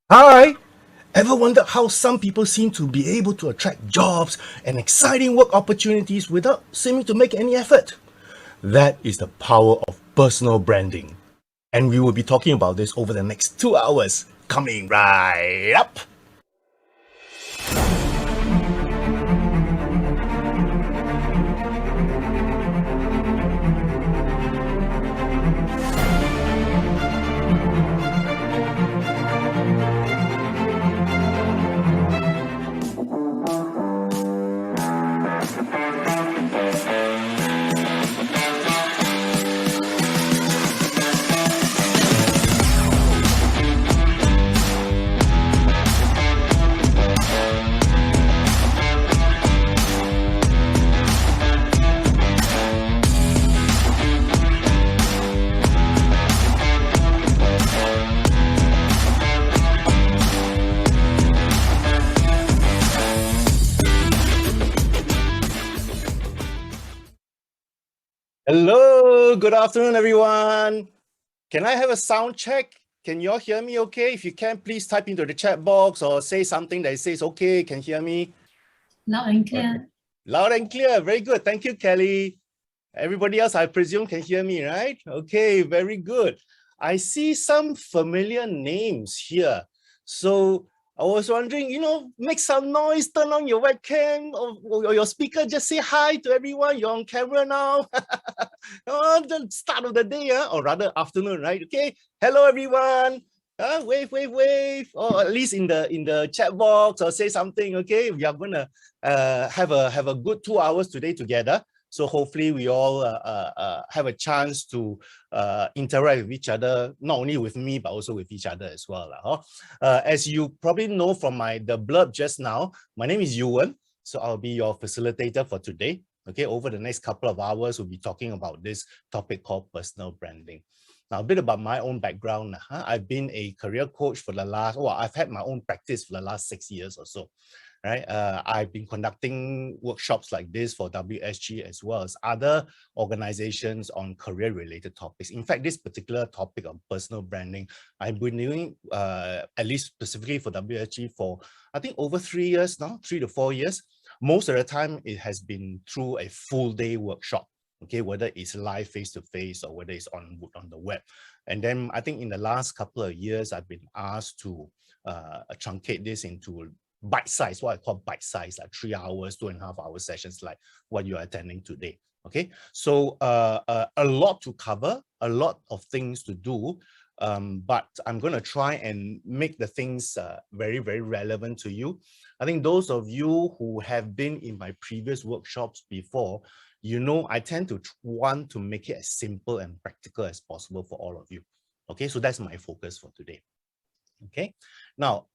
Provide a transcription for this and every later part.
Hi! Ever wondered how some people seem to be able to attract jobs and exciting work opportunities without seeming to make any effort? That is the power of personal branding. And we will be talking about this over the next 2 hours, coming right up. Hello, good afternoon, everyone. Can I have a sound check? Can you all hear me okay? If you can, please type into the chat box or say something that says, okay, can hear me? Loud and clear. Loud and clear. Very good. Thank you, Kelly. Everybody else, I presume, can hear me, right? Okay, very good. I see some familiar names here. So I was wondering, make some noise, turn on your webcam or your speaker, just say hi to everyone. You're on camera now. The start of the day, or rather afternoon, right? Okay. Hello, everyone. Wave, wave, wave, or at least in the chat box, or say something. Okay, we are gonna have a good 2 hours today together. So hopefully we all have a chance to interact with each other, not only with me, but also with each other as well. As you probably know from the blurb just now, my name is Yuan. So I'll be your facilitator for today. Okay, over the next couple of hours, we'll be talking about this topic called personal branding. Now, a bit about my own background. I've been a career coach for the I've had my own practice for the last 6 years or so. Right, I've been conducting workshops like this for WSG as well as other organizations on career-related topics. In fact, this particular topic of personal branding, I've been doing at least specifically for WSG for, I think, over 3 years now, 3 to 4 years. Most of the time, it has been through a full-day workshop. Okay, whether it's live face-to-face or whether it's on the web. And then I think in the last couple of years, I've been asked to truncate this into bite size, what I call bite size, like 3 hours, 2.5 hour sessions, like what you are attending today. Okay, so a lot to cover, a lot of things to do, but I'm going to try and make the things very, very relevant to you. I think those of you who have been in my previous workshops before, I tend to want to make it as simple and practical as possible for all of you. Okay, so that's my focus for today. Okay, now,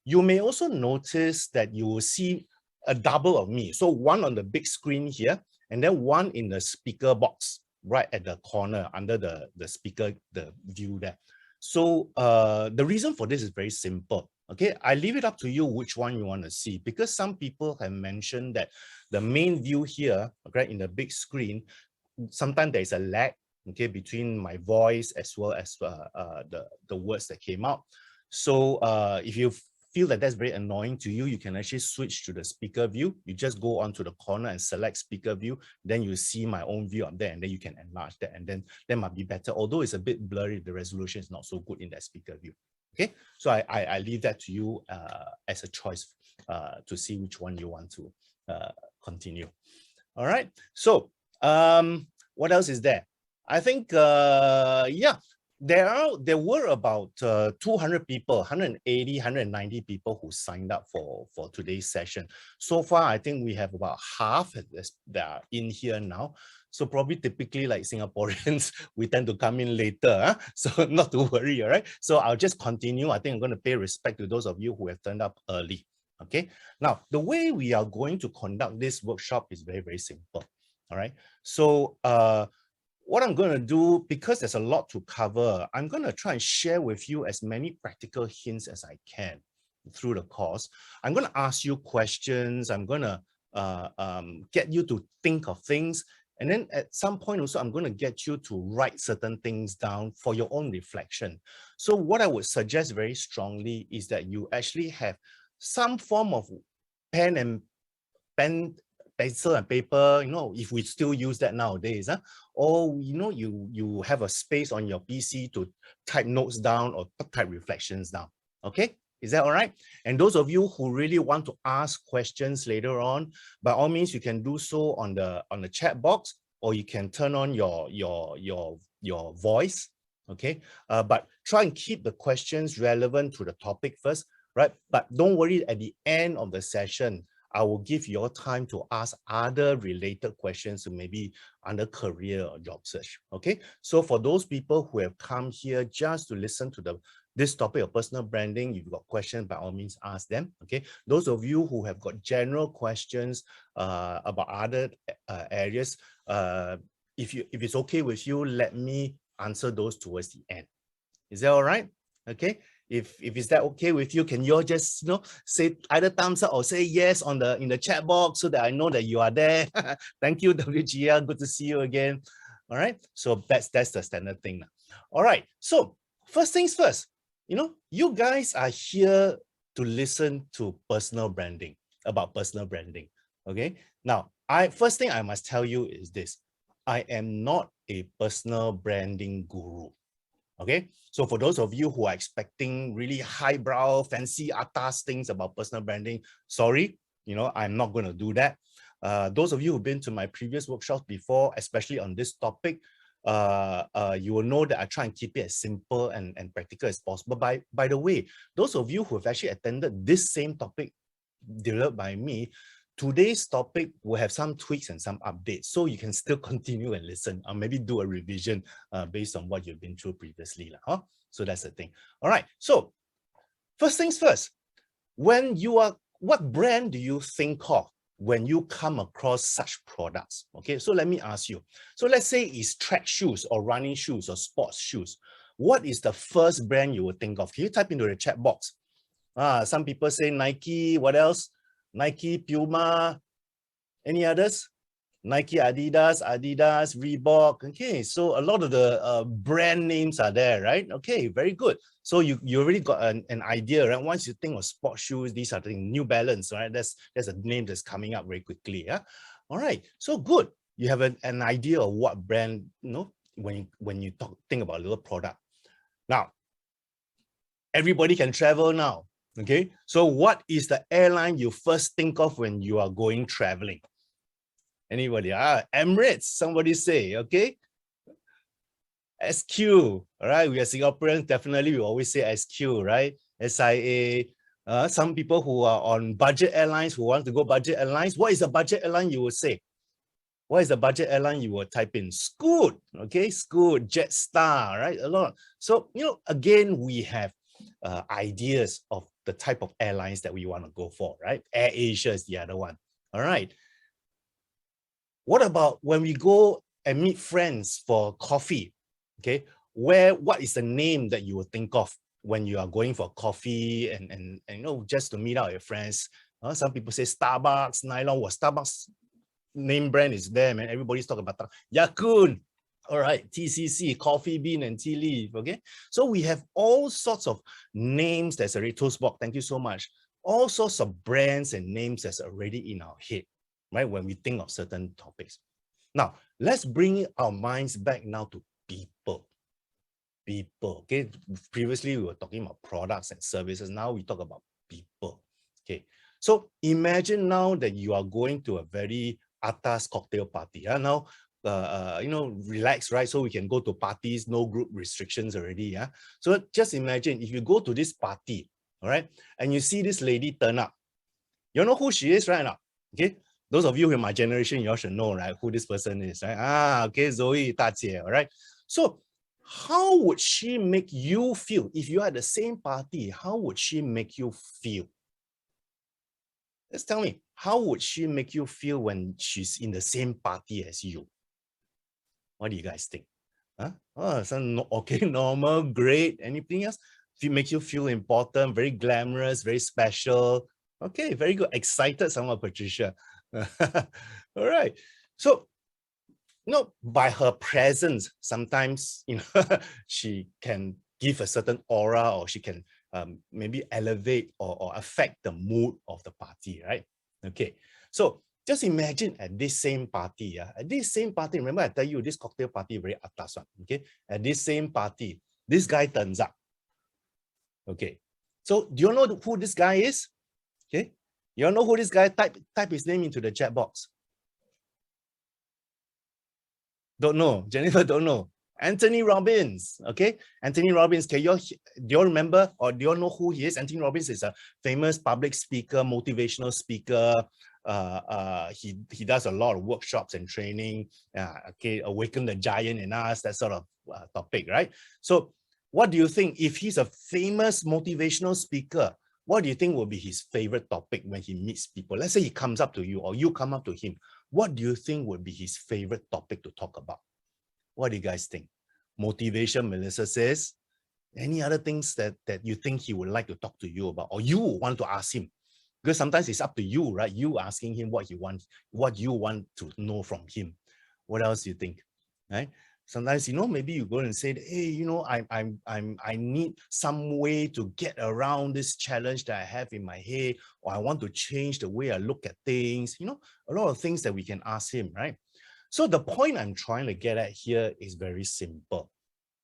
you may also notice that you will see a double of me. So one on the big screen here, and then one in the speaker box right at the corner under the speaker, the view there. So the reason for this is very simple. Okay, I leave it up to you which one you want to see, because some people have mentioned that the main view here, okay, in the big screen, sometimes there's a lag, okay, between my voice as well as the words that came out. So if you feel that that's very annoying to you, you can actually switch to the speaker view. You just go onto the corner and select speaker view. Then you see my own view up there, and then you can enlarge that, and then that might be better. Although it's a bit blurry, the resolution is not so good in that speaker view. Okay, so I leave that to you as a choice to see which one you want to continue. All right, so what else is there? I think, yeah, there were about 200 people, 180, 190 people who signed up for today's session. So far, I think we have about half that are in here now. So probably typically like Singaporeans, we tend to come in later, so not to worry, all right? So I'll just continue. I think I'm going to pay respect to those of you who have turned up early. Okay, now the way we are going to conduct this workshop is very, very simple. All right, so what I'm going to do, because there's a lot to cover, I'm going to try and share with you as many practical hints as I can through the course. I'm going to ask you questions. I'm going to get you to think of things. And then at some point also, I'm going to get you to write certain things down for your own reflection. So what I would suggest very strongly is that you actually have some form of pen, pencil and paper, if we still use that nowadays, or, you have a space on your PC to type notes down or type reflections down. Okay. Is that all right? And those of you who really want to ask questions later on, by all means, you can do so on the chat box, or you can turn on your voice. Okay. But try and keep the questions relevant to the topic first, right? But don't worry, at the end of the session, I will give your time to ask other related questions, maybe under career or job search. Okay. So for those people who have come here just to listen to this topic of personal branding, you've got questions, by all means, ask them. Okay. Those of you who have got general questions about other areas, if it's okay with you, let me answer those towards the end. Is that all right? Okay. If is that okay with you, can you all just say either thumbs up or say yes in the chat box so that I know that you are there. Thank you, WGL. Good to see you again. All right. So that's the standard thing now. All right. So first things first, you guys are here to listen to personal branding, about personal branding. Okay. Now, first thing I must tell you is this. I am not a personal branding guru. Okay, so for those of you who are expecting really highbrow, fancy, atas things about personal branding, sorry, I'm not going to do that. Those of you who've been to my previous workshops before, especially on this topic, you will know that I try and keep it as simple and practical as possible. By the way, those of you who have actually attended this same topic developed by me, today's topic will have some tweaks and some updates, so you can still continue and listen, or maybe do a revision based on what you've been through previously. So that's the thing. All right, so first things first, what brand do you think of when you come across such products? Okay, so let me ask you. So let's say it's track shoes or running shoes or sports shoes. What is the first brand you would think of? Can you type into the chat box? Some people say Nike, what else? Nike, Puma, any others? Nike, Adidas, Reebok. Okay, so a lot of the brand names are there, right? Okay, very good. So you already got an idea, right? Once you think of sports shoes, these are the New Balance, right? That's a name that's coming up very quickly. Yeah. All right. So good. You have an idea of what brand, when you think about a little product. Now, everybody can travel now. Okay, so what is the airline you first think of when you are going traveling? Anybody? Emirates, somebody say, okay? SQ, all right? We are Singaporeans, definitely we always say SQ, right? SIA. Some people who are on budget airlines, who want to go budget airlines, what is a budget airline you would say? What is the budget airline you will type in? Scoot, okay? Scoot, Jetstar, right? A lot. So, again, we have ideas of the type of airlines that we want to go for, right? Air Asia is the other one. All right. What about when we go and meet friends for coffee? Okay. What is the name that you would think of when you are going for coffee and just to meet out your friends? Some people say Starbucks, Nylon. Well, Starbucks name brand is there, man. Everybody's talking about Ya-Kun. All right, TCC, coffee bean and tea leaf, okay? So we have all sorts of names that's already, Toastbox, thank you so much. All sorts of brands and names that's already in our head, right? When we think of certain topics. Now, let's bring our minds back now to people. People, okay? Previously, we were talking about products and services. Now we talk about people, okay? So imagine now that you are going to a very atas cocktail party. Now, relax, right? So we can go to parties, no group restrictions already. Yeah. So just imagine if you go to this party, all right, and you see this lady turn up. You know who she is right now? Okay. Those of you in my generation, you all should know, right? Who this person is, right? Okay, Zoe, 大姐, all right. So how would she make you feel? If you are at the same party, how would she make you feel? Just tell me, how would she make you feel when she's in the same party as you? What do you guys think? Okay, normal, great. Anything else? If it makes you feel important, very glamorous, very special. Okay, very good. Excited, someone, Patricia. All right. So by her presence, sometimes, she can give a certain aura, or she can maybe elevate or affect the mood of the party, right? Okay, so just imagine at this same party, remember I tell you this cocktail party very atas one, okay? At this same party, this guy turns up. Okay, so do you know who this guy is? Okay, you all know who this guy? Type his name into the chat box. Don't know. Jennifer don't know. Anthony Robbins. Okay, Anthony Robbins. Do you remember, or do you know who he is? Anthony Robbins is a famous public speaker, motivational speaker. He does a lot of workshops and training. Okay, awaken the giant in us, that sort of topic, right? So what do you think, if he's a famous motivational speaker, what do you think will be his favorite topic when he meets people? Let's say he comes up to you, or you come up to him. What do you think would be his favorite topic to talk about? What do you guys think? Motivation, Melissa says. Any other things that you think he would like to talk to you about, or you want to ask him? Because sometimes it's up to you, right? You asking him what he wants, what you want to know from him. What else do you think? Right? Sometimes, maybe you go and say, hey, I need some way to get around this challenge that I have in my head, or I want to change the way I look at things. A lot of things that we can ask him, right? So the point I'm trying to get at here is very simple.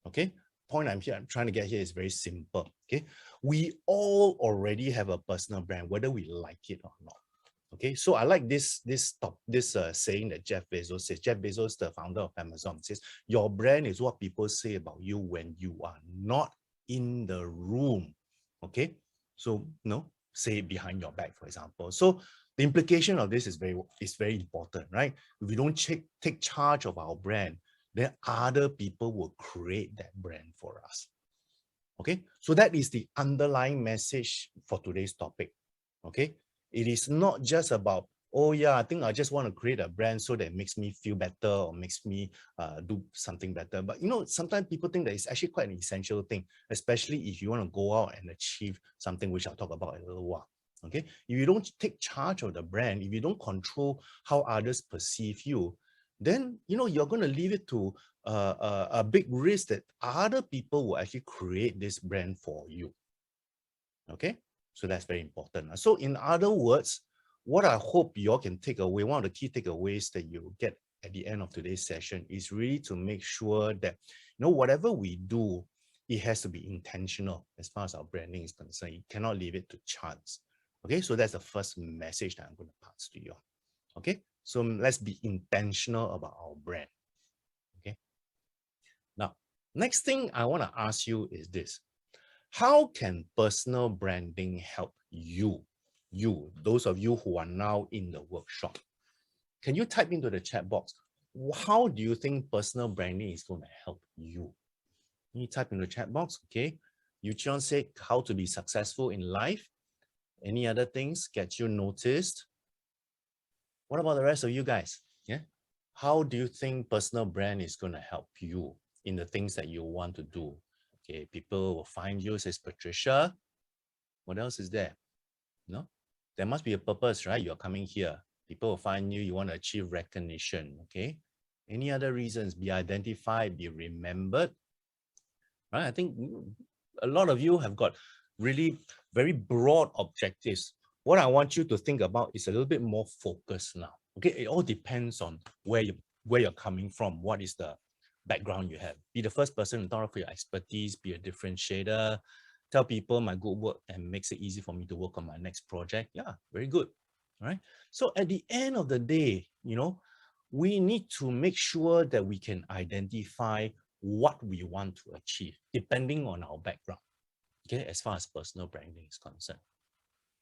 Okay, point I'm trying to get here is very simple. Okay, we all already have a personal brand, whether we like it or not. Okay, so I like this saying that Jeff Bezos says. Jeff Bezos, the founder of Amazon, says, your brand is what people say about you when you are not in the room. Okay, so say it behind your back, for example. So the implication of this is very important, right? If we don't take charge of our brand, then other people will create that brand for us. Okay, so that is the underlying message for today's topic. Okay, it is not just about, oh yeah, I think I just want to create a brand so that it makes me feel better or makes me do something better. But sometimes people think that it's actually quite an essential thing, especially if you want to go out and achieve something, which I'll talk about in a little while. Okay, if you don't take charge of the brand, if you don't control how others perceive you, then you're going to leave it to a big risk that other people will actually create this brand for you. Okay, so that's very important. So in other words, what I hope you all can take away, one of the key takeaways that you get at the end of today's session is really to make sure that whatever we do, it has to be intentional as far as our branding is concerned. You cannot leave it to chance. Okay, so that's the first message that I'm going to pass to you. Okay, so let's be intentional about our brand. Okay, now next thing I want to ask you is this: how can personal branding help you, those of you who are now in the workshop? Can you type into the chat box, how do you think personal branding is going to help you? Can you type in the chat box? Okay, Yuchon said how to be successful in life. Any other things get you noticed? What about the rest of you guys? Yeah, how do you think personal brand is going to help you in the things that you want to do? Okay, people will find you, says Patricia. What else is there? There must be a purpose, right? You're coming here. People will find you, you want to achieve recognition. Okay, any other reasons? Be identified, be remembered. Right? I think a lot of you have got really very broad objectives. What I want you to think about is a little bit more focused now. Okay, it all depends on where you're coming from. What is the background you have? Be the first person to talk about your expertise, be a differentiator, tell people my good work and makes it easy for me to work on my next project. Yeah, very good. All right. So at the end of the day, we need to make sure that we can identify what we want to achieve depending on our background. Okay, as far as personal branding is concerned.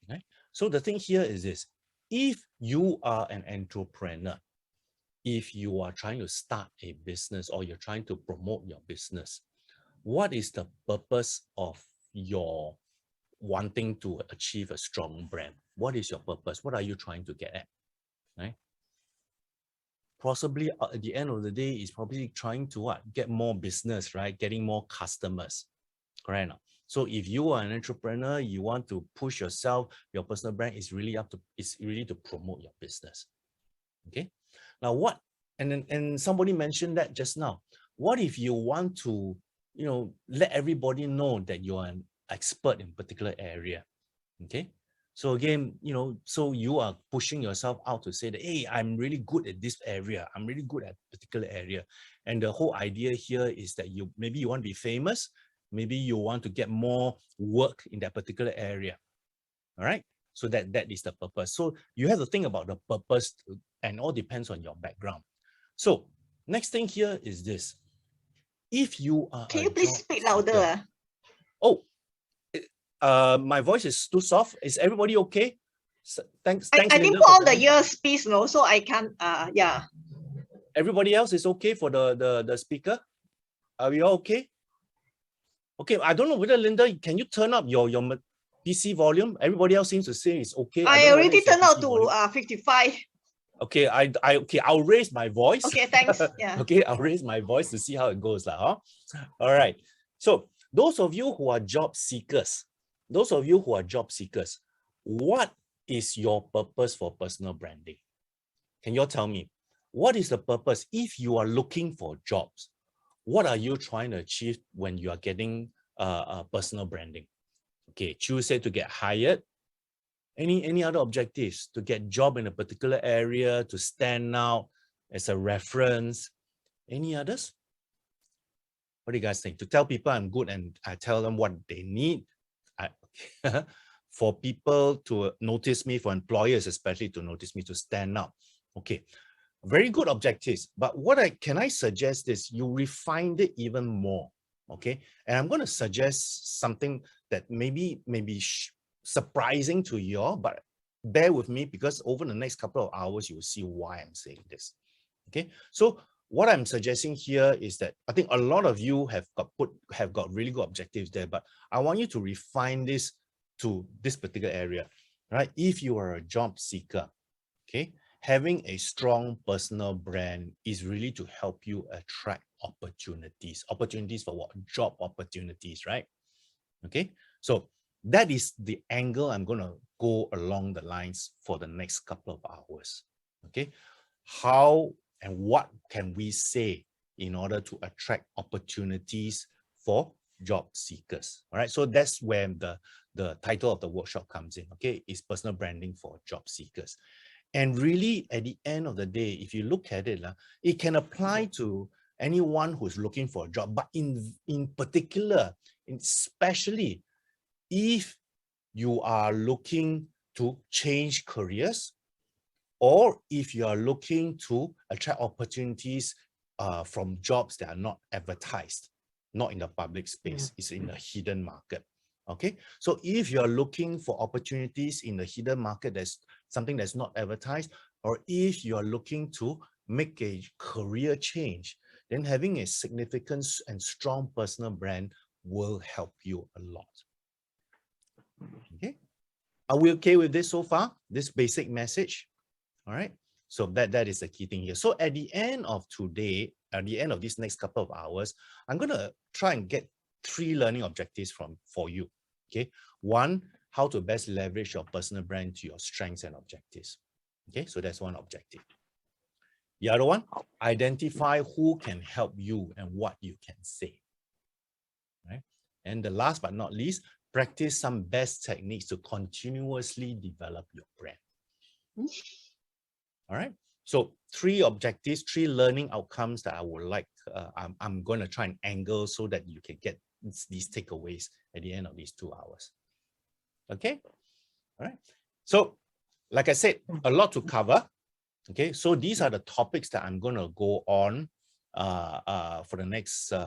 Okay, so the thing here is this: if you are an entrepreneur, if you are trying to start a business or you're trying to promote your business, what is the purpose of your wanting to achieve a strong brand? What is your purpose? What are you trying to get at? Right? Possibly at the end of the day is probably trying to what? Get more business, right? Getting more customers. Correct. So if you are an entrepreneur, you want to push yourself, your personal brand is really to promote your business. Okay. Now, what And somebody mentioned that just now. What if you want to, let everybody know that you're an expert in a particular area? Okay. So again, so you are pushing yourself out to say that, hey, I'm really good at this area. I'm really good at a particular area. And the whole idea here is that maybe you want to be famous. Maybe you want to get more work in that particular area. All right. So that is the purpose. So you have to think about the purpose, and all depends on your background. So next thing here is this. If you are Can you please speak louder? Seeker, oh, my voice is too soft. Is everybody okay? So, thanks. I didn't put on the earpiece, no, so I can't. Yeah. Everybody else is okay for the speaker? Are we all okay? Okay, I don't know whether Linda, can you turn up your PC volume? Everybody else seems to say it's okay. I already turned out to 55. Okay, I'll raise my voice. Okay, thanks. Yeah. Okay, I'll raise my voice to see how it goes. All right. So those of you who are job seekers, what is your purpose for personal branding? Can you all tell me? What is the purpose? If you are looking for jobs, what are you trying to achieve when you are getting personal branding? Okay, choose it to get hired. Any other objectives? To get job in a particular area, to stand out as a reference. Any others? What do you guys think? To tell people I'm good and I tell them what they need. For people to notice me, for employers especially to notice me, to stand out. Okay, very good objectives. But what can I suggest is you refine it even more. Okay, and I'm going to suggest something that maybe surprising to you all, but bear with me because over the next couple of hours, you will see why I'm saying this. Okay, so what I'm suggesting here is that I think a lot of you have got really good objectives there, but I want you to refine this to this particular area, right? If you are a job seeker, okay, having a strong personal brand is really to help you attract opportunities. Opportunities for what? Job opportunities, right? Okay, so that is the angle I'm going to go along the lines for the next couple of hours. Okay, how and what can we say in order to attract opportunities for job seekers? All right, so that's where the title of the workshop comes in. Okay, is personal branding for job seekers. And really, at the end of the day, if you look at it, it can apply to anyone who's looking for a job, but in particular, especially if you are looking to change careers, or if you are looking to attract opportunities from jobs that are not advertised, not in the public space, it's in the hidden market. Okay, so if you are looking for opportunities in the hidden market, that's something that's not advertised, or if you are looking to make a career change, then having a significant and strong personal brand will help you a lot. Okay, are we okay with this so far? This basic message? All right, so that is the key thing here. So at the end of today, at the end of this next couple of hours, I'm going to try and get 3 learning objectives for you. Okay, 1, how to best leverage your personal brand to your strengths and objectives. Okay, so that's one objective. The other one, identify who can help you and what you can say. Right, and the last but not least, practice some best techniques to continuously develop your brand. All right, so 3 objectives, 3 learning outcomes that I would like, I'm going to try and angle so that you can get these takeaways at the end of these 2 hours. Okay, all right. So like I said, a lot to cover. Okay, so these are the topics that I'm going to go on for the next 2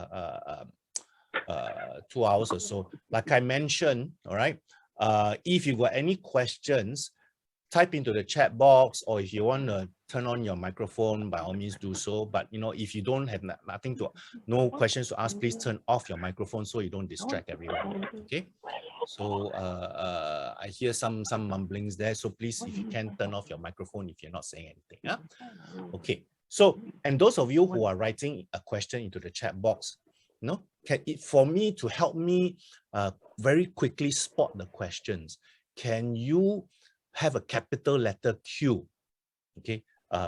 hours or so. Like I mentioned, all right, if you've got any questions, type into the chat box, or if you want to turn on your microphone, by all means do so. But if you don't have no questions to ask, please turn off your microphone so you don't distract everyone. Okay, so I hear some mumblings there, so please, if you can, turn off your microphone if you're not saying anything. Yeah, okay. So, and those of you who are writing a question into the chat box, for me to help me very quickly spot the questions, can you have a capital letter Q, okay,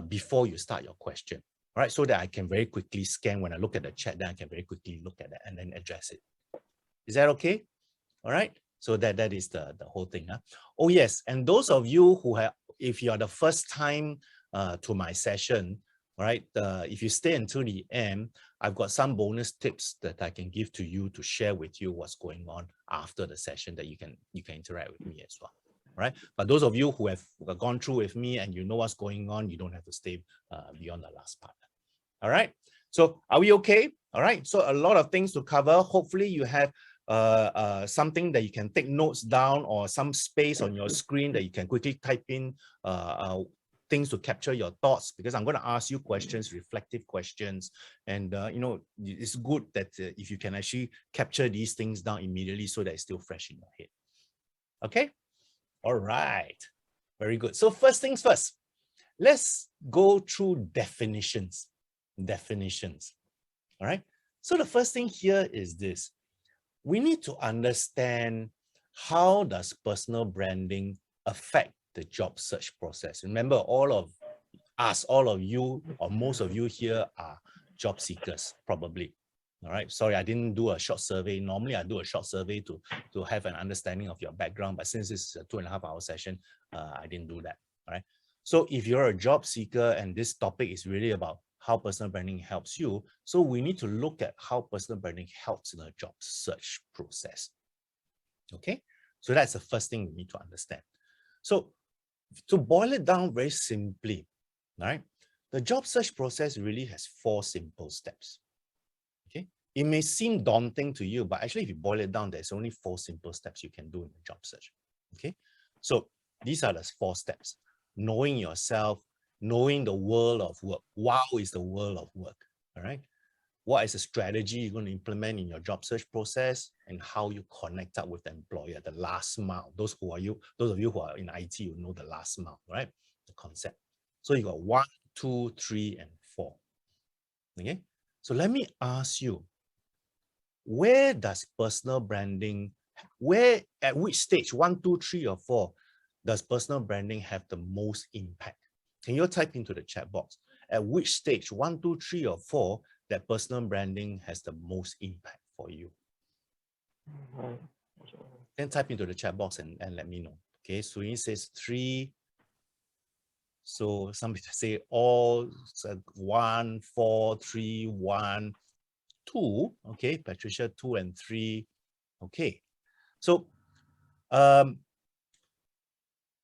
before you start your question? all right, so that I can very quickly scan when I look at the chat, then I can very quickly look at that and then address it. Is that okay? All right. So that is the whole thing. Huh? Oh, yes. And those of you who have, if you are the first time to my session, all right, if you stay until the end, I've got some bonus tips that I can give to you to share with you what's going on after the session that you can interact with me as well. All right. But those of you who have gone through with me and you know what's going on, you don't have to stay beyond the last part. All right. So are we okay? All right. So a lot of things to cover. Hopefully you have something that you can take notes down or some space on your screen that you can quickly type in things to capture your thoughts, because I'm going to ask you questions, reflective questions. And, you know, it's good that if you can actually capture these things down immediately so that it's still fresh in your head. Okay. All right. Very good. So first things first, let's go through definitions. All right. So the first thing here is this. We need to understand, how does personal branding affect the job search process? Remember, all of us, all of you, or most of you here are job seekers, probably. All right. Sorry, I didn't do a short survey. Normally, I do a short survey to have an understanding of your background. But since it's a 2.5-hour session, I didn't do that. All right. So if you're a job seeker and this topic is really about how personal branding helps you, so we need to look at how personal branding helps in the job search process. Okay, so that's the first thing we need to understand. So to boil it down very simply, right, the job search process really has 4 simple steps. Okay, it may seem daunting to you, but actually if you boil it down, there's only 4 simple steps you can do in the job search. Okay, so these are the 4 steps. Knowing yourself, knowing the world of work. Wow is the world of work. All right. What is the strategy you're going to implement in your job search process, and how you connect up with the employer, the last mile. Those of you who are in IT, you know the last mile, right? The concept. So you got 1, 2, 3, and 4. Okay. So let me ask you, where does personal branding, at which stage, 1, 2, 3, or 4, does personal branding have the most impact? Can you type into the chat box at which stage, 1, 2, 3, or 4, that personal branding has the most impact for you? Then type into the chat box and let me know. Okay, Suyin says 3. So somebody say all, so 1, 4, 3, 1, 2. Okay, Patricia, 2 and 3. Okay, so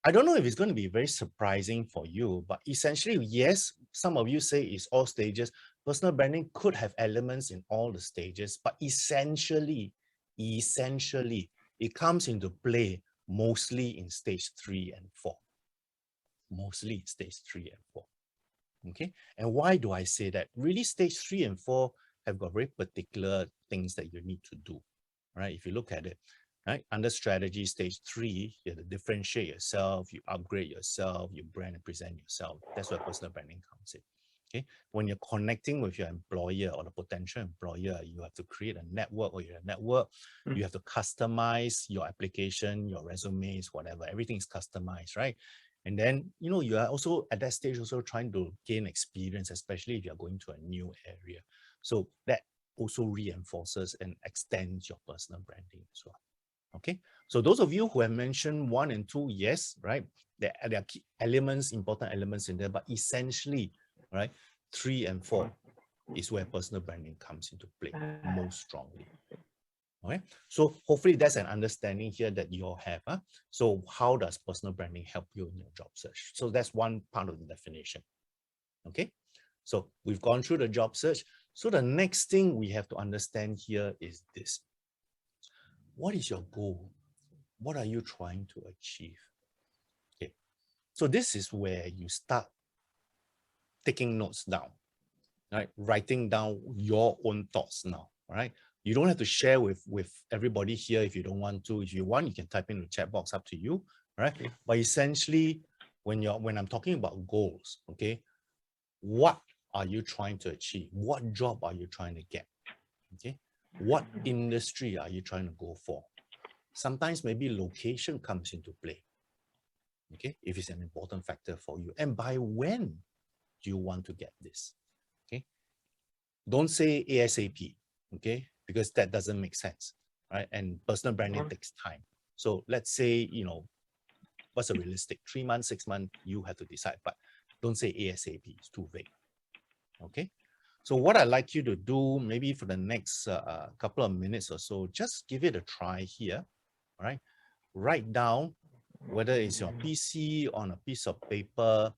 I don't know if it's going to be very surprising for you, but essentially, yes, some of you say it's all stages. Personal branding could have elements in all the stages, but essentially, it comes into play mostly in stage 3 and 4. Mostly stage 3 and 4. Okay, and why do I say that? Really, stage 3 and 4 have got very particular things that you need to do, right? If you look at it, right, under strategy stage 3, you have to differentiate yourself, you upgrade yourself, you brand and present yourself. That's where personal branding comes in. Okay, when you're connecting with your employer or the potential employer, you have to create a network, or your network, you have to customize your application, your resumes, whatever. Everything is customized, right? And then, you know, you are also at that stage also trying to gain experience, especially if you're going to a new area. So that also reinforces and extends your personal branding as well. Okay, so those of you who have mentioned 1 and 2, yes, right, there are key elements, important elements in there, but essentially, right, 3 and 4 is where personal branding comes into play most strongly. Okay, so hopefully that's an understanding here that you all have. Huh? So how does personal branding help you in your job search? So that's one part of the definition. Okay, so we've gone through the job search. So the next thing we have to understand here is this. What is your goal? What are you trying to achieve? Okay, so this is where you start taking notes down, right? Writing down your own thoughts now, right? You don't have to share with everybody here if you don't want to. If you want, you can type in the chat box, up to you, right? But essentially, when I'm talking about goals, okay, what are you trying to achieve? What job are you trying to get? Okay, what industry are you trying to go for? Sometimes maybe location comes into play, okay, if it's an important factor for you. And by when do you want to get this? Don't say ASAP, okay? Because that doesn't make sense, right? And personal branding takes time. So let's say, you know, what's a realistic 3 months, 6 months, you have to decide, but don't say ASAP, it's too vague, okay? So what I'd like you to do, maybe for the next couple of minutes or so, just give it a try here, all right? Write down, whether it's your PC, on a piece of paper,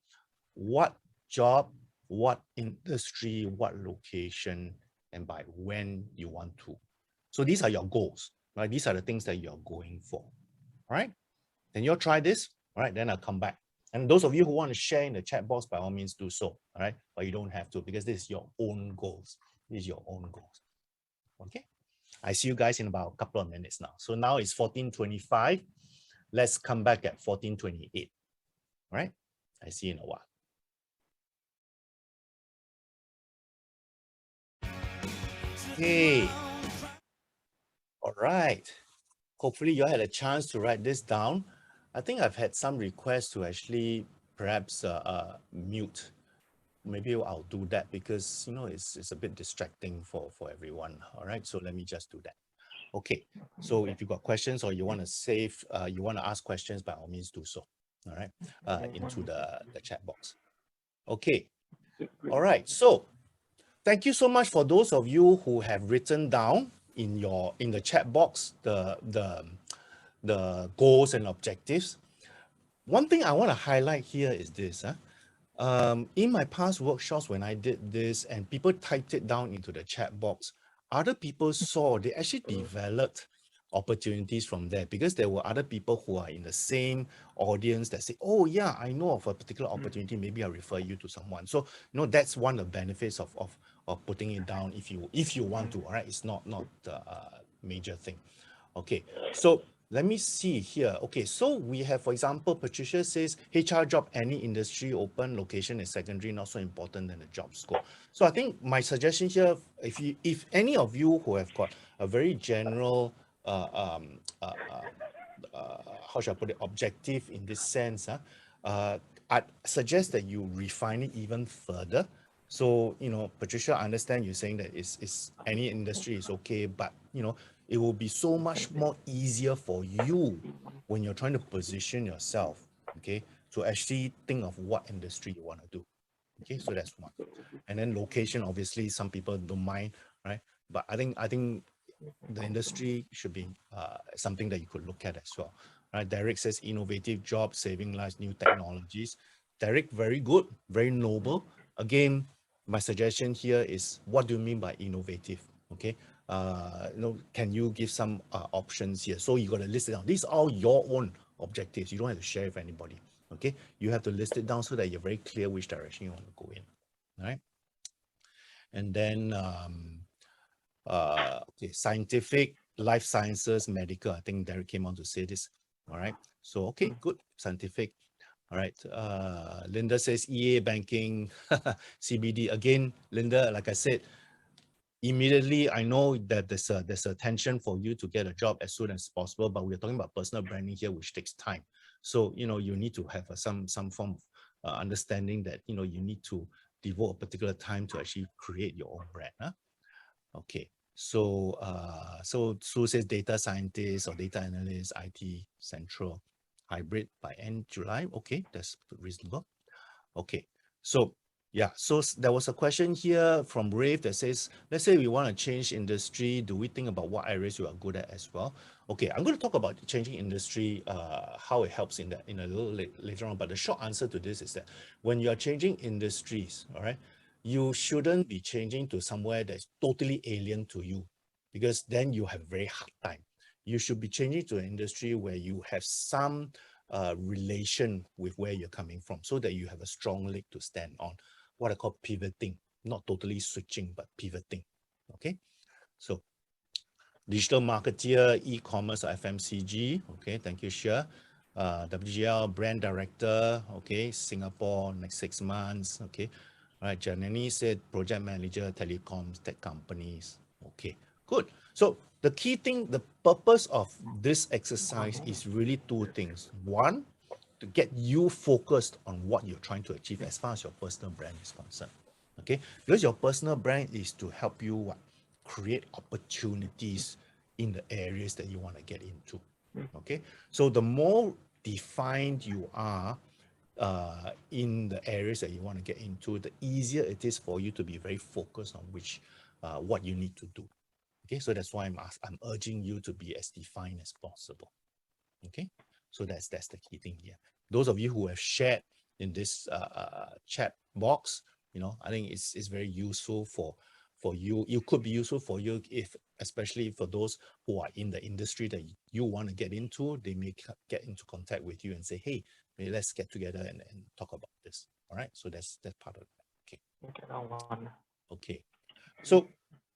what job, what industry, what location, and by when you want to. So these are your goals, right? These are the things that you're going for, all right? Then you'll try this, all right? Then I'll come back. And those of you who want to share in the chat box, by all means do so, all right? But you don't have to, because this is your own goals. This is your own goals, okay? I see you guys in about a couple of minutes now. So now it's 14:25. Let's come back at 14:28, all right? I see you in a while. Okay. All right. Hopefully you had a chance to write this down. I think I've had some requests to actually perhaps mute. Maybe I'll do that because, you know, it's a bit distracting for everyone. All right. So let me just do that. Okay. So if you got questions or you want to save, you want to ask questions, by all means do so. All right. Into the chat box. Okay. All right. So thank you so much for those of you who have written down in the chat box the goals and objectives. One thing I want to highlight here is this. In my past workshops, when I did this and people typed it down into the chat box, other people saw, they actually developed opportunities from there, because there were other people who are in the same audience that say, oh yeah, I know of a particular opportunity, maybe I'll refer you to someone. So, you know, that's one of the benefits of putting it down if you want to, all right? It's not the major thing. Okay, so let me see here. Okay, so we have, for example, Patricia says HR job, any industry open, location is secondary, not so important than the job scope. So I think my suggestion here, if any of you who have got a very general how shall I put it, objective in this sense, I'd suggest that you refine it even further. So, you know, Patricia, I understand you saying that it's any industry is okay, but, you know, it will be so much more easier for you when you're trying to position yourself, okay, to actually think of what industry you want to do. Okay, so that's one. And then location, obviously, some people don't mind, right? But I think the industry should be something that you could look at as well. Right? Derek says innovative jobs, saving lives, new technologies. Derek, very good, very noble. Again, my suggestion here is, what do you mean by innovative? Okay, you know, can you give some options here? So you got to list it down. These are all your own objectives. You don't have to share with anybody. Okay, you have to list it down so that you're very clear which direction you want to go in. All right, and then okay, scientific, life sciences, medical. I think Derek came on to say this. All right, so okay, good, scientific. All right, Linda says EA banking, CBD. Again, Linda, like I said, immediately I know that there's a tension for you to get a job as soon as possible, but we're talking about personal branding here, which takes time. So, you know, you need to have some form of understanding that, you know, you need to devote a particular time to actually create your own brand. Huh? Okay, so so Sue says data scientist or data analyst, IT central, hybrid by end July. Okay, that's reasonable. Okay, so yeah, so there was a question here from Rave that says, let's say we want to change industry, do we think about what areas you are good at as well? Okay, I'm going to talk about changing industry, how it helps in that in a little later on. But the short answer to this is that when you are changing industries, all right, you shouldn't be changing to somewhere that's totally alien to you, because then you have a very hard time. You should be changing to an industry where you have some relation with where you're coming from, so that you have a strong leg to stand on. What I call pivoting, not totally switching, but pivoting. Okay, so digital marketeer, e-commerce, FMCG. Okay, thank you, Shia. WGL brand director. Okay, Singapore next 6 months. Okay, all right. Janani said project manager, telecoms, tech companies. Okay, good. So the key thing, the purpose of this exercise is really two things. One, to get you focused on what you're trying to achieve as far as your personal brand is concerned. Okay, because your personal brand is to help you what? Create opportunities in the areas that you want to get into. Okay, so the more defined you are in the areas that you want to get into, the easier it is for you to be very focused on which what you need to do. Okay, so that's why I'm urging you to be as defined as possible. Okay, so that's the key thing here. Those of you who have shared in this chat box, you know, I think it's very useful for you. It could be useful for you if, especially for those who are in the industry that you want to get into, they may get into contact with you and say, hey, let's get together and talk about this. All right, so that's part of it. Okay. Okay. So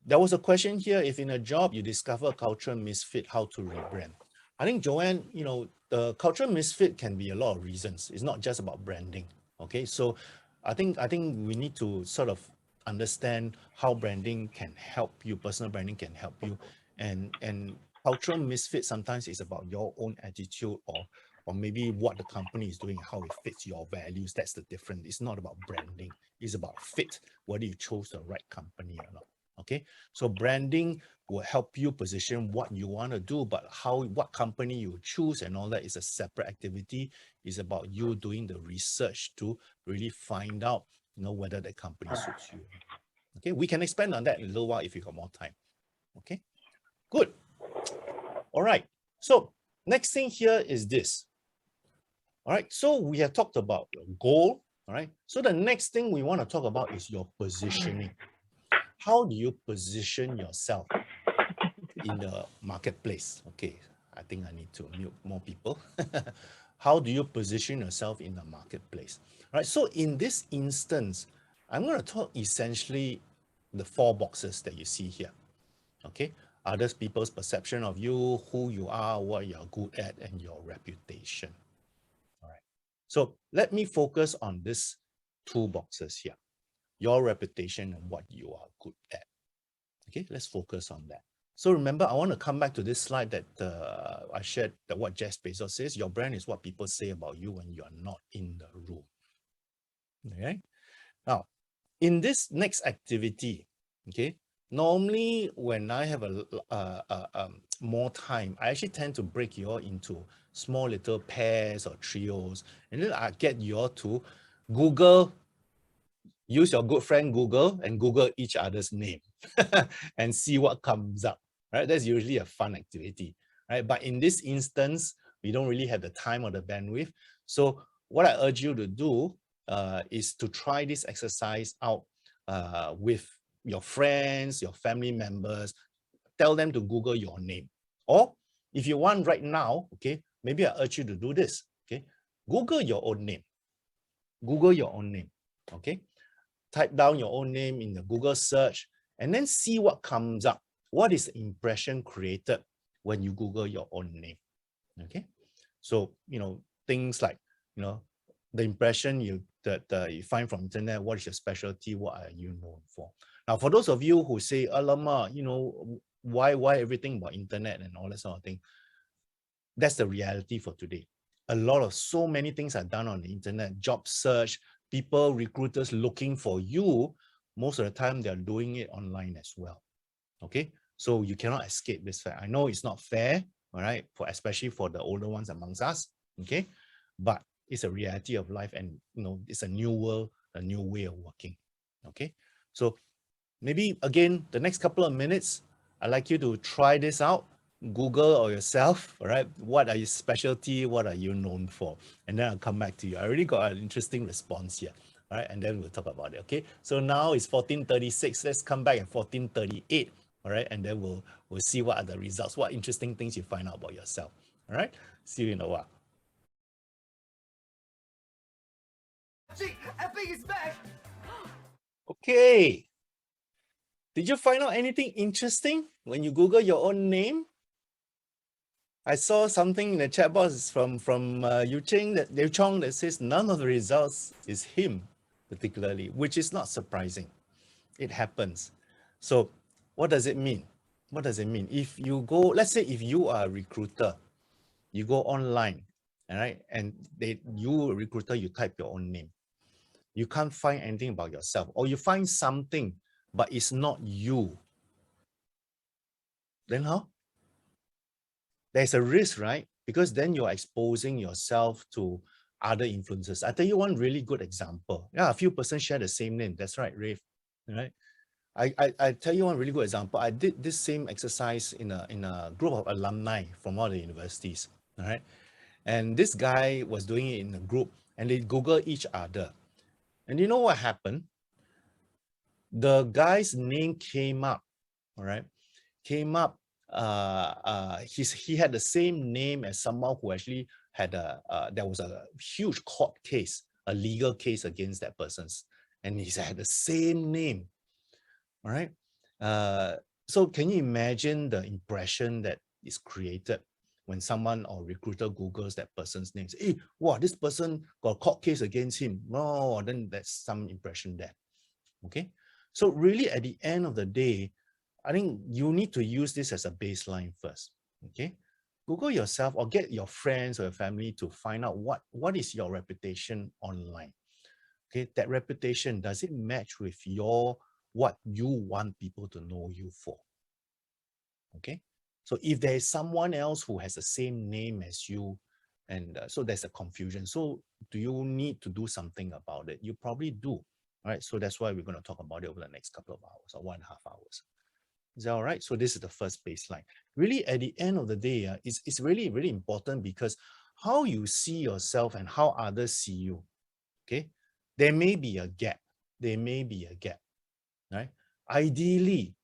there was a question here: if in a job you discover a cultural misfit, how to rebrand? I think, Joanne, you know, the cultural misfit can be a lot of reasons. It's not just about branding. Okay, so I think we need to sort of understand how branding can help you, personal branding can help you, and cultural misfit sometimes is about your own attitude or maybe what the company is doing, how it fits your values. That's the difference. It's not about branding. It's about fit, whether you chose the right company or not. Okay, so branding will help you position what you want to do, but what company you choose and all that is a separate activity. It's about you doing the research to really find out, you know, whether the company suits you. Okay, we can expand on that in a little while if you got more time. Okay, good. All right, so next thing here is this. All right, so we have talked about your goal. All right, so the next thing we want to talk about is your positioning. How do you position yourself in the marketplace? Okay, I think I need to mute more people. How do you position yourself in the marketplace? All right, so in this instance, I'm going to talk essentially the 4 boxes that you see here. Okay, others people's perception of you, who you are, what you're good at, and your reputation. All right, so let me focus on these 2 boxes here: your reputation and what you are good at. Okay, let's focus on that. So remember, I want to come back to this slide that I shared, that what Jeff Bezos says: your brand is what people say about you when you are not in the room. Okay, now in this next activity, okay, normally when I have more time, I actually tend to break you all into small little pairs or trios, and then I get you all to Google. Use your good friend Google and Google each other's name and see what comes up, right? That's usually a fun activity, right? But in this instance, we don't really have the time or the bandwidth. So what I urge you to do is to try this exercise out with your friends, your family members. Tell them to Google your name. Or if you want right now, okay, maybe I urge you to do this, okay? Google your own name. Google your own name, okay? Type down your own name in the Google search and then see what comes up. What is the impression created when you Google your own name? Okay, so you know, things like, you know, the impression you find from internet. What is your specialty? What are you known for? Now, for those of you who say, "Alamak, you know, why everything about internet and all that sort of thing?" That's the reality for today. So many things are done on the internet. Job search, people, recruiters looking for you. Most of the time, they're doing it online as well. Okay, so you cannot escape this fact. I know it's not fair, all right, especially for the older ones amongst us. Okay, but it's a reality of life, and you know, it's a new world, a new way of working. Okay, so maybe again, the next couple of minutes, I'd like you to try this out. Google or yourself, all right? What are your specialty? What are you known for? And then I'll come back to you. I already got an interesting response here, all right? And then we'll talk about it, okay? So now it's 14:36. Let's come back at 14:38, all right? And then we'll see what are the results, what interesting things you find out about yourself, all right? See you in a while. Epic is back. Okay. Did you find out anything interesting when you Google your own name? I saw something in the chat box from Liu Chong that says none of the results is him particularly, which is not surprising. It happens. So what does it mean? What does it mean? If you go, let's say if you are a recruiter, you go online, all right, and you a recruiter, you type your own name. you can't find anything about yourself, or you find something, but it's not you, then how? There's a risk, right? Because then you're exposing yourself to other influences. I tell you one really good example. Yeah, a few persons share the same name. That's right, Rafe. Right? I tell you one really good example. I did this same exercise in a group of alumni from all the universities. All right. And this guy was doing it in a group, and they Google each other. And you know what happened? The guy's name came up, all right? Came up, he had the same name as someone who actually had there was a huge court case, a legal case against that person's, and he had the same name, all right? So can you imagine the impression that is created when someone or recruiter Googles that person's name? Say, hey, wow, this person got a court case against him. No, then that's some impression there. Okay. So really at the end of the day, I think you need to use this as a baseline first. Okay. Google yourself or get your friends or your family to find out what is your reputation online. Okay. That reputation, does it match with what you want people to know you for? Okay. So if there is someone else who has the same name as you, and so there's a confusion. So do you need to do something about it? You probably do. All right. So that's why we're going to talk about it over the next couple of hours or 1.5 hours. Is that all right? So this is the first baseline. Really, at the end of the day, it's really, really important, because how you see yourself and how others see you, okay? There may be a gap. There may be a gap, right? Ideally,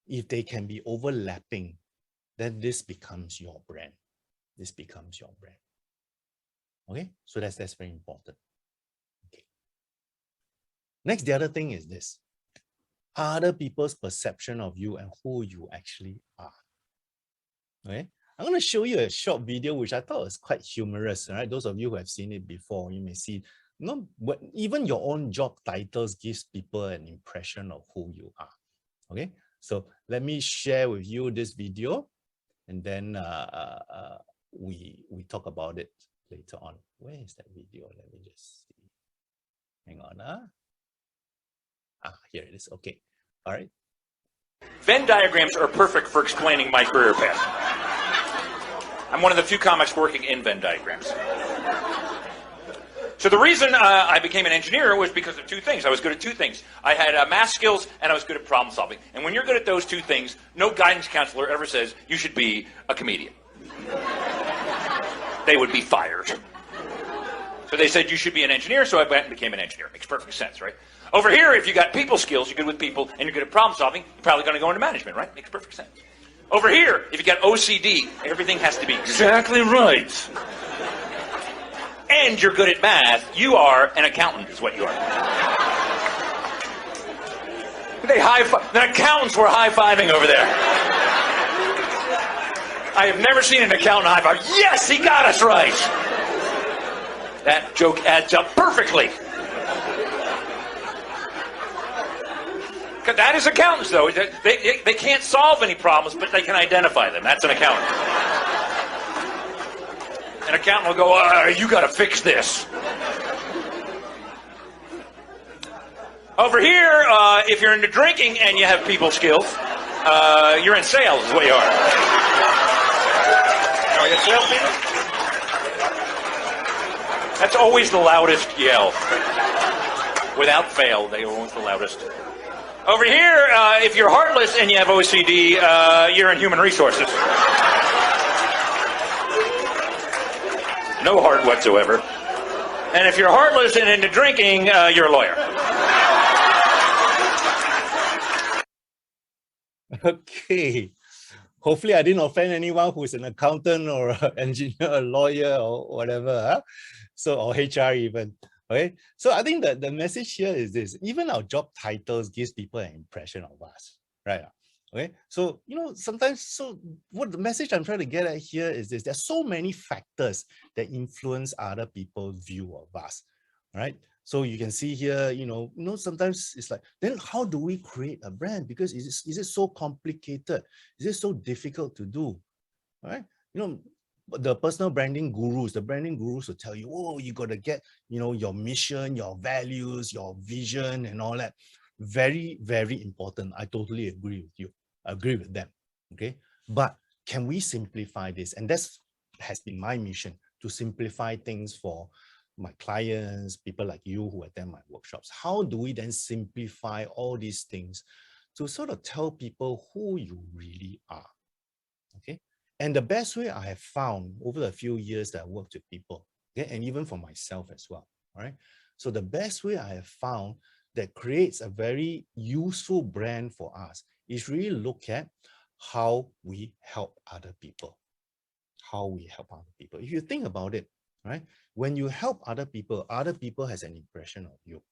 if they can be overlapping, then this becomes your brand. This becomes your brand. Okay, so that's very important. Okay. Next, the other thing is this: other people's perception of you and who you actually are. Okay, I'm going to show you a short video which I thought was quite humorous. All right, those of you who have seen it before, you may see, even your own job titles gives people an impression of who you are. Okay, so let me share with you this video, and then we talk about it later on. Where is that video? Let me just see. Hang on. Here it is. Okay. All right. Venn diagrams are perfect for explaining my career path. I'm one of the few comics working in Venn diagrams. So the reason I became an engineer was because of two things. I was good at two things. I had math skills, and I was good at problem solving. And when you're good at those two things, no guidance counselor ever says you should be a comedian. They would be fired. So they said you should be an engineer, so I went and became an engineer. Makes perfect sense, right? Over here, if you got people skills, you're good with people, and you're good at problem solving, you're probably going to go into management, right? Makes perfect sense. Over here, if you got OCD, everything has to be exactly right. And you're good at math, you are an accountant, is what you are. The accountants were high-fiving over there. I have never seen an accountant high-five. Yes, he got us right. That joke adds up perfectly. That is accountants, though. They can't solve any problems, but they can identify them. That's an accountant. An accountant will go, you got to fix this. Over here, if you're into drinking and you have people skills, you're in sales is what you are. Are you salespeople? That's always the loudest yell. Without fail, they are always the loudest. Over here, if you're heartless and you have OCD, you're in human resources. No heart whatsoever. And if you're heartless and into drinking, you're a lawyer. Okay. Hopefully I didn't offend anyone who's an accountant or an engineer, a lawyer, or whatever. Huh? So, or HR even. Okay. So I think that the message here is this: even our job titles gives people an impression of us, right? Okay. So, sometimes, so what the message I'm trying to get at here is this: there's so many factors that influence other people's view of us, right? So you can see here, sometimes it's like, then how do we create a brand? Because is it so complicated? Is it so difficult to do? All right. the personal branding gurus, the branding gurus will tell you, oh, you got to get, your mission, your values, your vision and all that. Very, very important. I totally agree with you. I agree with them. Okay. But can we simplify this? And that's has been my mission, to simplify things for my clients, people like you who attend my workshops. How do we then simplify all these things to sort of tell people who you really are? Okay. And the best way I have found over the few years that I worked with people, okay, and even for myself as well, all right? So the best way I have found that creates a very useful brand for us is really look at how we help other people. How we help other people. If you think about it, right? When you help other people has an impression of you,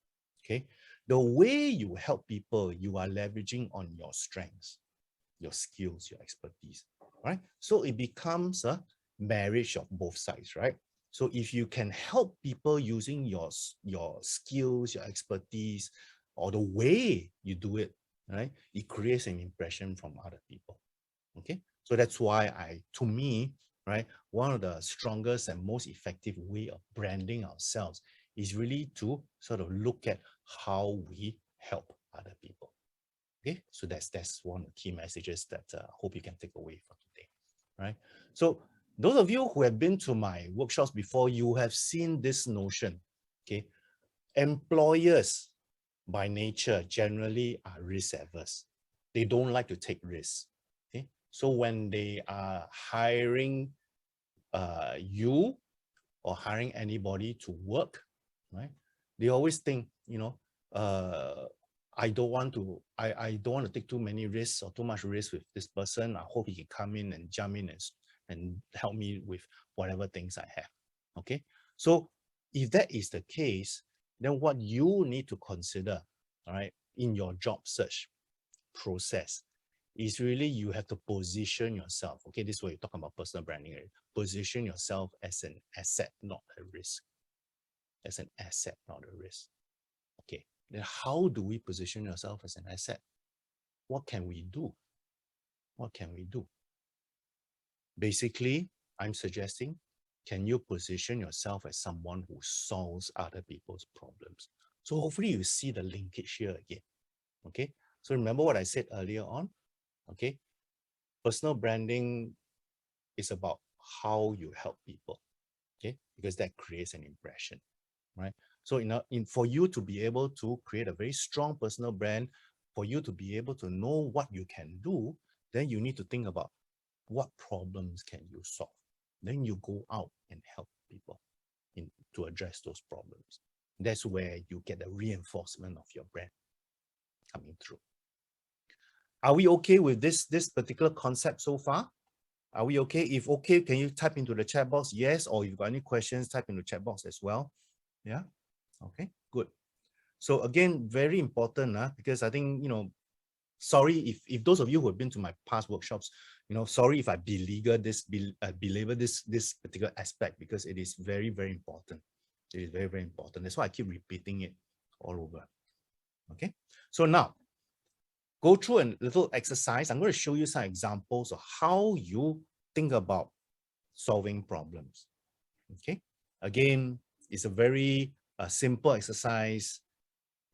okay? The way you help people, you are leveraging on your strengths, your skills, your expertise, right? So it becomes a marriage of both sides, right? So if you can help people using your skills, your expertise, or the way you do it, right? It creates an impression from other people, okay? So that's why to me, right, one of the strongest and most effective way of branding ourselves is really to sort of look at how we help other people. Okay, so that's one of the key messages that I hope you can take away from today, right? So those of you who have been to my workshops before, you have seen this notion, okay? Employers by nature generally are risk averse. They don't like to take risks, okay? So when they are hiring you or hiring anybody to work, right? They always think, I don't want to take too many risks or too much risk with this person. I hope he can come in and jump in and help me with whatever things I have. Okay. So if that is the case, then what you need to consider, all right, in your job search process is really you have to position yourself. Okay, this is what you talk about personal branding. Right? Position yourself as an asset, not a risk. As an asset, not a risk. Okay, then how do we position yourself as an asset? What can we do? What can we do? Basically, I'm suggesting, can you position yourself as someone who solves other people's problems? So hopefully you see the linkage here again. Okay, so remember what I said earlier on. Okay, personal branding is about how you help people. Okay, because that creates an impression, right? So for you to be able to create a very strong personal brand, for you to be able to know what you can do, then you need to think about what problems can you solve. Then you go out and help people to address those problems. That's where you get the reinforcement of your brand coming through. Are we okay with this particular concept so far? Are we okay? If okay, can you type into the chat box yes, or if you've got any questions, type in the chat box as well. Yeah. Okay, good. So again, very important, because I think, sorry if those of you who have been to my past workshops, sorry if I belabor this particular aspect, because it is very, very important. It is very, very important. That's why I keep repeating it all over. Okay. So now, go through a little exercise. I'm going to show you some examples of how you think about solving problems. Okay. Again, it's a very simple exercise.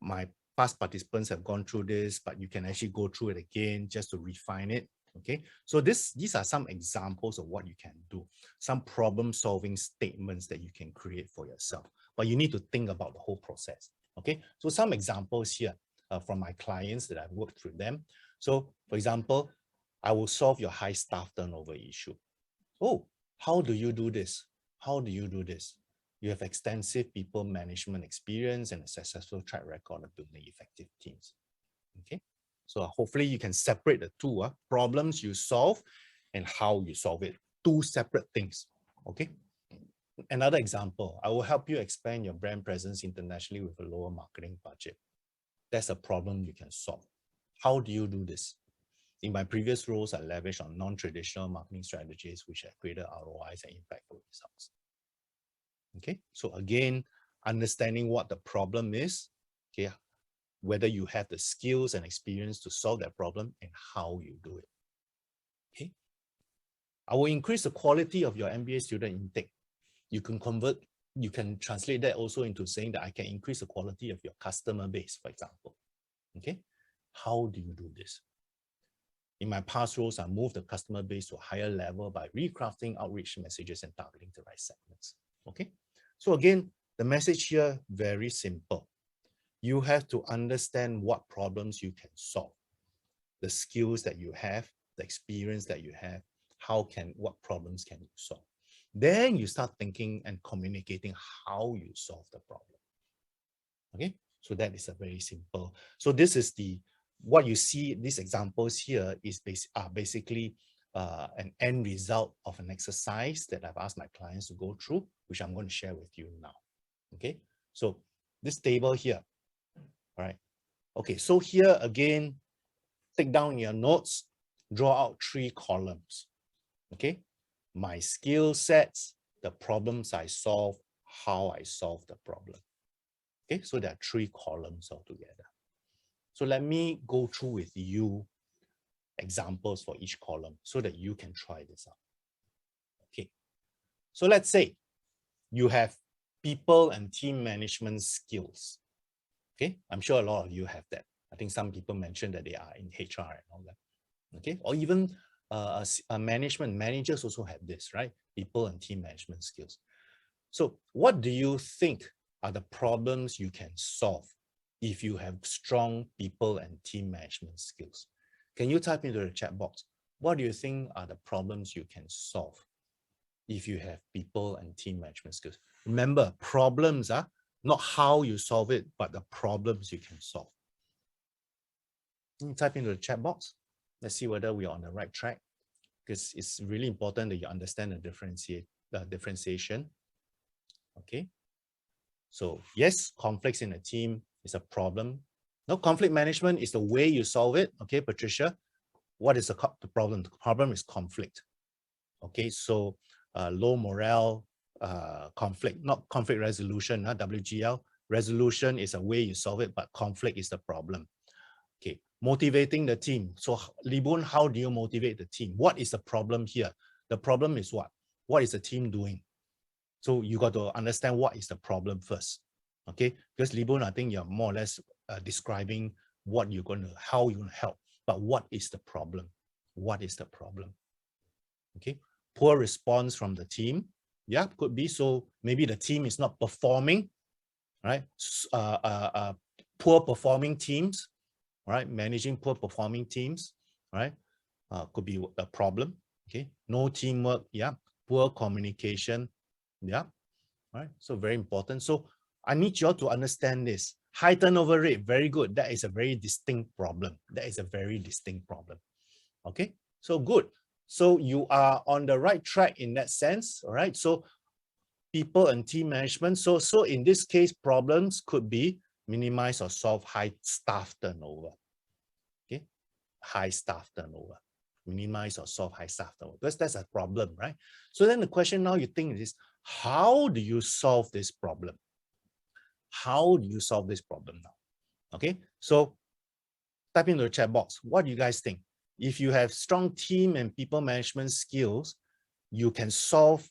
My past participants have gone through this, but you can actually go through it again just to refine it. Okay. So these are some examples of what you can do. Some problem-solving statements that you can create for yourself, but you need to think about the whole process. Okay. So some examples here. From my clients that I've worked with them. So for example, I will solve your high staff turnover issue. Oh, how do you do this? How do you do this? You have extensive people management experience and a successful track record of building effective teams. Okay, so hopefully you can separate the two, problems you solve and how you solve it. Two separate things. Okay. Another example, I will help you expand your brand presence internationally with a lower marketing budget. That's a problem you can solve. How do you do this? In my previous roles, I leveraged on non-traditional marketing strategies, which have created ROIs and impactful results. Okay, so again, understanding what the problem is, okay, whether you have the skills and experience to solve that problem and how you do it. Okay, I will increase the quality of your MBA student intake. You can convert, you can translate that also into saying that I can increase the quality of your customer base, for example. Okay, how do you do this? In my past roles, I moved the customer base to a higher level by recrafting outreach messages and targeting the right segments. Okay, so again, the message here, very simple. You have to understand what problems you can solve, the skills that you have, the experience that you have, what problems can you solve? Then you start thinking and communicating how you solve the problem. Okay, so that is a very simple. So this is what you see, these examples here are basically an end result of an exercise that I've asked my clients to go through, which I'm going to share with you now. Okay, so this table here, all right. Okay, so here again, take down your notes, draw out 3 columns. Okay, my skill sets, the problems I solve, how I solve the problem. Okay, so there are 3 columns altogether. So let me go through with you examples for each column so that you can try this out. Okay, so let's say you have people and team management skills. Okay, I'm sure a lot of you have that. I think some people mentioned that they are in HR and all that. Okay, or even managers also have this, right? People and team management skills. So what do you think are the problems you can solve if you have strong people and team management skills? Can you type into the chat box? What do you think are the problems you can solve if you have people and team management skills? Remember, problems are not how you solve it, but the problems you can solve. Can you type into the chat box? Let's see whether we are on the right track, because it's really important that you understand the differentiation. Okay. So yes, conflicts in a team is a problem. No, conflict management is the way you solve it. Okay, Patricia, what is the problem? The problem is conflict. Okay, so low morale, conflict, not conflict resolution, WGL. Resolution is a way you solve it, but conflict is the problem. Okay, motivating the team. So Lee Boon, how do you motivate the team? What is the problem here? The problem is what? What is the team doing? So you got to understand what is the problem first. Okay, because Lee Boon, I think you're more or less describing how you're going to help, but what is the problem? What is the problem? Okay, poor response from the team. Yeah, could be. So maybe the team is not performing, right? Poor performing teams, right? Managing poor performing teams, right? Could be a problem. Okay, no teamwork. Yeah, poor communication. Yeah, right. So very important. So I need you all to understand this. High turnover rate, very good. That is a very distinct problem. That is a very distinct problem. Okay, so good. So you are on the right track in that sense. All right. So people and team management. So in this case, problems could be minimize or solve high staff turnover. Okay, high staff turnover. Minimize or solve high staff turnover, because that's a problem, right? So then the question now you think is, how do you solve this problem? How do you solve this problem now? Okay, so type into the chat box. What do you guys think? If you have strong team and people management skills, you can solve,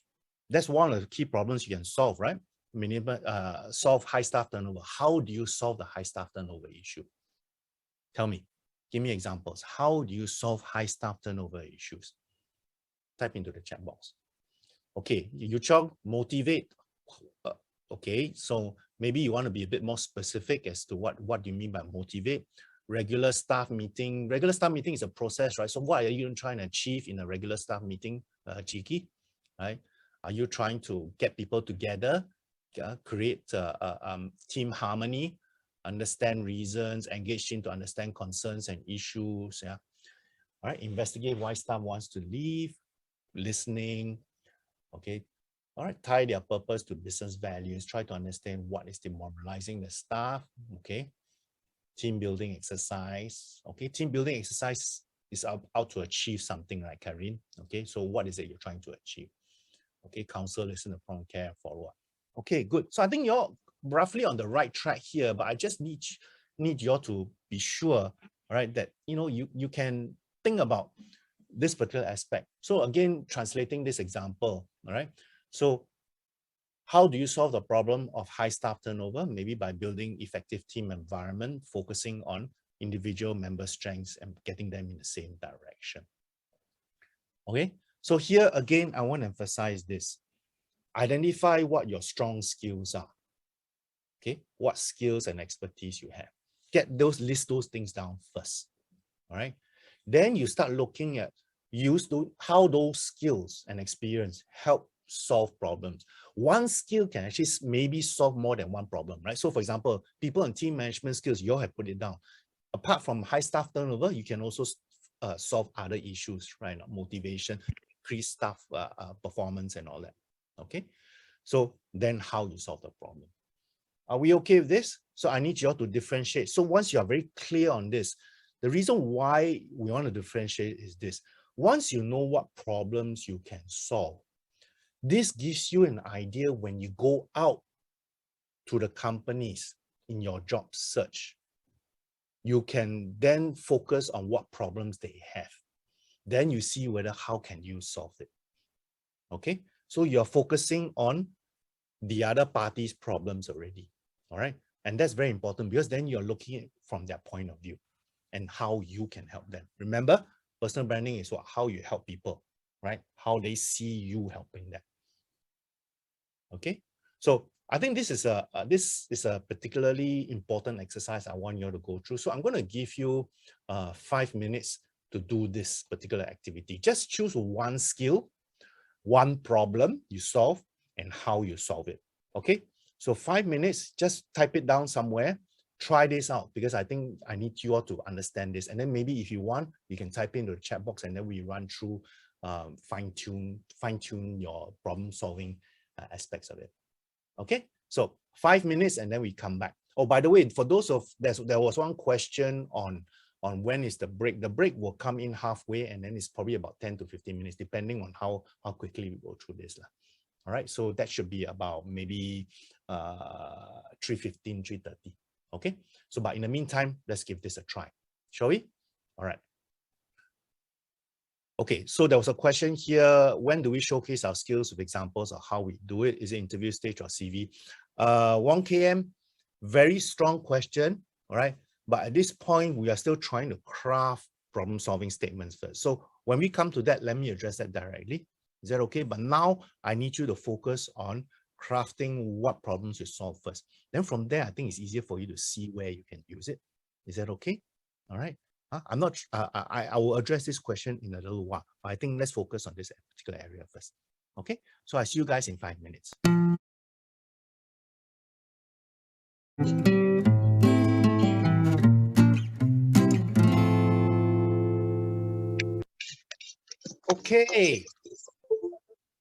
that's one of the key problems you can solve, right? Solve high staff turnover. How do you solve the high staff turnover issue? Tell me, give me examples. How do you solve high staff turnover issues? Type into the chat box. Okay, you motivate. Okay, so maybe you want to be a bit more specific as to what do you mean by motivate. Regular staff meeting. Regular staff meeting is a process, right? So what are you trying to achieve in a regular staff meeting, Cheeky? Right? Are you trying to get people together, create team harmony, understand reasons, engage team to understand concerns and issues? Yeah. All right. Investigate why staff wants to leave. Listening. Okay. All right. Tie their purpose to business values. Try to understand what is demoralizing the staff. Okay. Team building exercise. Okay. Team building exercise is out to achieve something, right, Karin? Okay. So what is it you're trying to achieve? Okay. Counsel, listen, prompt care, follow up. Okay, good. So I think you're roughly on the right track here, but I just need you all to be sure, all right, that you can think about this particular aspect. So again, translating this example, all right? So how do you solve the problem of high staff turnover? Maybe by building effective team environment, focusing on individual member strengths and getting them in the same direction. Okay, so here again, I want to emphasize this. Identify what your strong skills are. Okay, what skills and expertise you have. List those things down first. All right. Then you start looking at how those skills and experience help solve problems. One skill can actually maybe solve more than one problem, right? So for example, people and team management skills, you all have put it down. Apart from high staff turnover, you can also solve other issues, right? Motivation, increase staff performance and all that. Okay. So then how you solve the problem. Are we okay with this? So I need you all to differentiate. So once you are very clear on this, the reason why we want to differentiate is this. Once you know what problems you can solve, this gives you an idea when you go out to the companies in your job search. You can then focus on what problems they have. Then you see how can you solve it. Okay, so you're focusing on the other party's problems already. All right, and that's very important because then you're looking at from their point of view and how you can help them. Remember, personal branding is how you help people, right? How they see you helping them. Okay, so I think this is a particularly important exercise I want you to go through. So I'm going to give you 5 minutes to do this particular activity. Just choose one skill, one problem you solve, and how you solve it. Okay, so 5 minutes, just type it down somewhere. Try this out because I think I need you all to understand this. And then maybe if you want, you can type into the chat box and then we run through fine-tune your problem solving aspects of it. Okay, so 5 minutes and then we come back. Oh, by the way, for those there was one question on when is the break. The break will come in halfway and then it's probably about 10 to 15 minutes depending on how quickly we go through this. All right, so that should be about maybe 3:15, 3:30. Okay, so but in the meantime, let's give this a try, shall we? All right. Okay, so there was a question here. When do we showcase our skills with examples of how we do it? Is it interview stage or CV? 1KM, very strong question, all right? But at this point, we are still trying to craft problem-solving statements first. So when we come to that, let me address that directly. Is that okay? But now I need you to focus on crafting what problems you solve first. Then from there, I think it's easier for you to see where you can use it. Is that okay? All right. I'm not. I will address this question in a little while. But I think let's focus on this particular area first. Okay. So I see you guys in 5 minutes. Okay.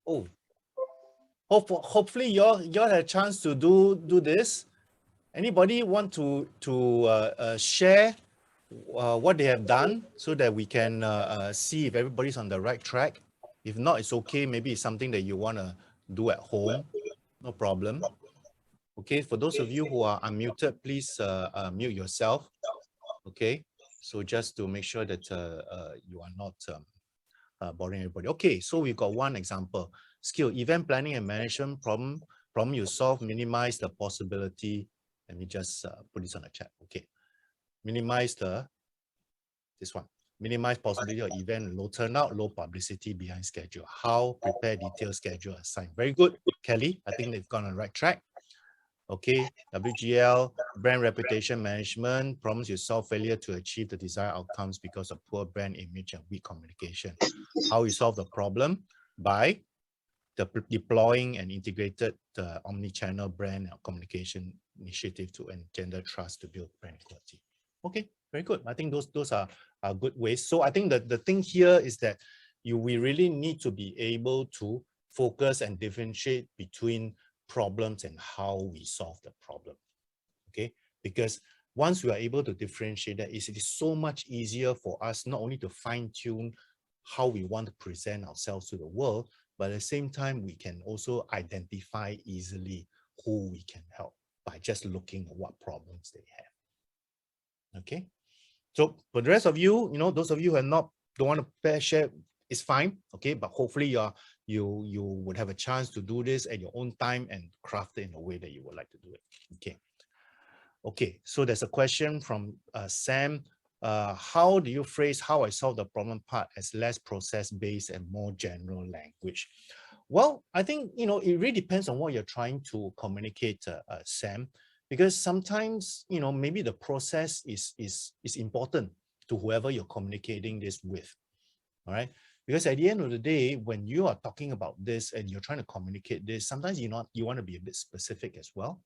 Oh. Hopefully y'all had a chance to do this. Anybody want to share what they have done so that we can see if everybody's on the right track? If not, it's okay. Maybe it's something that you want to do at home. No problem. Okay, for those of you who are unmuted, please mute yourself. Okay, so just to make sure that you are not bothering everybody. Okay, so we've got one example. Skill, event planning and management problem you solve, minimize the possibility. Let me just put this on the chat. Okay, minimize this one. Minimize possibility of event, low turnout, low publicity behind schedule. How prepare detailed schedule assign. Very good, Kelly. I think they've gone on the right track. Okay, WGL, brand reputation management, problems you solve, failure to achieve the desired outcomes because of poor brand image and weak communication. How you solve the problem? By deploying an integrated omni-channel brand communication initiative to engender trust to build brand equity. Okay, very good. I think those are good ways. So I think that the thing here is that we really need to be able to focus and differentiate between problems and how we solve the problem. Okay, because once we are able to differentiate that, it is so much easier for us not only to fine-tune how we want to present ourselves to the world, but at the same time, we can also identify easily who we can help by just looking at what problems they have. Okay, so for the rest of you, those of you who have not don't want to share, it's fine. Okay, but hopefully you would have a chance to do this at your own time and craft it in a way that you would like to do it. Okay. Okay, so there's a question from Sam. How do you phrase how I solve the problem part as less process-based and more general language? Well, I think, you know, it really depends on what you're trying to communicate, Sam, because sometimes, you know, maybe the process is important to whoever you're communicating this with, all right? Because at the end of the day, when you are talking about this and you're trying to communicate this, sometimes you want to be a bit specific as well,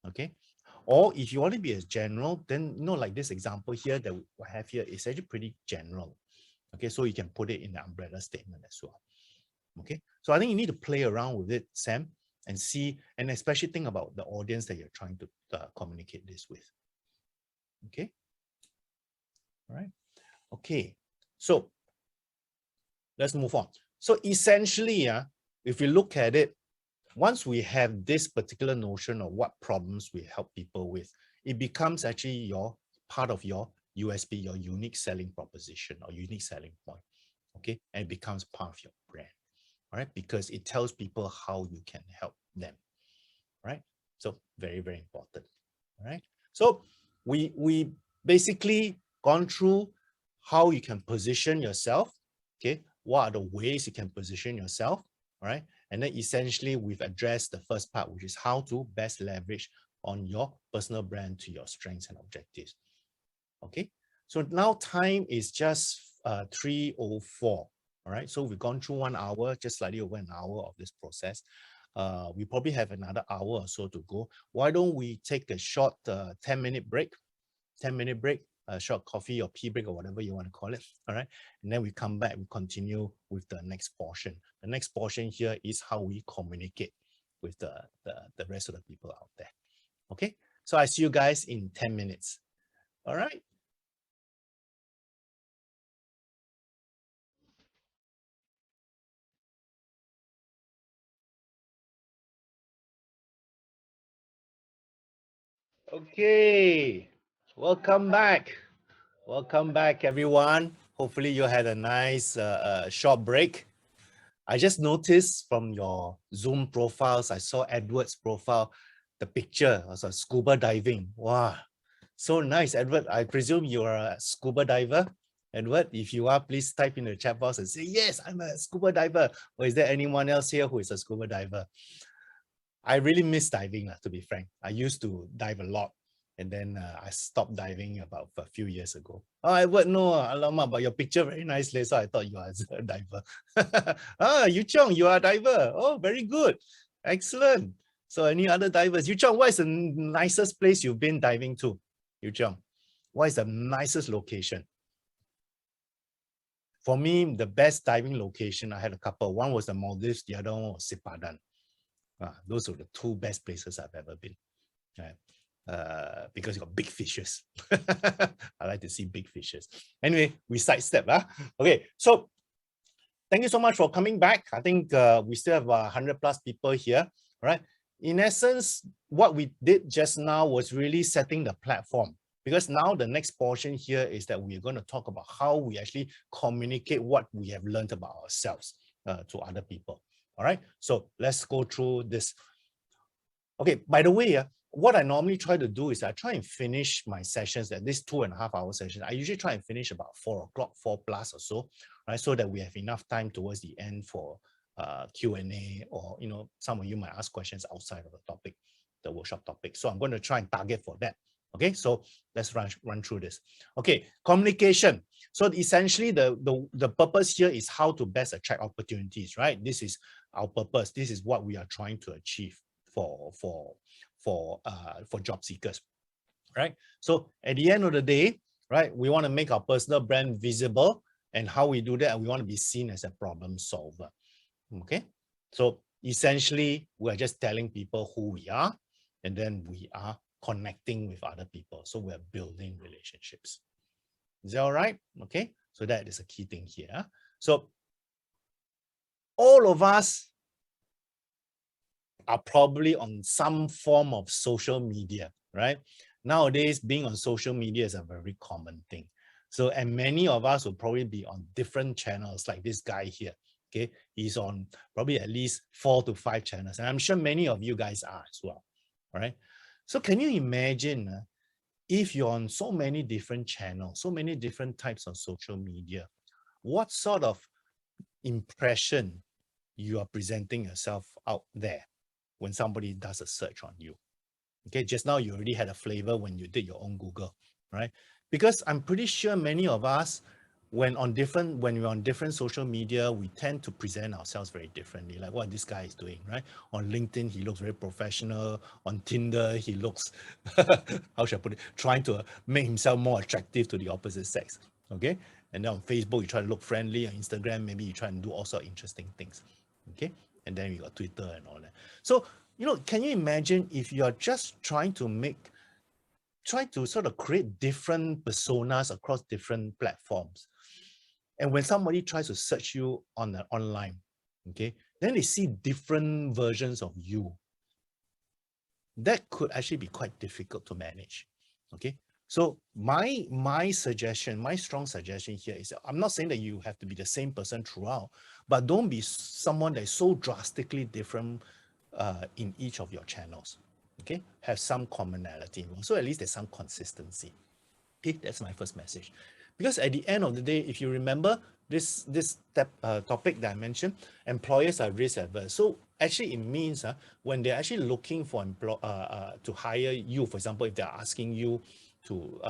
okay? Or if you want to be as general, then, you know, like this example here that we have here is actually pretty general. Okay, so you can put it in the umbrella statement as well. Okay, so I think you need to play around with it, Sam, and see, and especially think about the audience that you're trying to communicate this with. Okay, all right. Okay, so let's move on. So essentially, if we look at it, once we have this particular notion of what problems we help people with, it becomes actually your part of your USP, your unique selling proposition or unique selling point. Okay, and it becomes part of your brand. All right, because it tells people how you can help them. Right, so very, very important. All right, so we basically gone through how you can position yourself. Okay, what are the ways you can position yourself? All right, and then essentially we've addressed the first part, which is how to best leverage on your personal brand to your strengths and objectives. Okay, so now time is just 3:04. All right, so we've gone through 1 hour, just slightly over an hour of this process. We probably have another hour or so to go. Why don't we take a short 10-minute break? 10-minute break, a short coffee or tea break or whatever you want to call it. All right, and then we come back, we continue with the next portion. The next portion here is how we communicate with the rest of the people out there. Okay, so I see you guys in 10 minutes. All right. Okay, welcome back. Welcome back, everyone. Hopefully you had a nice short break. I just noticed from your Zoom profiles, I saw Edward's profile, the picture was a scuba diving. Wow, so nice, Edward. I presume you're a scuba diver. Edward, if you are, please type in the chat box and say, yes, I'm a scuba diver. Or is there anyone else here who is a scuba diver? I really miss diving, to be frank. I used to dive a lot. And then I stopped diving about a few years ago. Oh, Edward, no, alamak, but your picture very nicely, so I thought you are a diver. Yu Chong, you are a diver. Oh, very good. Excellent. So any other divers? Yu Chong, what is the nicest place you've been diving to? Yu Chong, what is the nicest location? For me, the best diving location, I had a couple. One was the Maldives, the other one was Sipadan. Those are the two best places I've ever been. Right? Because you got big fishes. I like to see big fishes. Anyway, we sidestep. Okay, so thank you so much for coming back. I think we still have 100 plus people here. Right? In essence, what we did just now was really setting the platform. Because now the next portion here is that we're going to talk about how we actually communicate what we have learned about ourselves to other people. All right, so let's go through this. Okay, by the way, what I normally try to do is I try and finish my sessions at this 2.5 hour session. I usually try and finish about 4 o'clock, 4 plus or so, right? So that we have enough time towards the end for Q&A, or, you know, some of you might ask questions outside of the topic, the workshop topic. So I'm going to try and target for that. Okay, so let's run through this. Okay, communication. So essentially the purpose here is how to best attract opportunities, right? This is our purpose. This is what we are trying to achieve for job seekers, right? So at the end of the day, right, we want to make our personal brand visible, and how we do that, we want to be seen as a problem solver. Okay, so essentially we're just telling people who we are, and then we are connecting with other people. So we're building relationships. Is that all right? Okay, so that is a key thing here. So all of us are probably on some form of social media, right? Nowadays, being on social media is a very common thing. So, and many of us will probably be on different channels like this guy here. Okay, he's on probably at least 4 to 5 channels, and I'm sure many of you guys are as well. All right. So can you imagine if you're on so many different channels, so many different types of social media, what sort of impression you are presenting yourself out there when somebody does a search on you? Okay, just now you already had a flavor when you did your own Google, right? Because I'm pretty sure many of us, when we're on different social media, we tend to present ourselves very differently, like what this guy is doing, right? On LinkedIn, he looks very professional. On Tinder, he looks, how should I put it, trying to make himself more attractive to the opposite sex, okay? And then on Facebook, you try to look friendly. On Instagram, maybe you try and do all sorts of interesting things, okay? And then you got Twitter and all that. So, you know, can you imagine if you're just trying to sort of create different personas across different platforms, and when somebody tries to search you on the online, okay, then they see different versions of you. That could actually be quite difficult to manage, okay? So my suggestion, my strong suggestion here is that I'm not saying that you have to be the same person throughout, but don't be someone that is so drastically different in each of your channels, okay? Have some commonality, so at least there's some consistency. Okay, that's my first message. Because at the end of the day, if you remember this topic that I mentioned, employers are risk averse. So actually it means when they're actually looking for to hire you, for example, if they're asking you to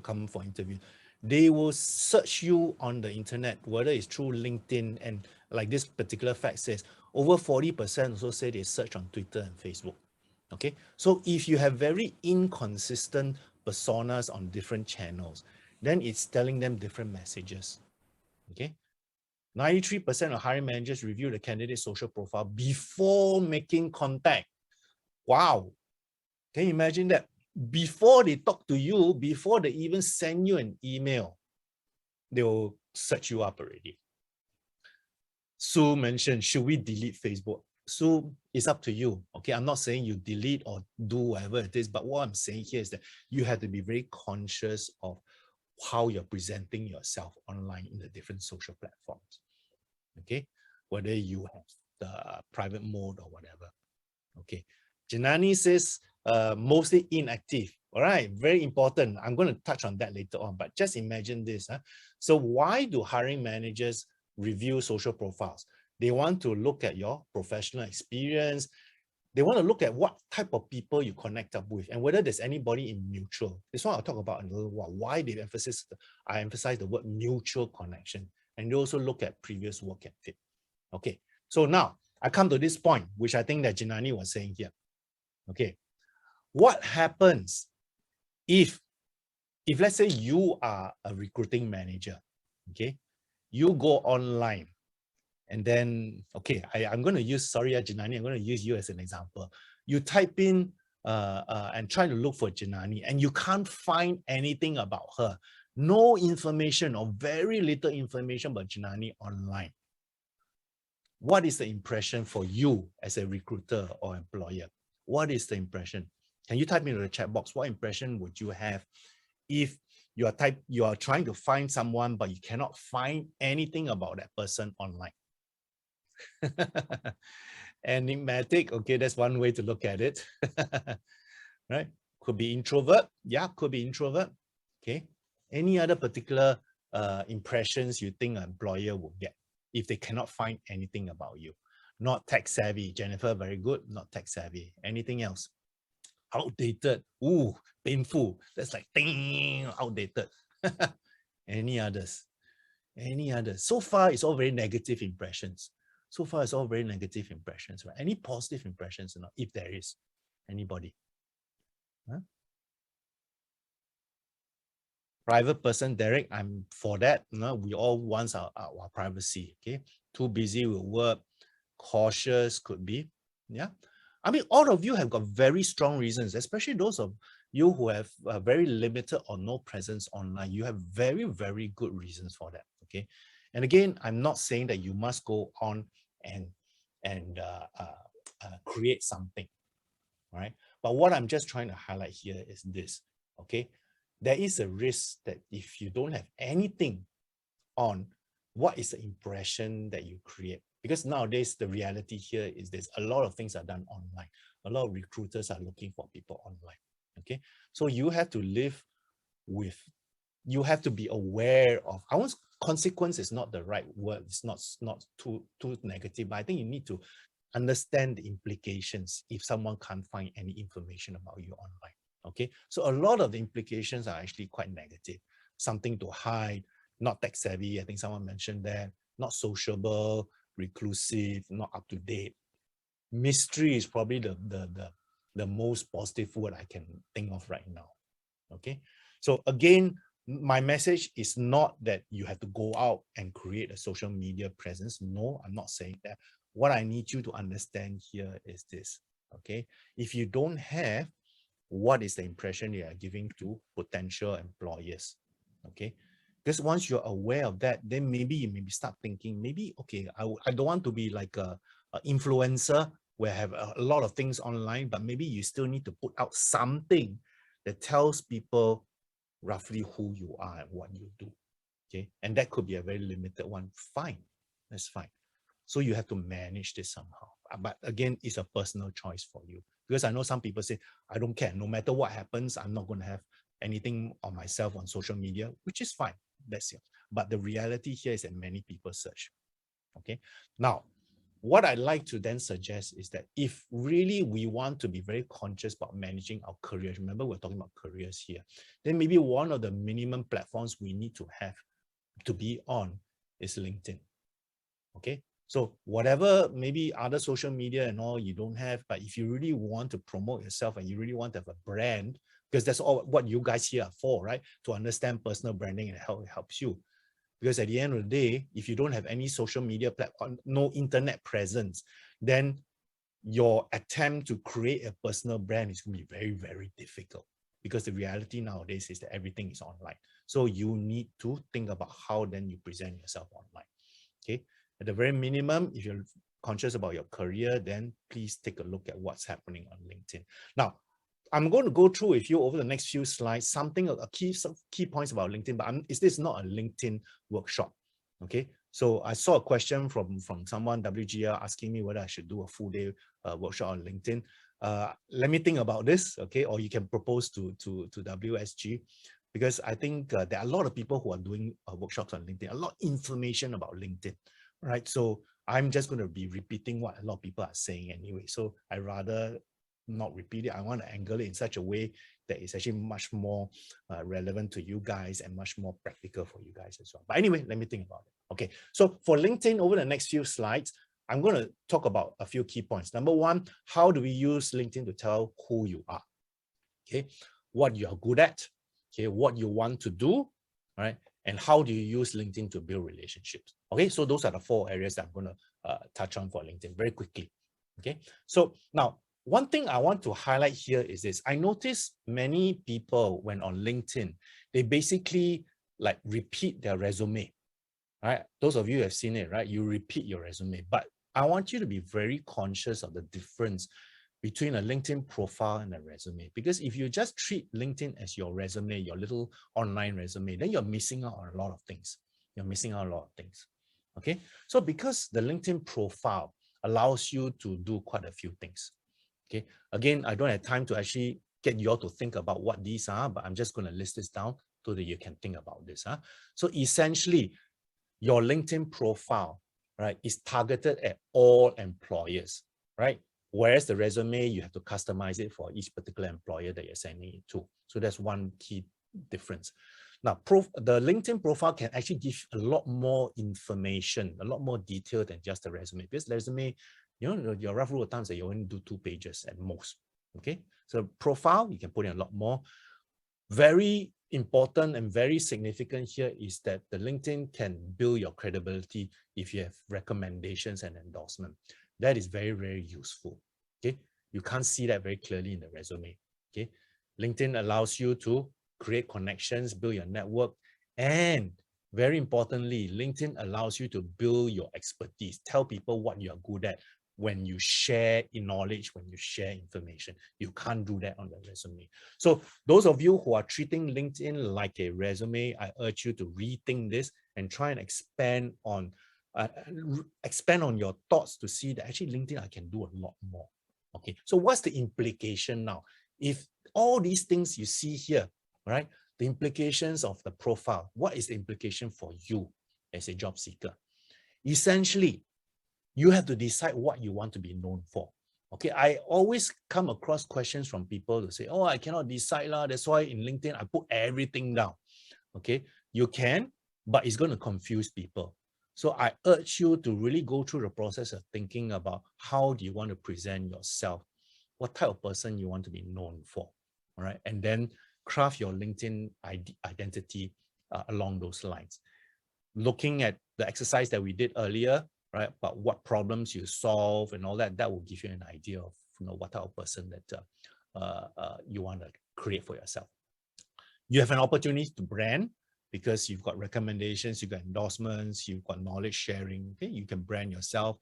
come for interview, they will search you on the internet, whether it's through LinkedIn, and like this particular fact says, over 40% also say they search on Twitter and Facebook. Okay, so if you have very inconsistent personas on different channels, then it's telling them different messages. Okay, 93% of hiring managers review the candidate's social profile before making contact. Wow, can you imagine that? Before they talk to you, before they even send you an email, they will search you up already. Sue mentioned, should we delete Facebook? So it's up to you. Okay, I'm not saying you delete or do whatever it is, but what I'm saying here is that you have to be very conscious of how you're presenting yourself online in the different social platforms. Okay, whether you have the private mode or whatever. Okay, Janani says mostly inactive. All right, very important. I'm going to touch on that later on, but just imagine this. So why do hiring managers review social profiles? They want to look at your professional experience. They want to look at what type of people you connect up with and whether there's anybody in mutual. This one I'll talk about in a little while. Why I emphasize the word mutual connection. And they also look at previous work and fit. Okay, so now I come to this point, which I think that Janani was saying here. Okay, what happens if let's say you are a recruiting manager, okay, you go online and then, okay, I'm going to use, sorry, Janani, I'm going to use you as an example. You type in and try to look for Janani and you can't find anything about her. No information or very little information about Janani online. What is the impression for you as a recruiter or employer? What is the impression? Can you type into the chat box? What impression would you have if you are trying to find someone, but you cannot find anything about that person online? Enigmatic, okay, that's one way to look at it. Right? Could be introvert. Yeah, could be introvert. Okay. Any other particular impressions you think an employer will get if they cannot find anything about you? Not tech savvy. Jennifer, very good. Not tech savvy. Anything else? Outdated. Ooh, painful. That's like ding, outdated. Any others? Any others? So far, it's all very negative impressions. So far, it's all very negative impressions, right? Any positive impressions or not, if there is? Anybody? Huh? Private person, Derek, I'm for that. No, we all want our privacy, okay? Too busy with work, cautious could be, yeah? I mean, all of you have got very strong reasons, especially those of you who have very limited or no presence online. You have very, very good reasons for that, okay? And again, I'm not saying that you must go on and create something, right? But what I'm just trying to highlight here is this, okay? there is a risk that if you don't have anything on, what is the impression that you create? Because nowadays the reality here is there's a lot of things are done online. A lot of recruiters are looking for people online. Okay, so you have to live with, you have to be aware of, I want, consequence is not the right word, it's not too negative, but I think you need to understand the implications if someone can't find any information about you online. Okay, so a lot of the implications are actually quite negative. Something to hide, not tech savvy, I think someone mentioned that, not sociable, reclusive, not up to date. Mystery is probably the most positive word I can think of right now. Okay, so again, my message is not that you have to go out and create a social media presence. No, I'm not saying that. What I need you to understand here is this. Okay, if you don't have, what is the impression you are giving to potential employers? Okay, because once you're aware of that, then maybe you maybe start thinking, maybe, okay, I don't want to be like a influencer where I have a lot of things online, but maybe you still need to put out something that tells people roughly who you are and what you do. Okay, and that could be a very limited one. Fine, that's fine. So you have to manage this somehow. But again, it's a personal choice for you. Because I know some people say, I don't care. No matter what happens, I'm not going to have anything on myself on social media, which is fine. That's it. But the reality here is that many people search. Okay. Now, what I'd like to then suggest is that if really we want to be very conscious about managing our careers, remember we're talking about careers here, then maybe one of the minimum platforms we need to have to be on is LinkedIn. Okay. So whatever, maybe other social media and all you don't have, but if you really want to promote yourself and you really want to have a brand, because that's all what you guys here are for, right? To understand personal branding and how it helps you. Because at the end of the day, if you don't have any social media platform, no internet presence, then your attempt to create a personal brand is going to be very, very difficult. Because the reality nowadays is that everything is online. So you need to think about how then you present yourself online. Okay. At the very minimum, if you're conscious about your career, then please take a look at what's happening on LinkedIn. Now, I'm going to go through with you over the next few slides, some key points about LinkedIn, but is this not a LinkedIn workshop? Okay, so I saw a question from someone, WGR, asking me whether I should do a full day workshop on LinkedIn. Let me think about this, okay? Or you can propose to WSG, because I think there are a lot of people who are doing workshops on LinkedIn, a lot of information about LinkedIn. Right, so I'm just going to be repeating what a lot of people are saying anyway. So I rather not repeat it. I want to angle it in such a way that it's actually much more relevant to you guys and much more practical for you guys as well. But anyway, let me think about it. Okay, so for LinkedIn, over the next few slides, I'm going to talk about a few key points. Number one, how do we use LinkedIn to tell who you are? Okay, what you're good at, okay, what you want to do, right? And how do you use LinkedIn to build relationships? Okay, so those are the 4 areas that I'm going to touch on for LinkedIn very quickly. Okay, so now one thing I want to highlight here is this. I noticed many people when on LinkedIn, they basically like repeat their resume, right? Those of you who have seen it, right? You repeat your resume, but I want you to be very conscious of the difference between a LinkedIn profile and a resume. Because if you just treat LinkedIn as your resume, your little online resume, then you're missing out on a lot of things. You're missing out a lot of things. Okay, so because the LinkedIn profile allows you to do quite a few things. Okay, again, I don't have time to actually get you all to think about what these are, but I'm just going to list this down so that you can think about this. So essentially, your LinkedIn profile, right, is targeted at all employers, right? Whereas the resume, you have to customize it for each particular employer that you're sending it to. So that's one key difference. Now, the LinkedIn profile can actually give a lot more information, a lot more detail than just the resume. Because resume, you know, your rough rule of thumb is that you only do 2 pages at most. Okay, so profile, you can put in a lot more. Very important and very significant here is that the LinkedIn can build your credibility if you have recommendations and endorsement. That is very, very useful. Okay, you can't see that very clearly in the resume. Okay, LinkedIn allows you to create connections, build your network, and very importantly, LinkedIn allows you to build your expertise. Tell people what you're good at. when you share knowledge, when you share information. You can't do that on the resume. So those of you who are treating LinkedIn like a resume, I urge you to rethink this and try and expand on your thoughts to see that actually LinkedIn, I can do a lot more. Okay, so what's the implication now? If all these things you see here, right, the implications of the profile, what is the implication for you as a job seeker? Essentially, you have to decide what you want to be known for. Okay, I always come across questions from people to say, oh, I cannot decide lah. That's why in LinkedIn, I put everything down. Okay, you can, but it's going to confuse people. So I urge you to really go through the process of thinking about how do you want to present yourself, what type of person you want to be known for, all right? And then craft your LinkedIn identity along those lines. Looking at the exercise that we did earlier, right, about what problems you solve and all that, that will give you an idea of what type of person that you want to create for yourself. You have an opportunity to brand, because you've got recommendations, you've got endorsements, you've got knowledge sharing. Okay, you can brand yourself.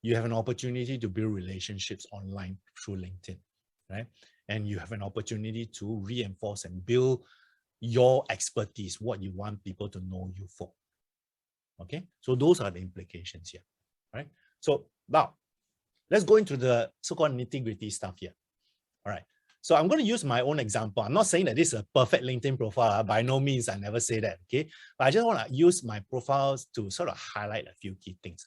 You have an opportunity to build relationships online through LinkedIn, right? And you have an opportunity to reinforce and build your expertise, what you want people to know you for. Okay, so those are the implications here, right? So now let's go into the so-called nitty-gritty stuff here. All right. So I'm going to use my own example. I'm not saying that this is a perfect LinkedIn profile. By no means, I never say that, okay? But I just want to use my profiles to sort of highlight a few key things.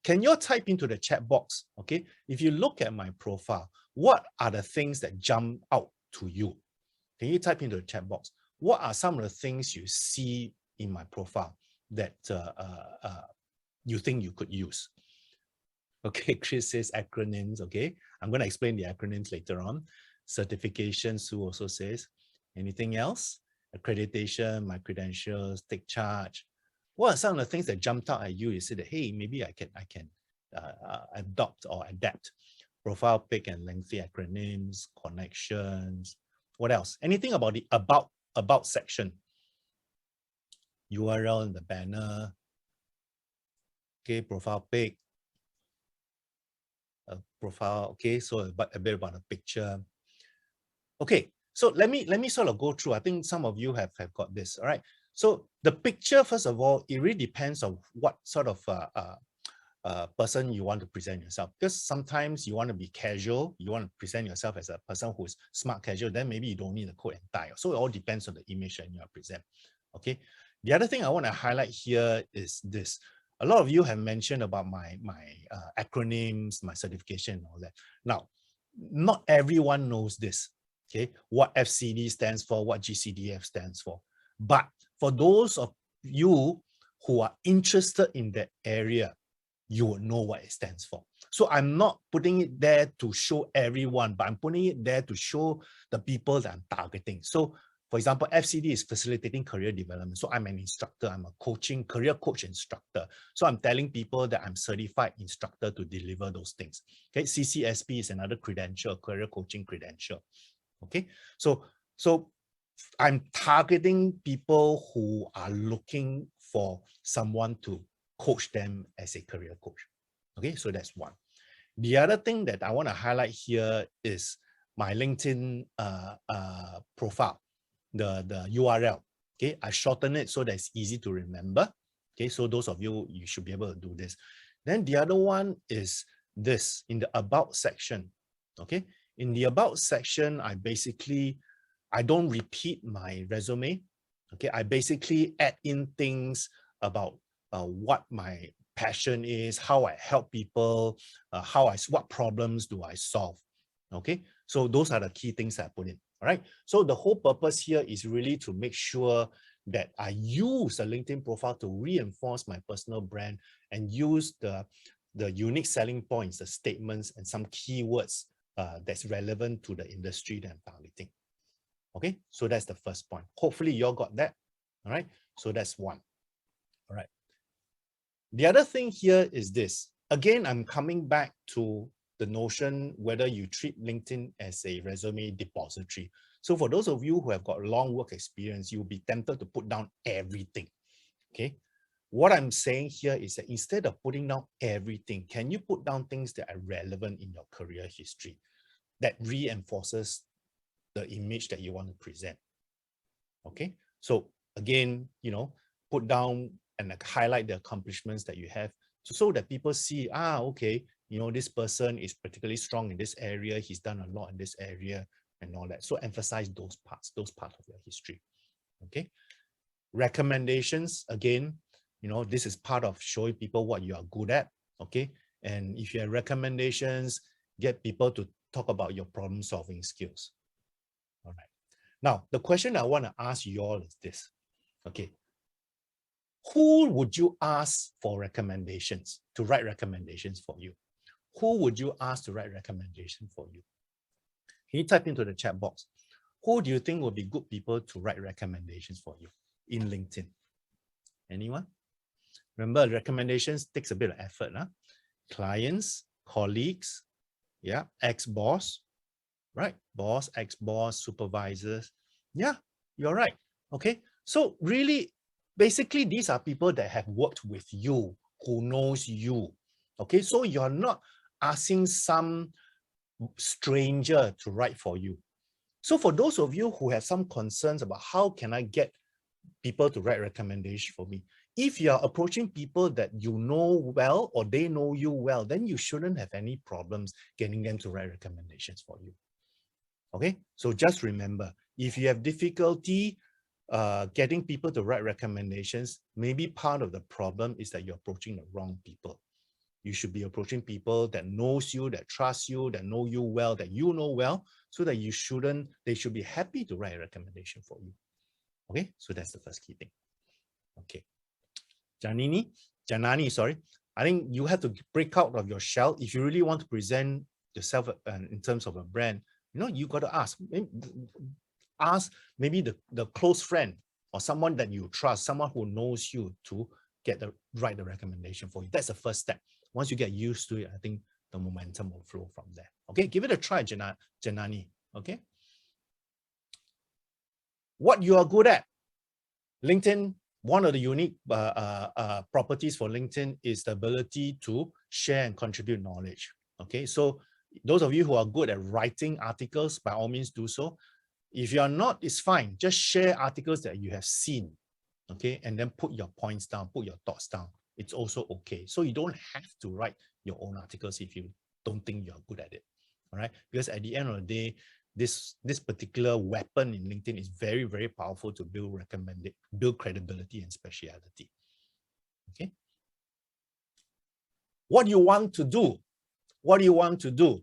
Can you type into the chat box, okay? If you look at my profile, what are the things that jump out to you? Can you type into the chat box? What are some of the things you see in my profile that you think you could use? Okay, Chris says acronyms, okay? I'm going to explain the acronyms later on. Certifications, Sue also says. Anything else? Accreditation, my credentials, take charge. What are some of the things that jumped out at you? You said that, hey, maybe I can adopt or adapt. Profile pic and lengthy acronyms, connections. What else? Anything about the about section? URL in the banner. Okay, profile pic. Profile. Okay, so a bit about the picture. Okay, so let me sort of go through. I think some of you have got this. All right. So the picture, first of all, it really depends on what sort of person you want to present yourself. Because sometimes you want to be casual, you want to present yourself as a person who's smart casual. Then maybe you don't need a coat and tie. So it all depends on the image that you present. Okay. The other thing I want to highlight here is this. A lot of you have mentioned about my acronyms, my certification, and all that. Now, not everyone knows this. Okay, what FCD stands for, what GCDF stands for. But for those of you who are interested in that area, you will know what it stands for. So I'm not putting it there to show everyone, but I'm putting it there to show the people that I'm targeting. So for example, FCD is facilitating career development. So I'm an instructor, I'm a career coach instructor. So I'm telling people that I'm certified instructor to deliver those things. Okay, CCSP is another credential, career coaching credential. Okay, so I'm targeting people who are looking for someone to coach them as a career coach. Okay, so that's one. The other thing that I want to highlight here is my LinkedIn profile, the URL. Okay, I shorten it so that it's easy to remember. Okay, so those of you should be able to do this. Then the other one is this in the about section. Okay. In the about section, I don't repeat my resume. Okay, I basically add in things about what my passion is, how I help people, what problems do I solve. Okay, so those are the key things that I put in. All right, so the whole purpose here is really to make sure that I use a LinkedIn profile to reinforce my personal brand and use the unique selling points, the statements, and some keywords that's relevant to the industry that I'm targeting. Okay, so that's the first point. Hopefully you all got that. All right, so that's one. All right. The other thing here is this. Again, I'm coming back to the notion whether you treat LinkedIn as a resume depository. So for those of you who have got long work experience, you'll be tempted to put down everything. Okay, what I'm saying here is that instead of putting down everything, can you put down things that are relevant in your career history that reinforces the image that you want to present? Okay, so again, you know, put down and highlight the accomplishments that you have so that people see, okay, you know, this person is particularly strong in this area, he's done a lot in this area and all that. So emphasize those parts of your history. Okay, recommendations, again, you know, this is part of showing people what you are good at. Okay, and if you have recommendations, get people to talk about your problem solving skills. All right, now the question I want to ask you all is this. Okay, who would you ask for recommendations, to write recommendations for you? Who would you ask to write recommendations for you? Can you type into the chat box? Who do you think will be good people to write recommendations for you in LinkedIn? Anyone? Remember, recommendations takes a bit of effort. Huh? Clients, colleagues, yeah, ex-boss, right? Boss, ex-boss, supervisors. Yeah, you're right. Okay, so really, basically, these are people that have worked with you, who knows you. Okay, so you're not asking some stranger to write for you. So for those of you who have some concerns about how can I get people to write recommendations for me, if you're approaching people that you know well or they know you well, then you shouldn't have any problems getting them to write recommendations for you. Okay, so just remember, if you have difficulty getting people to write recommendations, maybe part of the problem is that you're approaching the wrong people. You should be approaching people that knows you, that trust you, that know you well, that you know well, so that they should be happy to write a recommendation for you. Okay, so that's the first key thing. Okay, Janani, sorry. I think you have to break out of your shell if you really want to present yourself in terms of a brand. You know, you got to ask maybe the close friend or someone that you trust, someone who knows you to write the recommendation for you. That's the first step. Once you get used to it, I think the momentum will flow from there. Okay, give it a try, Janani. Okay. What you are good at. LinkedIn, one of the unique properties for LinkedIn is the ability to share and contribute knowledge. Okay, so those of you who are good at writing articles, by all means do so. If you are not, it's fine. Just share articles that you have seen. Okay, and then put your points down, put your thoughts down. It's also okay. So you don't have to write your own articles if you don't think you're good at it. All right, because at the end of the day, this particular weapon in LinkedIn is very, very powerful to build credibility and speciality. Okay. What you want to do? What do you want to do?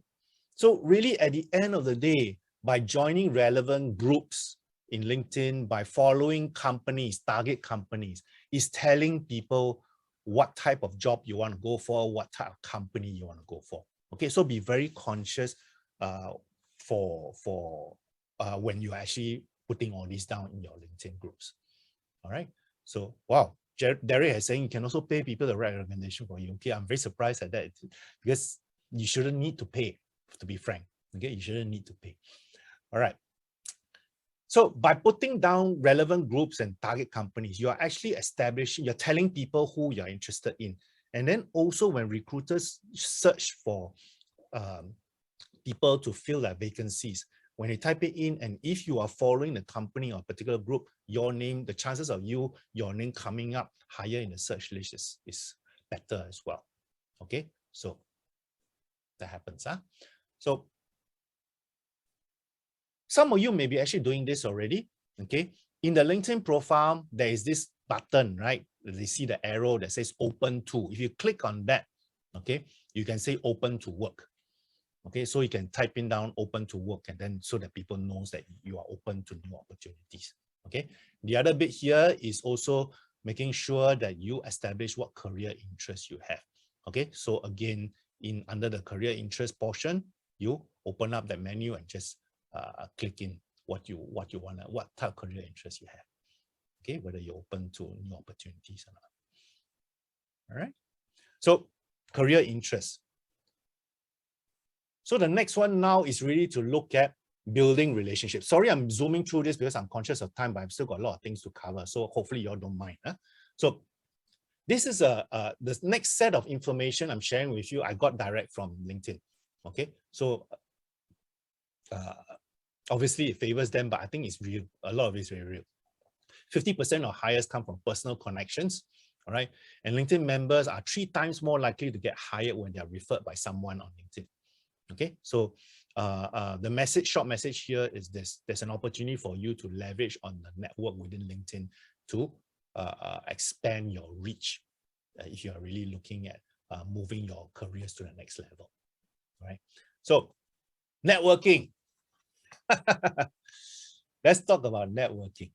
So really, at the end of the day, by joining relevant groups in LinkedIn, by following companies, target companies, is telling people what type of job you want to go for, what type of company you want to go for. Okay, so be very conscious when you're actually putting all these down in your LinkedIn groups. All right. So, wow, Derek is saying you can also pay people to write a recommendation for you. Okay, I'm very surprised at that because you shouldn't need to pay, to be frank. Okay, you shouldn't need to pay. All right. So by putting down relevant groups and target companies, you're actually you're telling people who you're interested in. And then also when recruiters search for people to fill their vacancies, when you type it in, and if you are following the company or particular group, your name, the chances of your name coming up higher in the search list is better as well. Okay, so that happens. Huh? So some of you may be actually doing this already. Okay, in the LinkedIn profile, there is this button, right? You see the arrow that says open to. If you click on that, okay, you can say open to work. Okay, so you can type in down open to work, and then so that people knows that you are open to new opportunities. Okay, the other bit here is also making sure that you establish what career interests you have. Okay, so again, under the career interest portion, you open up that menu and just click in what you want, what type of career interest you have. Okay, whether you're open to new opportunities or not. All right, so career interest. So the next one now is really to look at building relationships. Sorry, I'm zooming through this because I'm conscious of time, but I've still got a lot of things to cover. So hopefully you all don't mind. Huh? So This is the next set of information I'm sharing with you. I got direct from LinkedIn. Okay, so obviously it favors them, but I think it's real. A lot of it's very real. 50% of hires come from personal connections. All right, and LinkedIn members are 3 times more likely to get hired when they are referred by someone on LinkedIn. Okay, so the short message here is this: there's an opportunity for you to leverage on the network within LinkedIn to expand your reach if you are really looking at moving your careers to the next level. All right, so networking. Let's talk about networking.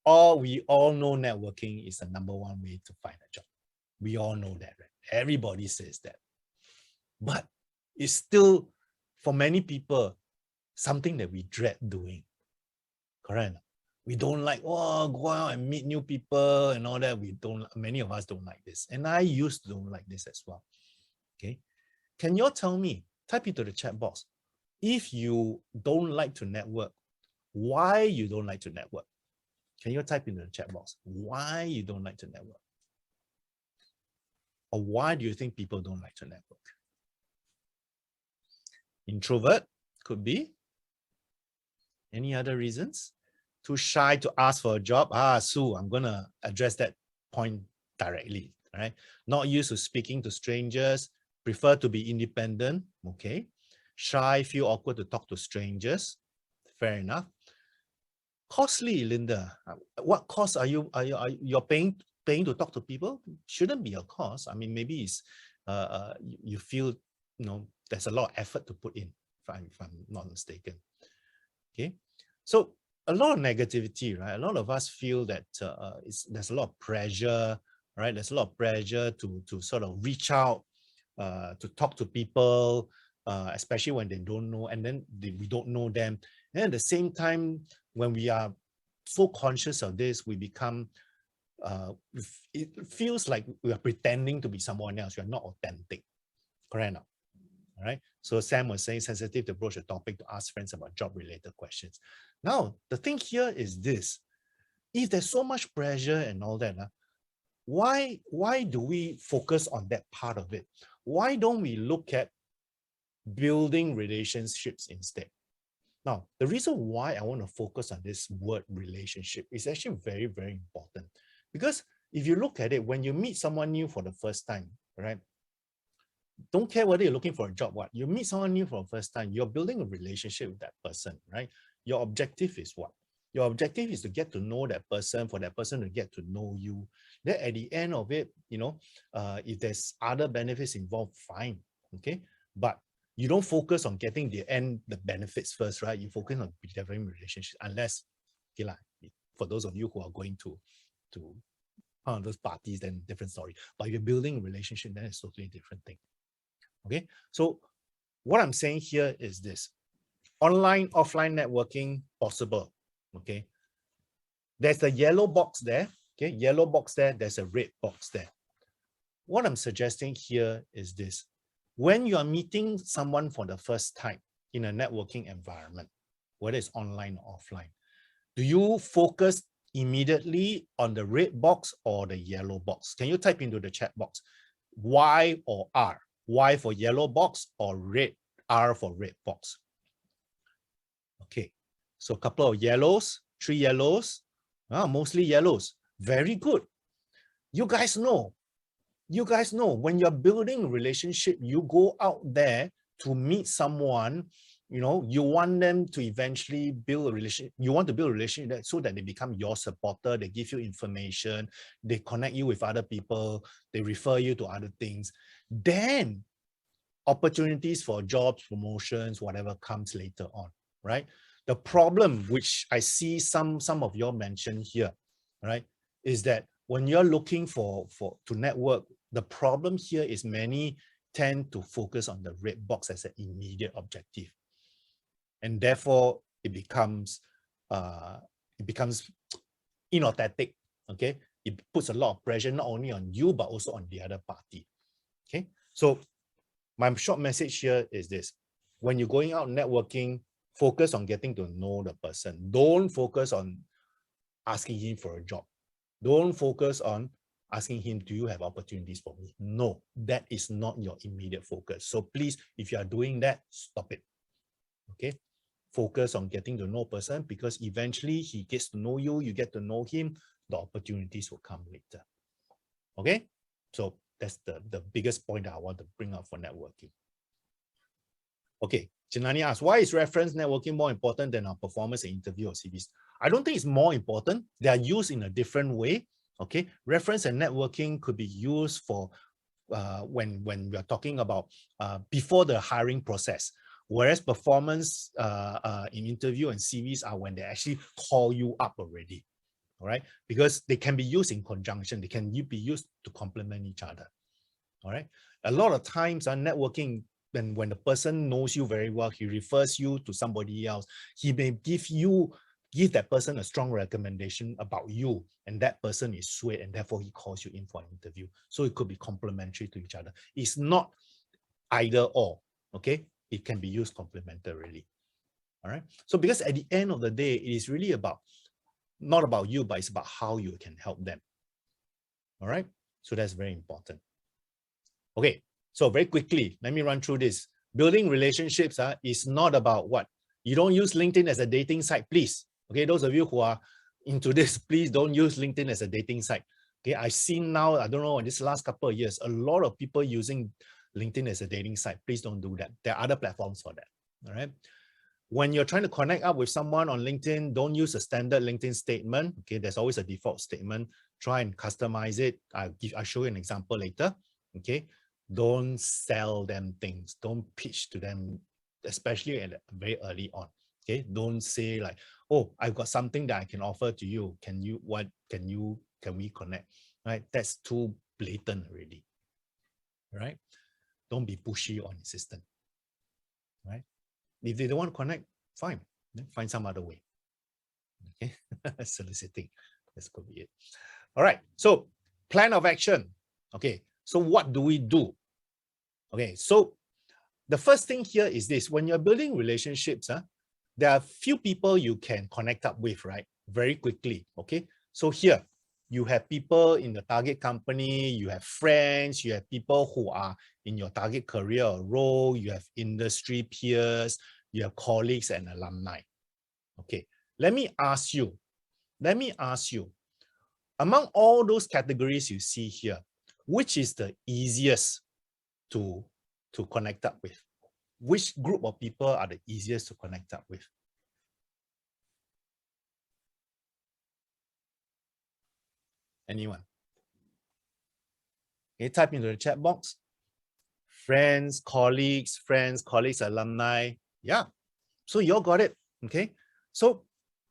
We all know networking is the #1 way to find a job. We all know that, right? Everybody says that. But it's still, for many people, something that we dread doing. Correct? We don't like, oh, go out and meet new people and all that. Many of us don't like this. And I used to don't like this as well. Okay. Can you all tell me, type into the chat box, if you don't like to network, why you don't like to network? Can you type into the chat box why you don't like to network? Or why do you think people don't like to network? Introvert could be. Any other reasons? Too shy to ask for a job? Sue, I'm going to address that point directly. All right. Not used to speaking to strangers, prefer to be independent. Okay. Shy, feel awkward to talk to strangers. Fair enough. Costly, Linda. What cost are you're paying to talk to people? Shouldn't be a cost. I mean, maybe it's you feel, there's a lot of effort to put in, if I'm not mistaken. Okay, so a lot of negativity, right? A lot of us feel that there's a lot of pressure, right? There's a lot of pressure to sort of reach out, to talk to people, especially when they don't know, and then we don't know them. And at the same time, when we are so conscious of this, we become, it feels like we are pretending to be someone else. We are not authentic. Correct? All right. So Sam was saying sensitive to approach a topic to ask friends about job-related questions. Now, the thing here is this: if there's so much pressure and all that, why do we focus on that part of it? Why don't we look at building relationships instead? Now, the reason why I want to focus on this word relationship is actually very, very important. Because if you look at it, when you meet someone new for the first time, right? Don't care whether you're looking for a job, you meet someone new for the first time, you're building a relationship with that person, right? Your objective is what? Your objective is to get to know that person, for that person to get to know you. Then at the end of it, if there's other benefits involved, fine, okay? But you don't focus on getting the benefits first, right? You focus on developing relationships, unless, okay, for those of you who are going to one of those parties, then different story. But if you're building a relationship, then it's totally different thing. Okay, so what I'm saying here is this: online, offline networking possible. Okay, there's a yellow box there. Okay, yellow box there. There's a red box there. What I'm suggesting here is this: when you are meeting someone for the first time in a networking environment, whether it's online or offline, do you focus immediately on the red box or the yellow box? Can you type into the chat box Y or R? Y for yellow box or red, R for red box. Okay, so a couple of yellows, 3 yellows, mostly yellows. Very good. You guys know when you're building a relationship, you go out there to meet someone, you want them to eventually build a relationship. You want to build a relationship so that they become your supporter, they give you information, they connect you with other people, they refer you to other things. Then opportunities for jobs, promotions, whatever comes later on, right? The problem, which I see some of you mention here, right, is that when you're looking to network, the problem here is many tend to focus on the red box as an immediate objective. And therefore it becomes inauthentic, okay? It puts a lot of pressure not only on you, but also on the other party, okay? So my short message here is this: when you're going out networking, focus on getting to know the person. Don't focus on asking him for a job. Don't focus on asking him, do you have opportunities for me? No, that is not your immediate focus. So please, if you are doing that, stop it. Okay? Focus on getting to know a person, because eventually he gets to know you, you get to know him, the opportunities will come later. Okay? So that's the biggest point that I want to bring up for networking. Okay, Janani asks, why is reference networking more important than our performance in interview or CVs? I don't think it's more important. They are used in a different way. Okay, reference and networking could be used for when we are talking about before the hiring process, whereas performance in interview and CVs are when they actually call you up already. All right, because they can be used in conjunction. They can be used to complement each other. All right, a lot of times on networking, when the person knows you very well, he refers you to somebody else. He may give that person a strong recommendation about you, and that person is swayed, and therefore he calls you in for an interview. So it could be complementary to each other. It's not either or. Okay, it can be used complementarily. All right. So because at the end of the day, it is really about not about you, but it's about how you can help them. All right. So that's very important. Okay. So very quickly, let me run through this. Building relationships is not about what? You don't use LinkedIn as a dating site, please. Okay, those of you who are into this, please don't use LinkedIn as a dating site. Okay, I've seen now, I don't know, in this last couple of years, a lot of people using LinkedIn as a dating site. Please don't do that. There are other platforms for that. All right. When you're trying to connect up with someone on LinkedIn, don't use a standard LinkedIn statement. Okay, there's always a default statement. Try and customize it. I'll show you an example later. Okay. Don't sell them things. Don't pitch to them, especially at very early on. Okay, don't say like, oh, I've got something that I can offer to you. Can we connect? Right? That's too blatant already. Right? Don't be pushy or insistent. Right? If they don't want to connect, fine. Then find some other way. Okay, soliciting. This could be it. All right. So plan of action. Okay. So what do we do? Okay, so the first thing here is this. When you're building relationships, there are few people you can connect up with, right? Very quickly, okay? So here, you have people in the target company, you have friends, you have people who are in your target career or role, you have industry peers, you have colleagues and alumni. Okay, let me ask you, among all those categories you see here, which is the easiest to connect up with? Which group of people are the easiest to connect up with? Anyone? Okay, type into the chat box. Friends, colleagues, alumni. Yeah, so you all got it. Okay, so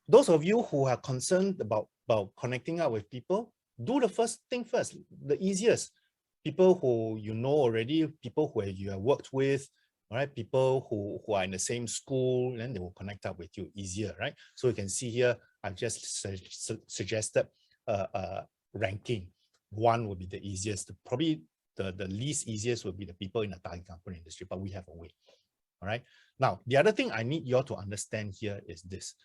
those of you who are concerned about connecting up with people, do the first thing first, the easiest. People who you know already, people who you have worked with, all right, people who are in the same school, then they will connect up with you easier, right? So you can see here, I've just suggested ranking. One would be the easiest. Probably the least easiest would be the people in the target company industry, but we have a way. All right. Now, the other thing I need you all to understand here is this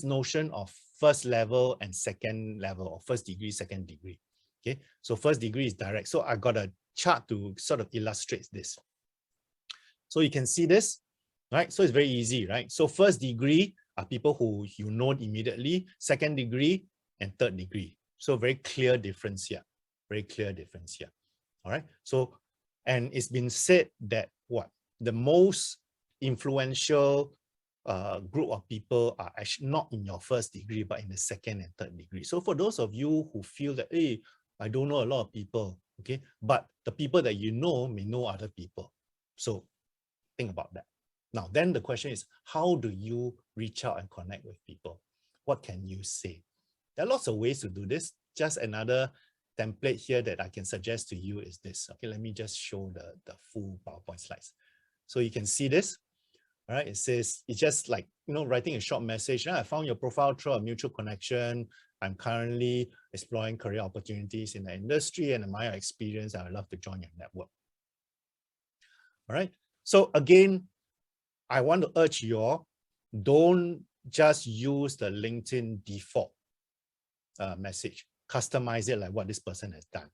notion of first level and second level, or first degree, second degree. Okay, so first degree is direct. So I got a chart to sort of illustrate this. So you can see this, right? So it's very easy, right? So first degree are people who you know immediately, second degree and third degree. So very clear difference here, very clear difference here. All right. So, and it's been said that what? The most influential group of people are actually not in your first degree, but in the second and third degree. So for those of you who feel that, hey, I don't know a lot of people, okay, but the people that you know may know other people. So think about that. Now, then the question is, how do you reach out and connect with people? What can you say? There are lots of ways to do this. Just another template here that I can suggest to you is this. Okay, let me just show the full PowerPoint slides. So you can see this. All right, it says, it's just like, you know, writing a short message. I found your profile through a mutual connection. I'm currently exploring career opportunities in the industry, and in my experience, I would love to join your network. All right. So again, I want to urge you all, don't just use the LinkedIn default message. customize it like what this person has done.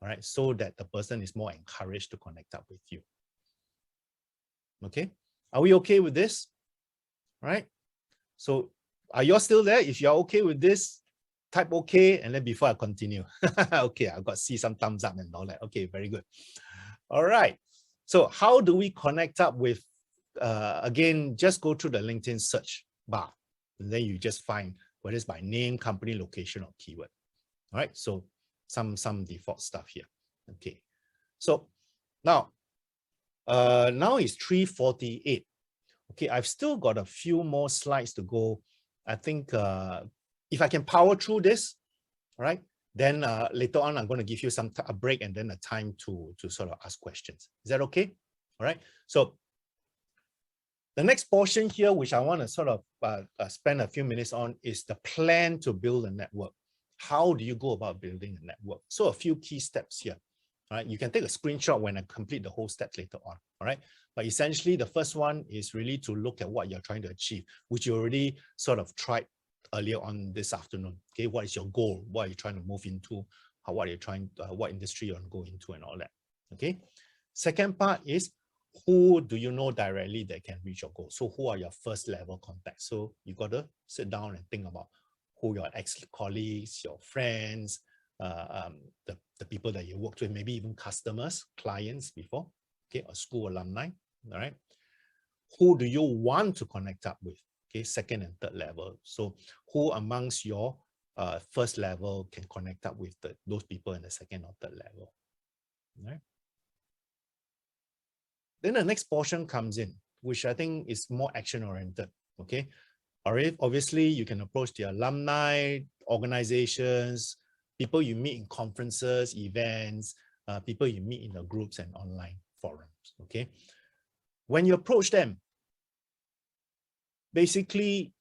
All right, so that the person is more encouraged to connect up with you. Okay, are we okay with this? All right, so are you all still there? If you're okay with this, type okay, and then before I continue. Okay, I've got to see some thumbs up and all that. Okay, very good. All right, so how do we connect up with, again, just go through the LinkedIn search bar, and then you just find whether it's by name, company, location, or keyword. All right, so some default stuff here. Okay, so now it's 3:48. Okay, I've still got a few more slides to go. I think if I can power through this, all right, then later on I'm going to give you a break and then a time to sort of ask questions. Is that okay? All right, so the next portion here, which I want to sort of spend a few minutes on, is the plan to build a network. How do you go about building a network? So a few key steps here. All right, you can take a screenshot when I complete the whole steps later on. All right, but essentially the first one is really to look at what you're trying to achieve, which you already sort of tried earlier on this afternoon. Okay, what is your goal? What are you trying to move into? What are you trying? What industry you want to go into and all that. Okay. Second part is, who do you know directly that can reach your goal? So who are your first level contacts? So you got to sit down and think about who your ex-colleagues, your friends, the people that you worked with, maybe even customers, clients before, okay, or school alumni, all right? Who do you want to connect up with? Okay, second and third level. So who amongst your first level can connect up with those people in the second or third level, all right? Then the next portion comes in, which I think is more action-oriented, okay? All right, obviously, you can approach the alumni, organizations, people you meet in conferences, events, people you meet in the groups and online forums, okay? When you approach them, basically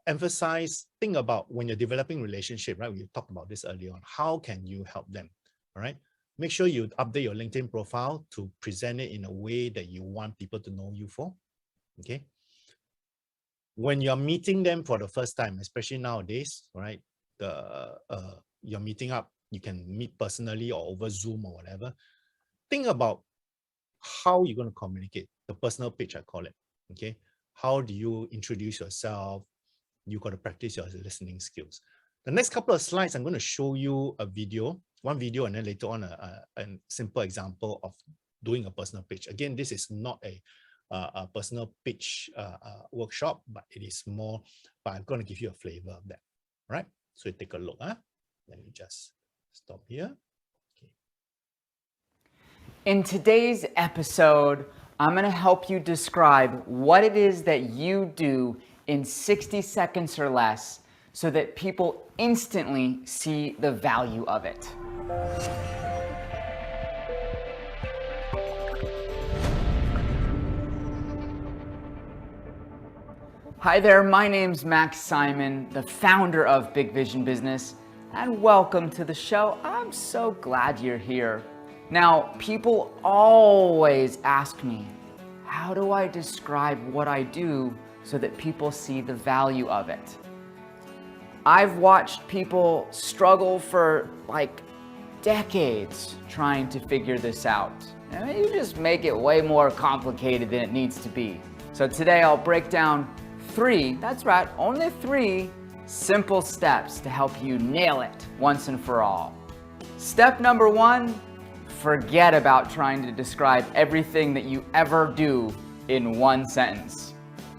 emphasize, think about when you're developing relationship, right? We talked about this earlier on. How can you help them, all right? Make sure you update your LinkedIn profile to present it in a way that you want people to know you for, okay? When you're meeting them for the first time, especially nowadays, right? You're meeting up, you can meet personally or over Zoom or whatever. Think about how you're going to communicate, the personal pitch, I call it, okay? How do you introduce yourself? You got to practice your listening skills. The next couple of slides, I'm going to show you a video, one video, and then later on a simple example of doing a personal pitch. Again, this is not a personal pitch workshop, but it is more, but I'm going to give you a flavor of that. All right, so take a look. Let me just stop here. Okay. In today's episode, I'm going to help you describe what it is that you do in 60 seconds or less so that people instantly see the value of it. Hi there, my name's Max Simon, the founder of Big Vision Business, and welcome to the show. I'm so glad you're here. Now, people always ask me, how do I describe what I do so that people see the value of it? I've watched people struggle for like decades trying to figure this out. I mean, you just make it way more complicated than it needs to be. So today I'll break down that's right, only 3 simple steps to help you nail it once and for all. Step number 1, forget about trying to describe everything that you ever do in one sentence.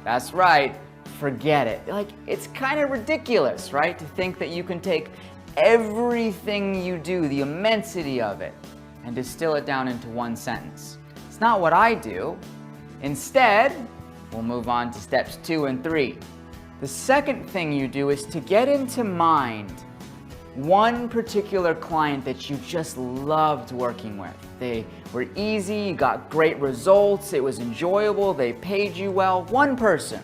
That's right, forget it. Like, it's kind of ridiculous, right? To think that you can take everything you do, the immensity of it, and distill it down into one sentence. It's not what I do. Instead, we'll move on to steps 2 and 3. The second thing you do is to get into mind one particular client that you just loved working with. They were easy, you got great results, it was enjoyable, they paid you well. One person.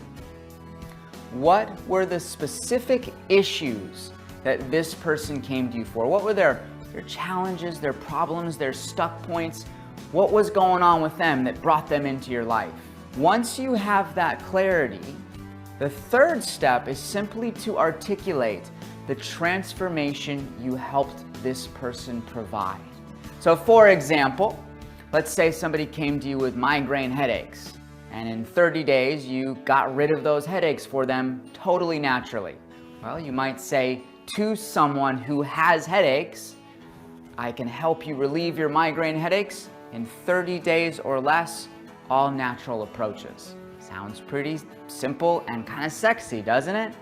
What were the specific issues that this person came to you for? What were their challenges, their problems, their stuck points? What was going on with them that brought them into your life? Once you have that clarity, the third step is simply to articulate the transformation you helped this person provide. So for example, let's say somebody came to you with migraine headaches, and in 30 days you got rid of those headaches for them totally naturally. Well, you might say to someone who has headaches, I can help you relieve your migraine headaches in 30 days or less, all natural approaches. Sounds pretty simple and kind of sexy, doesn't it?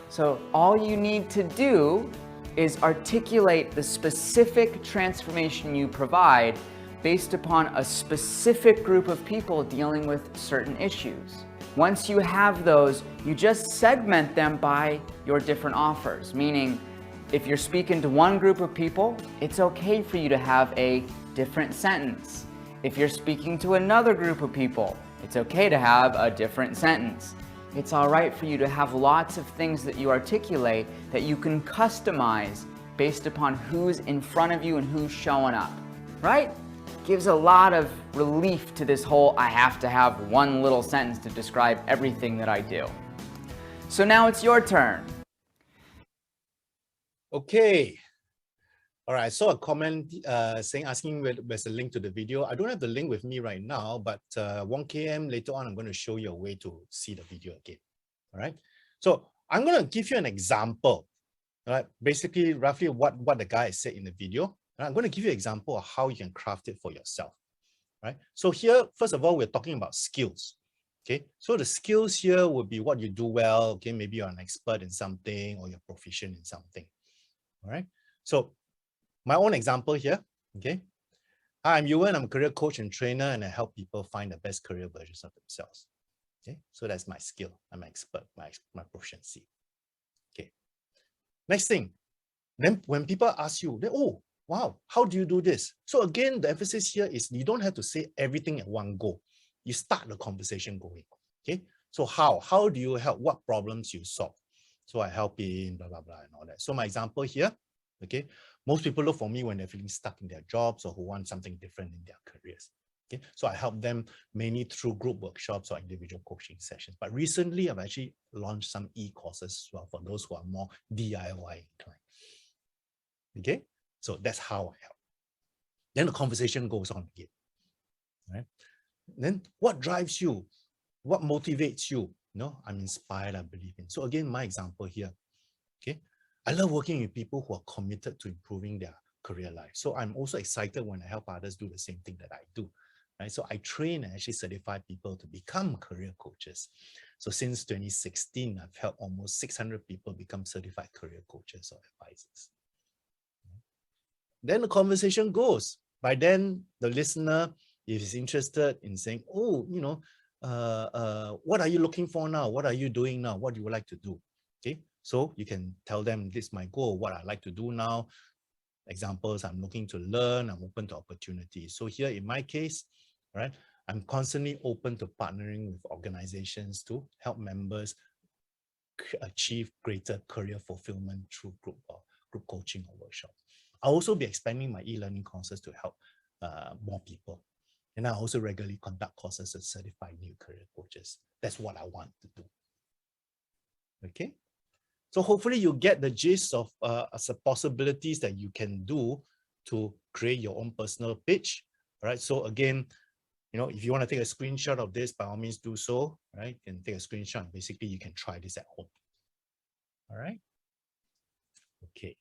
So all you need to do is articulate the specific transformation you provide based upon a specific group of people dealing with certain issues. Once you have those, you just segment them by your different offers, meaning if you're speaking to one group of people, it's okay for you to have a different sentence. If you're speaking to another group of people, it's okay to have a different sentence. It's all right for you to have lots of things that you articulate that you can customize based upon who's in front of you and who's showing up, right? Gives a lot of relief to this whole I have to have one little sentence to describe everything that I do. So now it's your turn. Okay. All right, I saw a comment asking where there's a link to the video. I don't have the link with me right now, but 1KM later on, I'm going to show you a way to see the video again. All right. So I'm going to give you an example. All right. Basically, roughly what the guy said in the video. And I'm going to give you an example of how you can craft it for yourself. Right. So here, first of all, we're talking about skills. Okay. So the skills here would be what you do well. Okay. Maybe you're an expert in something or you're proficient in something. All right. So my own example here, okay. Hi, I'm Ewan, I'm a career coach and trainer, and I help people find the best career versions of themselves. Okay, so that's my skill. I'm an expert, my proficiency. Okay. Next thing, then when people ask you, oh, wow, how do you do this? So again, the emphasis here is you don't have to say everything at one go. You start the conversation going. Okay, so how do you help? What problems you solve? So I help in blah, blah, blah, and all that. So my example here, okay, most people look for me when they're feeling stuck in their jobs or who want something different in their careers. Okay, so I help them mainly through group workshops or individual coaching sessions. But recently, I've actually launched some e-courses as well for those who are more DIY inclined. Okay, so that's how I help. Then the conversation goes on again. Right? Then what drives you? What motivates you? No, I'm inspired, I believe in. So again, my example here. Okay. I love working with people who are committed to improving their career life. So I'm also excited when I help others do the same thing that I do. Right? So I train and actually certify people to become career coaches. So since 2016, I've helped almost 600 people become certified career coaches or advisors. Then the conversation goes. By then, the listener is interested in saying, oh, you know, what are you looking for now? What are you doing now? What do you like to do? Okay. So you can tell them this is my goal, what I like to do now. Examples, I'm looking to learn, I'm open to opportunities. So here in my case, right, I'm constantly open to partnering with organizations to help members achieve greater career fulfillment through group coaching or workshops. I'll also be expanding my e-learning courses to help more people. And I also regularly conduct courses to certify new career coaches. That's what I want to do. Okay. So hopefully you get the gist of some possibilities that you can do to create your own personal pitch. All right. So again, you know, if you want to take a screenshot of this, by all means do so. Right. You can take a screenshot. Basically, you can try this at home. All right. Okay.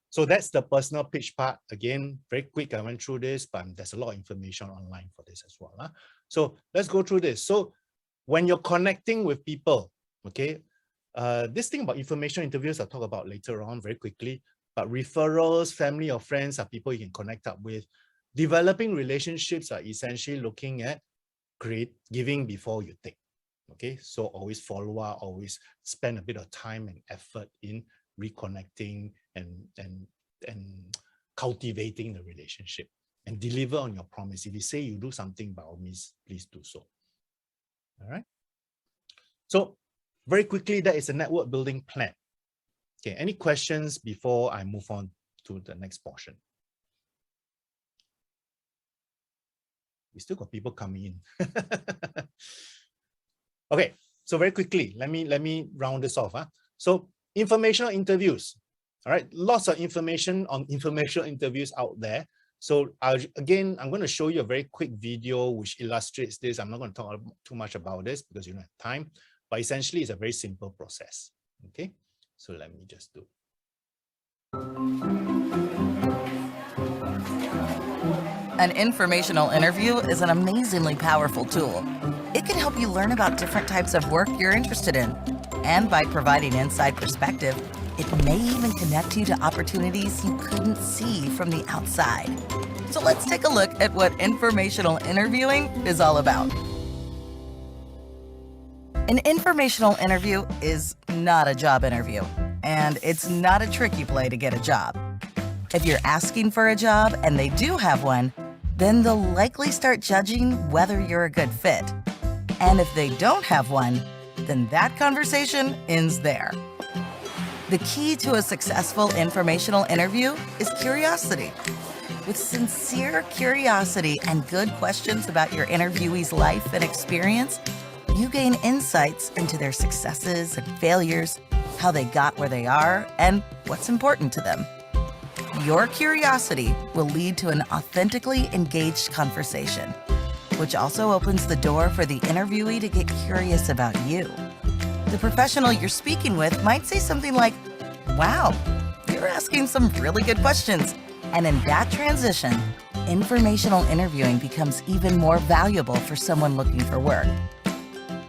So that's the personal pitch part. Again, very quick. I went through this, but there's a lot of information online for this as well. Huh? So let's go through this. So when you're connecting with people, okay. This thing about information interviews I'll talk about later on very quickly, but referrals, family or friends are people you can connect up with. Developing relationships are essentially looking at giving before you take. Okay, so always follow up, always spend a bit of time and effort in reconnecting and cultivating the relationship and deliver on your promise. If you say you do something, by all means, please do so. All right. So very quickly, that is a network building plan. Okay, any questions before I move on to the next portion? We still got people coming in. Okay, so very quickly, let me round this off. So informational interviews. All right, lots of information on informational interviews out there. So again, I'm going to show you a very quick video which illustrates this. I'm not going to talk too much about this because you don't have time, but essentially it's a very simple process. Okay, so let me just do. An informational interview is an amazingly powerful tool. It can help you learn about different types of work you're interested in. And by providing inside perspective, it may even connect you to opportunities you couldn't see from the outside. So let's take a look at what informational interviewing is all about. An informational interview is not a job interview, and it's not a tricky play to get a job. If you're asking for a job and they do have one, then they'll likely start judging whether you're a good fit. And if they don't have one, then that conversation ends there. The key to a successful informational interview is curiosity. With sincere curiosity and good questions about your interviewee's life and experience, you gain insights into their successes and failures, how they got where they are, and what's important to them. Your curiosity will lead to an authentically engaged conversation, which also opens the door for the interviewee to get curious about you. The professional you're speaking with might say something like, "Wow, you're asking some really good questions." And in that transition, informational interviewing becomes even more valuable for someone looking for work.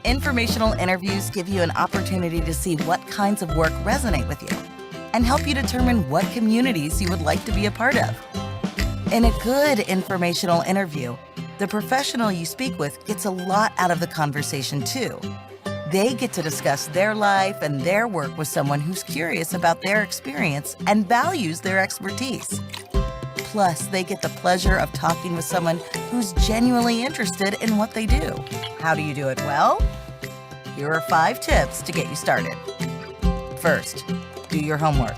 Informational interviews give you an opportunity to see what kinds of work resonate with you and help you determine what communities you would like to be a part of. In a good informational interview, the professional you speak with gets a lot out of the conversation too. They get to discuss their life and their work with someone who's curious about their experience and values their expertise. Plus, they get the pleasure of talking with someone who's genuinely interested in what they do. How do you do it well? Here are 5 tips to get you started. First, do your homework.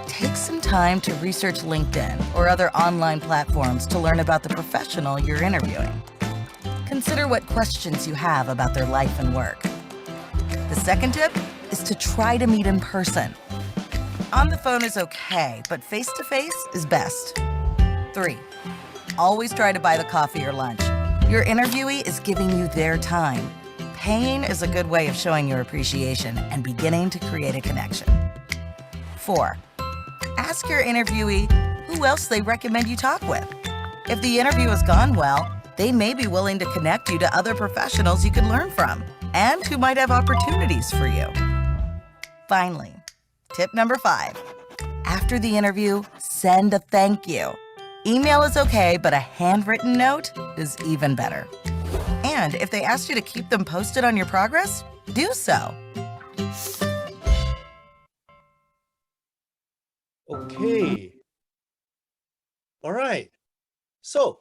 Take some time to research LinkedIn or other online platforms to learn about the professional you're interviewing. Consider what questions you have about their life and work. The second tip is to try to meet in person. On the phone is okay, but face-to-face is best. 3, always try to buy the coffee or lunch. Your interviewee is giving you their time. Paying is a good way of showing your appreciation and beginning to create a connection. 4, ask your interviewee who else they recommend you talk with. If the interview has gone well, they may be willing to connect you to other professionals you can learn from and who might have opportunities for you. Finally, tip number 5, after the interview, send a thank you. Email is okay, but a handwritten note is even better. And if they ask you to keep them posted on your progress, do so. Okay. All right. So,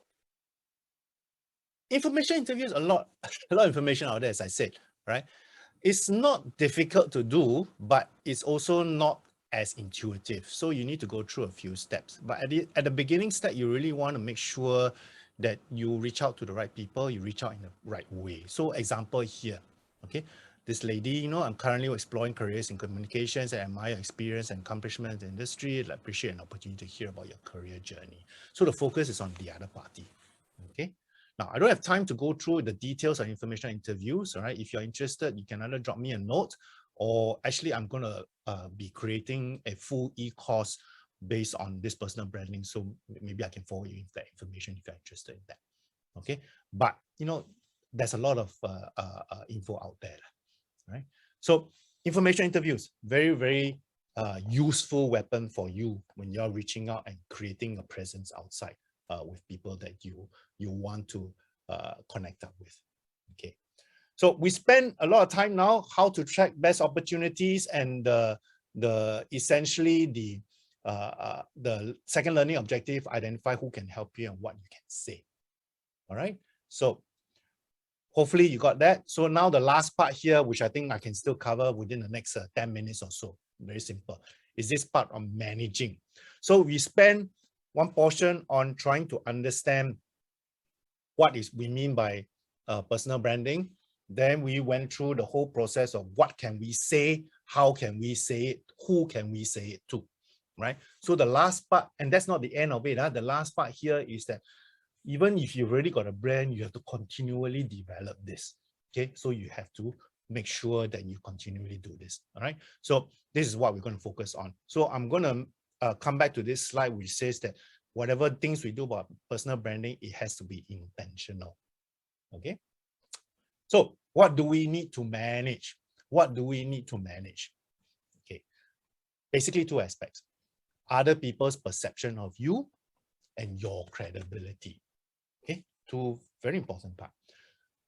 information interviews, a lot of information out there, as I said, right? It's not difficult to do, but it's also not as intuitive. So you need to go through a few steps. But at the beginning step, you really want to make sure that you reach out to the right people, you reach out in the right way. So example here, okay? This lady, I'm currently exploring careers in communications and admire your experience and accomplishments in the industry. I'd appreciate an opportunity to hear about your career journey. So the focus is on the other party, okay? Now, I don't have time to go through the details of information interviews, all right? If you're interested, you can either drop me a note, or actually I'm gonna be creating a full e-course based on this personal branding. So maybe I can forward you that information if you're interested in that, okay? But, there's a lot of info out there, right? So information interviews, very, very useful weapon for you when you're reaching out and creating a presence outside with people that you want to connect up with, okay? So we spend a lot of time now how to track best opportunities and essentially the second learning objective, identify who can help you and what you can say. All right. So hopefully you got that. So now the last part here, which I think I can still cover within the next 10 minutes or so, very simple, is this part of managing. So we spend one portion on trying to understand what we mean by personal branding. Then we went through the whole process of what can we say how can we say it, who can we say it to, right? So the last part, and that's not the end of it, the last part here is that even if you've already got a brand, you have to continually develop this, okay? So you have to make sure that you continually do this, all right? So this is what we're going to focus on. So I'm going to come back to this slide, which says that whatever things we do about personal branding, it has to be intentional, okay? So what do we need to manage? What do we need to manage? Okay, basically two aspects: other people's perception of you and your credibility. Okay, two very important parts.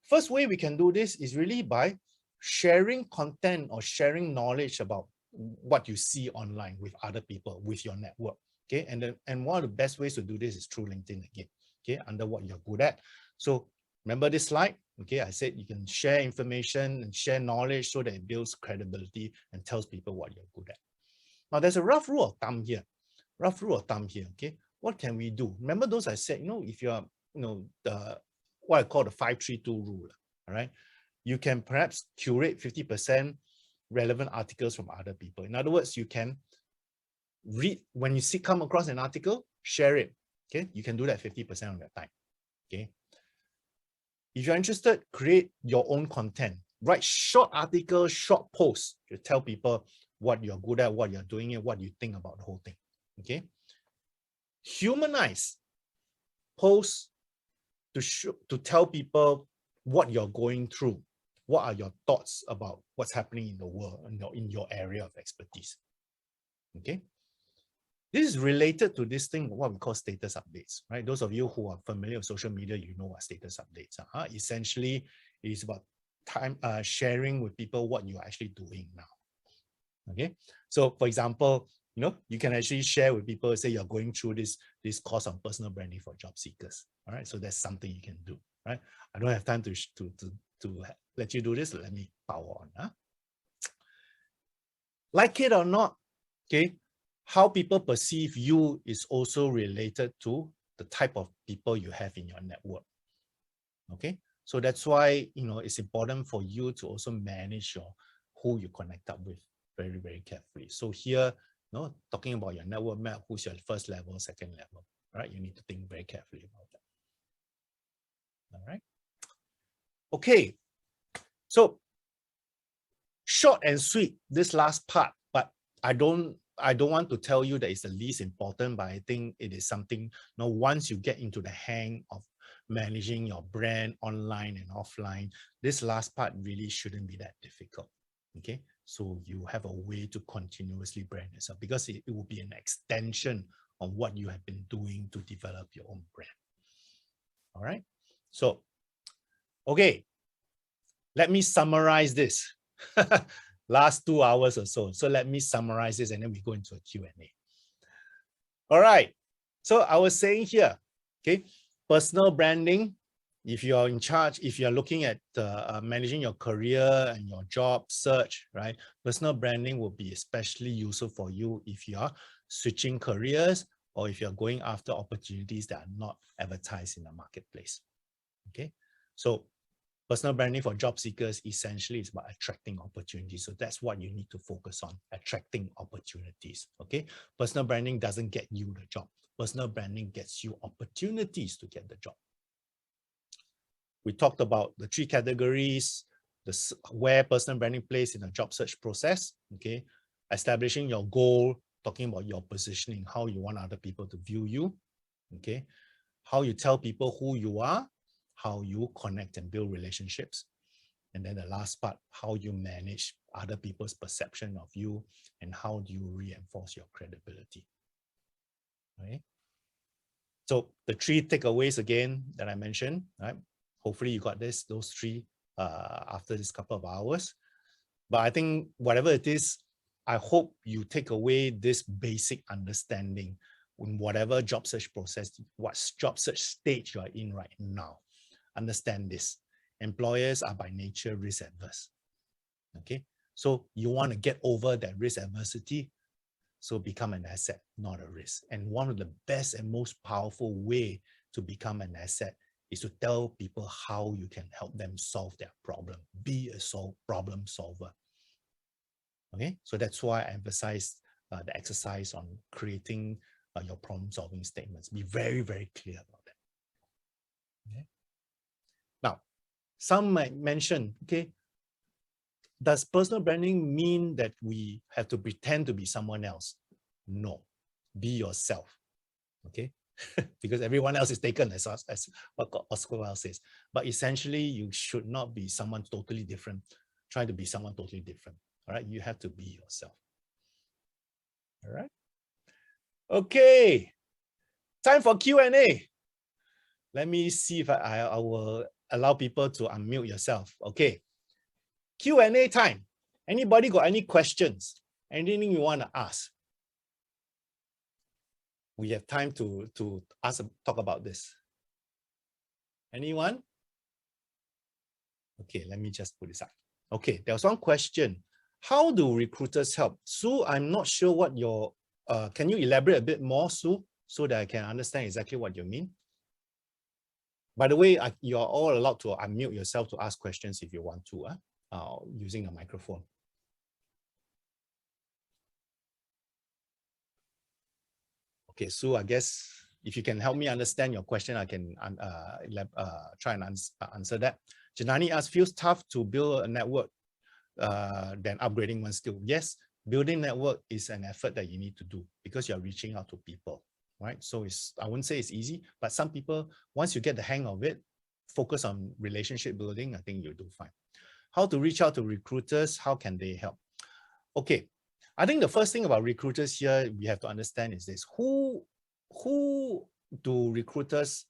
First way we can do this is really by sharing content or sharing knowledge about what you see online with other people, with your network. Okay, and one of the best ways to do this is through LinkedIn again. Okay, under what you're good at. So remember this slide? Okay, I said you can share information and share knowledge so that it builds credibility and tells people what you're good at. Now, there's a rough rule of thumb here. Okay, what can we do? Remember those I said, if you're, the what I call the 5-3-2 rule, all right? You can perhaps curate 50% relevant articles from other people. In other words, you can read, when you come across an article, share it, okay? You can do that 50% of your time, okay? If you're interested, create your own content. Write short articles, short posts to tell people what you're good at, what you're doing, and what you think about the whole thing. Okay. Humanize posts to tell people what you're going through. What are your thoughts about what's happening in the world, in your area of expertise? Okay. This is related to this thing, what we call status updates, right? Those of you who are familiar with social media, you know what status updates are. Essentially, it is about sharing with people what you're actually doing now. Okay, so for example, you can actually share with people, say you're going through this course on personal branding for job seekers. All right, so that's something you can do. Right, I don't have time to let you do this. Let me power on. Like it or not, okay. How people perceive you is also related to the type of people you have in your network. Okay, so that's why it's important for you to also manage who you connect up with very, very carefully. So here, talking about your network map, who's your first level, second level, right? You need to think very carefully about that. All right. Okay, so short and sweet, this last part, but I don't want to tell you that it's the least important, but I think it is something, once you get into the hang of managing your brand online and offline, this last part really shouldn't be that difficult. Okay, so you have a way to continuously brand yourself, because it will be an extension of what you have been doing to develop your own brand. All right, so, okay, let me summarize this. Last 2 hours or so. So let me summarize this and then we go into a Q&A. All right. So I was saying here, okay, personal branding, if you're in charge, if you're looking at managing your career and your job search, right, personal branding will be especially useful for you if you're switching careers or if you're going after opportunities that are not advertised in the marketplace. Okay. So personal branding for job seekers essentially is about attracting opportunities. So that's what you need to focus on, attracting opportunities. Okay. Personal branding doesn't get you the job. Personal branding gets you opportunities to get the job. We talked about the 3 categories, where personal branding plays in a job search process. Okay. Establishing your goal, talking about your positioning, how you want other people to view you. Okay. How you tell people who you are, how you connect and build relationships. And then the last part, how you manage other people's perception of you and how do you reinforce your credibility. Right? So the 3 takeaways again that I mentioned, right? Hopefully you got those 3 after this couple of hours. But I think whatever it is, I hope you take away this basic understanding in whatever job search process, what job search stage you are in right now. Understand this. Employers are by nature risk adverse. Okay, so you want to get over that risk adversity, so become an asset, not a risk. And one of the best and most powerful way to become an asset is to tell people how you can help them solve their problem. Be a problem solver. Okay, so that's why I emphasize the exercise on creating your problem-solving statements. Be very, very clear about that. Okay. Now, some might mention, okay, does personal branding mean that we have to pretend to be someone else? No, be yourself. Okay, because everyone else is taken as what Oscar Wilde says. But essentially, you should not be someone totally different, trying to be someone totally different. All right, you have to be yourself. All right. Okay, time for Q&A. Let me see if I will allow people to unmute yourself. Okay, Q&A time. Anybody got any questions? Anything you want to ask? We have time to talk about this. Anyone? Okay, let me just put this up. Okay, there was one question. How do recruiters help? Sue, I'm not sure what your, can you elaborate a bit more, Sue, so that I can understand exactly what you mean? By the way, you're all allowed to unmute yourself to ask questions if you want to, using a microphone. Okay, Sue, I guess if you can help me understand your question, I can try and answer that. Janani asked, feels tough to build a network than upgrading one skill. Yes, building network is an effort that you need to do because you're reaching out to people, right? So I wouldn't say it's easy, but some people, once you get the hang of it, focus on relationship building, I think you'll do fine. How to reach out to recruiters? How can they help? Okay. I think the first thing about recruiters here we have to understand is this: who are recruiters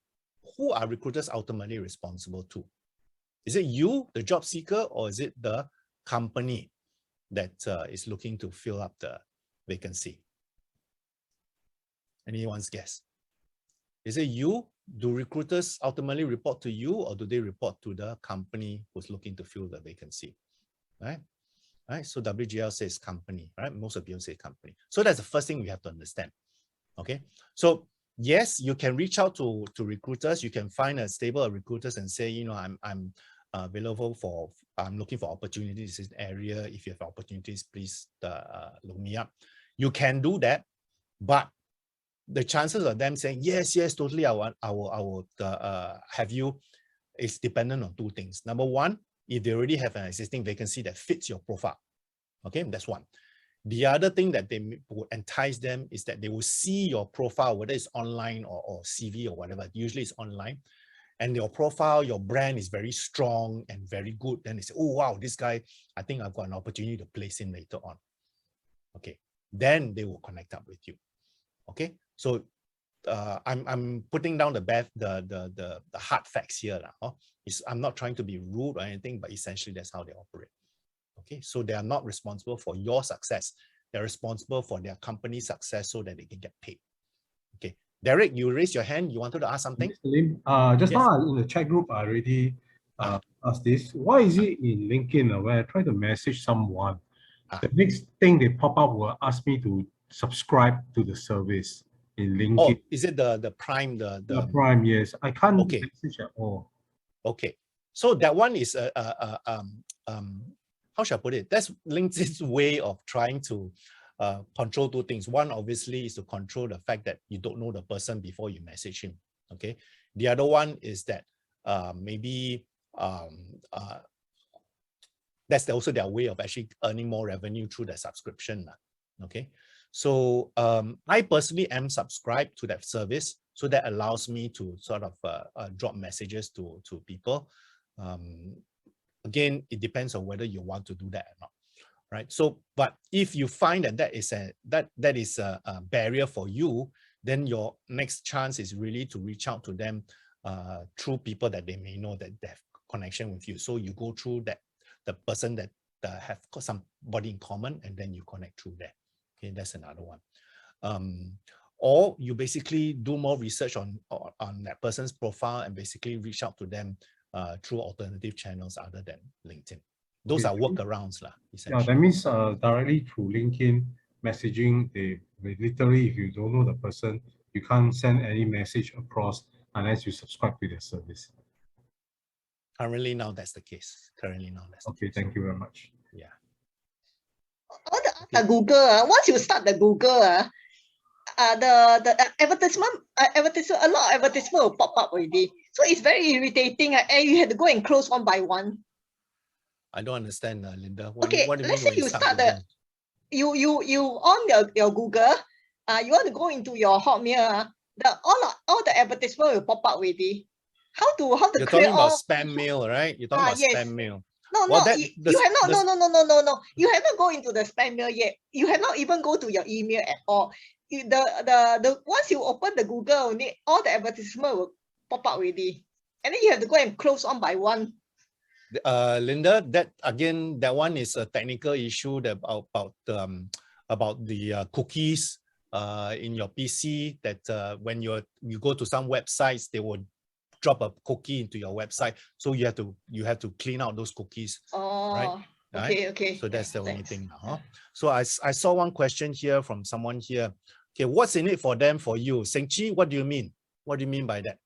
ultimately responsible to? Is it you, the job seeker, or is it the company that is looking to fill up the vacancy? Anyone's guess? Is it you? Do recruiters ultimately report to you, or do they report to the company who's looking to fill the vacancy? Right? Right, so WGL says company, right? Most of you say company. So that's the first thing we have to understand. Okay, so yes, you can reach out to recruiters. You can find a stable of recruiters and say, you know, I'm available for, I'm looking for opportunities in this area. If you have opportunities, please look me up. You can do that, but the chances of them saying yes, totally, I will have you, is dependent on two things. Number one, if they already have an existing vacancy that fits your profile. Okay, that's one. The other thing that they would entice them is that they will see your profile, whether it's online or CV or whatever. Usually it's online. And your profile, your brand is very strong and very good. Then they say, oh, wow, this guy, I think I've got an opportunity to place him later on. Okay, then they will connect up with you. Okay, so I'm putting down the hard facts here. I'm not trying to be rude or anything, but essentially that's how they operate. Okay, so they are not responsible for your success. They're responsible for their company's success so that they can get paid. Okay, Derek, you raised your hand. You wanted to ask something? Just now in the chat group, I already asked this. Why is it in LinkedIn where I try to message someone, the next thing they pop up will ask me to subscribe to the service in LinkedIn? Oh, is it the Prime? The Prime, yes. I can't message at all. Okay, so that one is how should I put it? That's LinkedIn's way of trying to control two things. One, obviously, is to control the fact that you don't know the person before you message him. Okay. The other one is that maybe that's also their way of actually earning more revenue through the subscription. Okay. So I personally am subscribed to that service. So that allows me to sort of drop messages to people. Again, it depends on whether you want to do that or not, right? So, but if you find that that is a barrier for you, then your next chance is really to reach out to them through people that they may know that they have connection with you. So you go through the person that have got somebody in common, and then you connect through that. Okay, that's another one. Or you basically do more research on that person's profile and basically reach out to them through alternative channels other than LinkedIn. Those are workarounds, essentially. Yeah, that means directly through LinkedIn messaging, they literally, if you don't know the person, you can't send any message across unless you subscribe to their service. Currently now that's the case. Currently now that's the case. Thank you very much. Yeah. All the Google, once you start the Google, the advertisement, a lot of advertisement will pop up already. So it's very irritating, and you have to go and close one by one. I don't understand, Linda. What, Okay, what do you let's mean say when you start start Google? you on your Google, you want to go into your Hotmail, all the advertisement will pop up already. How to You're clear talking about all? spam mail, right? You're talking about Yes. spam mail. No, Well, no, that- you the- have not. the- No. You haven't go into the spam mail yet. You have not even go to your email at all. The once you open the Google, only all the advertisement will pop up already, and then you have to go and close one by one. Linda, that again, that one is a technical issue that about the cookies in your PC. That when you go to some websites, they will drop a cookie into your website, so you have to clean out those cookies. Oh, Right. okay. So that's the only Thanks. thing now. Huh? So I saw one question here from someone here. Okay, what's in it for them for you? Seng Chi, what do you mean? What do you mean by that?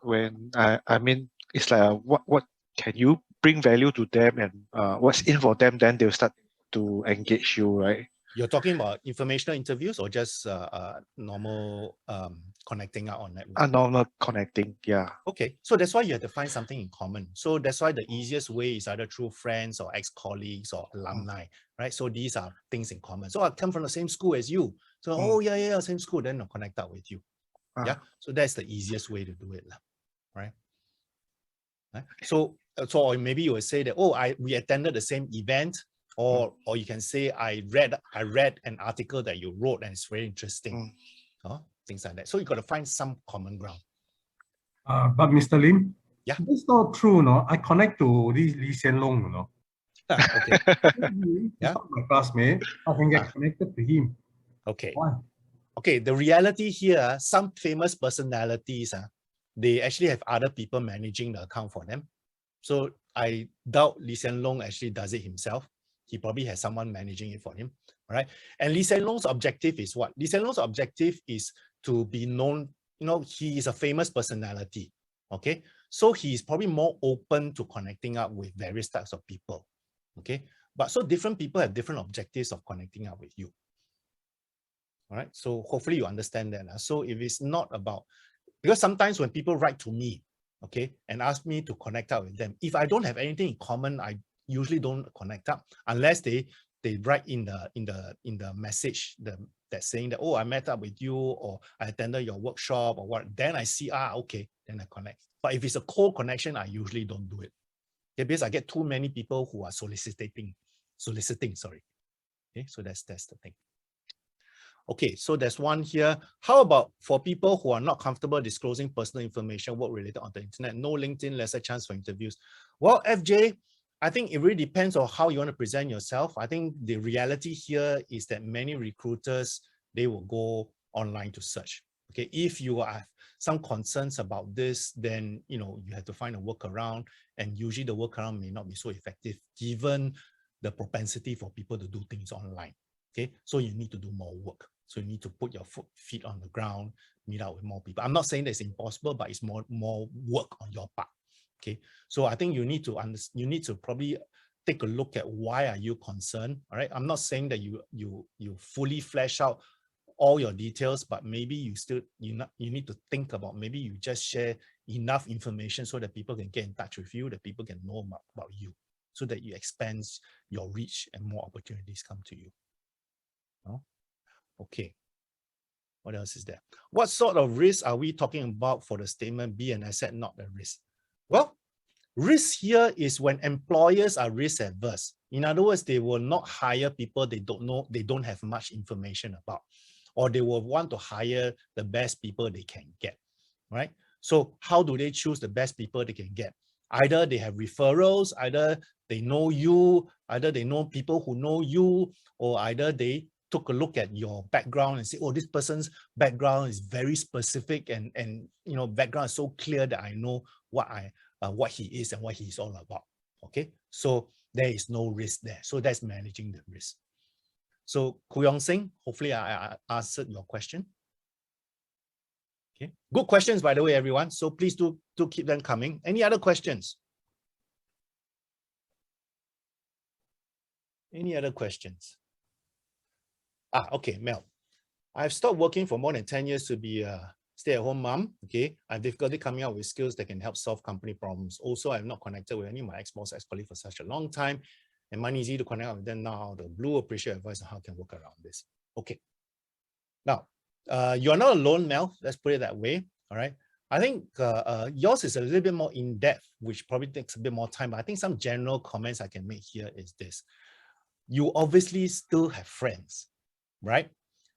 When I mean, it's like what can you bring value to them, and what's in for them, then they'll start to engage you, right? You're talking about informational interviews or just normal connecting out on network? Normal connecting, yeah. Okay, so that's why you have to find something in common. So that's why the easiest way is either through friends or ex-colleagues or alumni, right? So these are things in common. So I come from the same school as you. So, oh yeah, same school, then I'll connect up with you. Yeah, so that's the easiest way to do it, right? So or maybe you will say that, oh, we attended the same event, or you can say I read an article that you wrote and it's very interesting. Things like that. So you got to find some common ground. But Mr. Lim, yeah, it's not true, no. I connect to Lee Hsien Loong, no. Okay. He's Yeah, not my classmate. I can get connected to him. okay. Why? Okay, the reality here, some famous personalities, they actually have other people managing the account for them. So I doubt Lee Hsien Loong actually does it himself. He probably has someone managing it for him, all right? And Lee Hsien Loong's objective is what? Lee Hsien Loong's objective is to be known, he is a famous personality, okay? So he's probably more open to connecting up with various types of people, okay? But so different people have different objectives of connecting up with you. All right, so hopefully you understand that. So if it's not about, because sometimes when people write to me, okay, and ask me to connect up with them, if I don't have anything in common, I usually don't connect up unless they write in the message that saying that, oh, I met up with you, or I attended your workshop, or what. Then I see, okay, then I connect. But if it's a cold connection, I usually don't do it. Okay, because I get too many people who are soliciting, sorry. Okay, so that's the thing. Okay, so there's one here. How about for people who are not comfortable disclosing personal information, work related on the internet, no LinkedIn, lesser chance for interviews? Well, FJ, I think it really depends on how you want to present yourself. I think the reality here is that many recruiters, they will go online to search. Okay, if you have some concerns about this, then you have to find a workaround, and usually the workaround may not be so effective given the propensity for people to do things online. Okay, so you need to do more work. So you need to put your feet on the ground, meet out with more people. I'm not saying that it's impossible, but it's more work on your part. Okay, so I think you need to probably take a look at why are you concerned. All right, I'm not saying that you fully flesh out all your details, but maybe you need to think about, maybe you just share enough information so that people can get in touch with you, that people can know about you, so that you expand your reach and more opportunities come to you. Okay, what else is there? What sort of risk are we talking about for the statement be an asset, not a risk? Well, risk here is when employers are risk averse. In other words, they will not hire people they don't have much information about, or they will want to hire the best people they can get, right? So how do they choose the best people they can get? Either they have referrals, either they know you, either they know people who know you, or either they took a look at your background and say, oh, this person's background is very specific, and background is so clear that I know what he is and what he's all about. Okay, so there is no risk there. So that's managing the risk. So Koo Yong Sing, hopefully I answered your question. Okay, good questions, by the way, everyone. So please do keep them coming. Any other questions? Any other questions? Okay, Mel. I've stopped working for more than 10 years to be a stay-at-home mom. Okay, I have difficulty coming up with skills that can help solve company problems. Also, I've not connected with any of my ex-boss, ex-colleagues for such a long time, and money easy to connect with them now. The blue appreciate advice on how I can work around this. Okay. Now, you're not alone, Mel. Let's put it that way. All right. I think yours is a little bit more in-depth, which probably takes a bit more time. But I think some general comments I can make here is this. You obviously still have friends, right?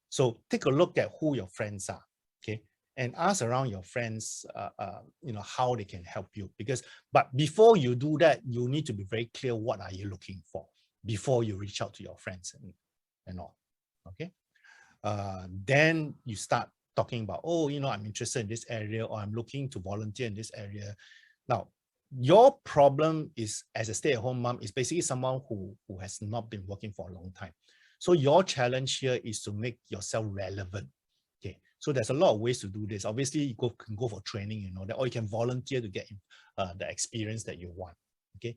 So take a look at who your friends are, okay? And ask around your friends, how they can help you. But before you do that, you need to be very clear what are you looking for before you reach out to your friends and all, okay? Then you start talking about, I'm interested in this area, or I'm looking to volunteer in this area. Now, your problem is, as a stay-at-home mom, is basically someone who has not been working for a long time. So your challenge here is to make yourself relevant. Okay, so there's a lot of ways to do this. Obviously, you can go for training, or you can volunteer to get the experience that you want. Okay,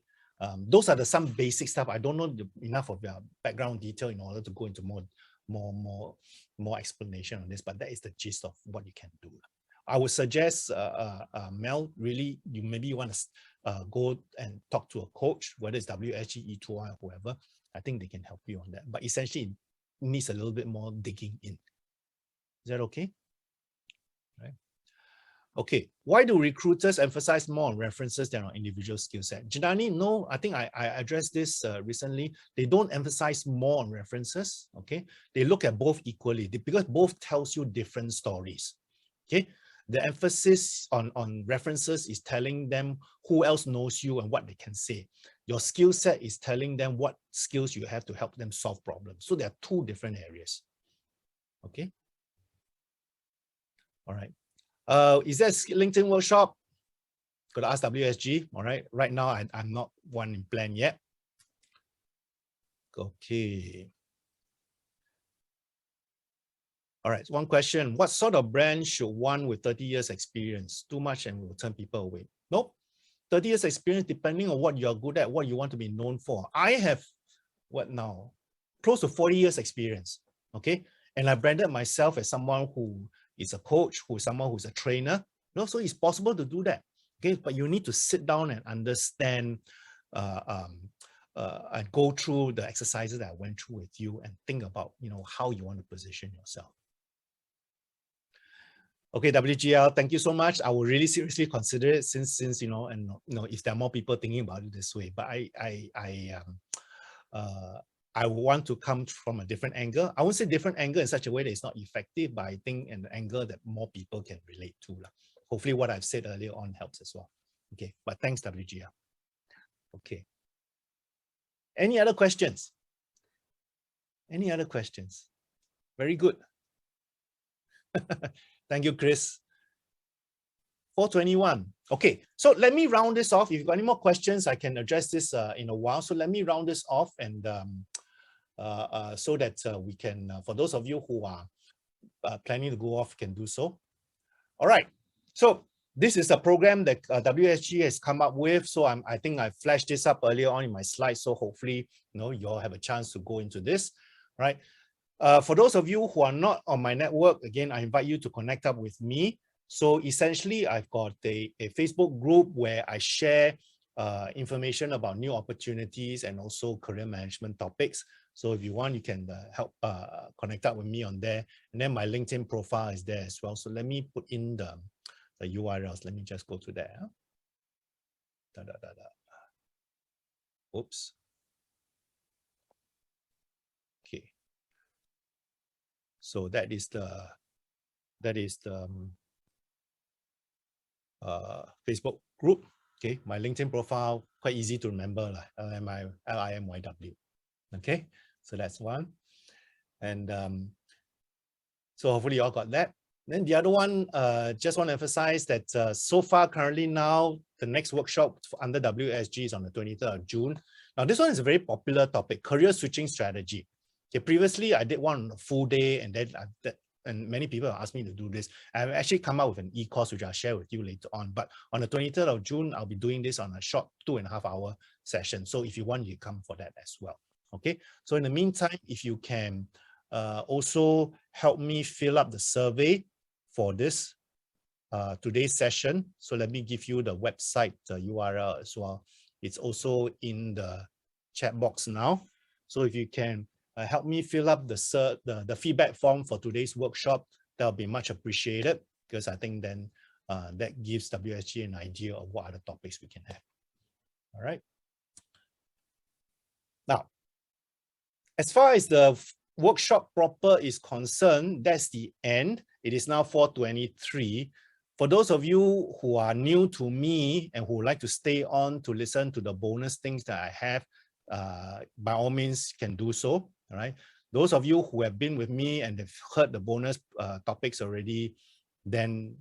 those are some basic stuff. I don't know enough of your background detail in order to go into more explanation on this, but that is the gist of what you can do. I would suggest, Mel, really, you want to go and talk to a coach, whether it's WSG, E2I, or whoever. I think they can help you on that. But essentially, it needs a little bit more digging in. Is that okay? Right. Okay. Why do recruiters emphasize more on references than on individual skill set? Janani, no, I think I addressed this recently. They don't emphasize more on references. Okay. They look at both equally because both tells you different stories. Okay. The emphasis on references is telling them who else knows you and what they can say. Your skill set is telling them what skills you have to help them solve problems. So there are two different areas. Okay. All right. Is there a LinkedIn workshop? Got to ask WSG. All right. Right now, I'm not one in plan yet. Okay. All right, one question. What sort of brand should one with 30 years experience? Too much and will turn people away. Nope. 30 years experience, depending on what you're good at, what you want to be known for. I have, what now? Close to 40 years experience, okay? And I branded myself as someone who is a coach, who is someone who's a trainer. So it's possible to do that, okay? But you need to sit down and understand and go through the exercises that I went through with you and think about, how you want to position yourself. Okay, WGL, thank you so much. I will really seriously consider it since if there are more people thinking about it this way. But I want to come from a different angle. I won't say different angle in such a way that it's not effective, but I think an angle that more people can relate to. Hopefully what I've said earlier on helps as well. Okay, but thanks, WGL. Okay. Any other questions? Any other questions? Very good. Thank you, Chris. 421. Okay, so let me round this off. If you've got any more questions, I can address this in a while. So let me round this off and so that we can, for those of you who are planning to go off, can do so. All right, so this is a program that WSG has come up with. So I think I flashed this up earlier on in my slides. So hopefully, you all have a chance to go into this, right? For those of you who are not on my network, again, I invite you to connect up with me. So essentially, I've got a Facebook group where I share information about new opportunities and also career management topics. So if you want, you can help connect up with me on there. And then my LinkedIn profile is there as well. So let me put in the URLs. Let me just go to there. Oops. Okay. So that is the Facebook group. Okay, my LinkedIn profile, quite easy to remember, LIMYW. Okay, so that's one. And so hopefully you all got that. Then the other one, just want to emphasize that so far, currently now, the next workshop under WSG is on the 23rd of June. Now, this one is a very popular topic, career switching strategy. Okay, previously, I did one on a full day, and then and many people have asked me to do this. I've actually come up with an e-course, which I'll share with you later on. But on the 23rd of June, I'll be doing this on a short 2.5-hour session. So if you want, you come for that as well. Okay, so in the meantime, if you can also help me fill up the survey for this today's session. So let me give you the website URL as well. It's also in the chat box now. So if you can help me fill up the feedback form for today's workshop, that'll be much appreciated, because I think then that gives WSG an idea of what other topics we can have. All right. Now, as far as the workshop proper is concerned, that's the end. It is now 4:23. For those of you who are new to me and who would like to stay on to listen to the bonus things that I have, by all means can do so. All right. Those of you who have been with me and have heard the bonus topics already, then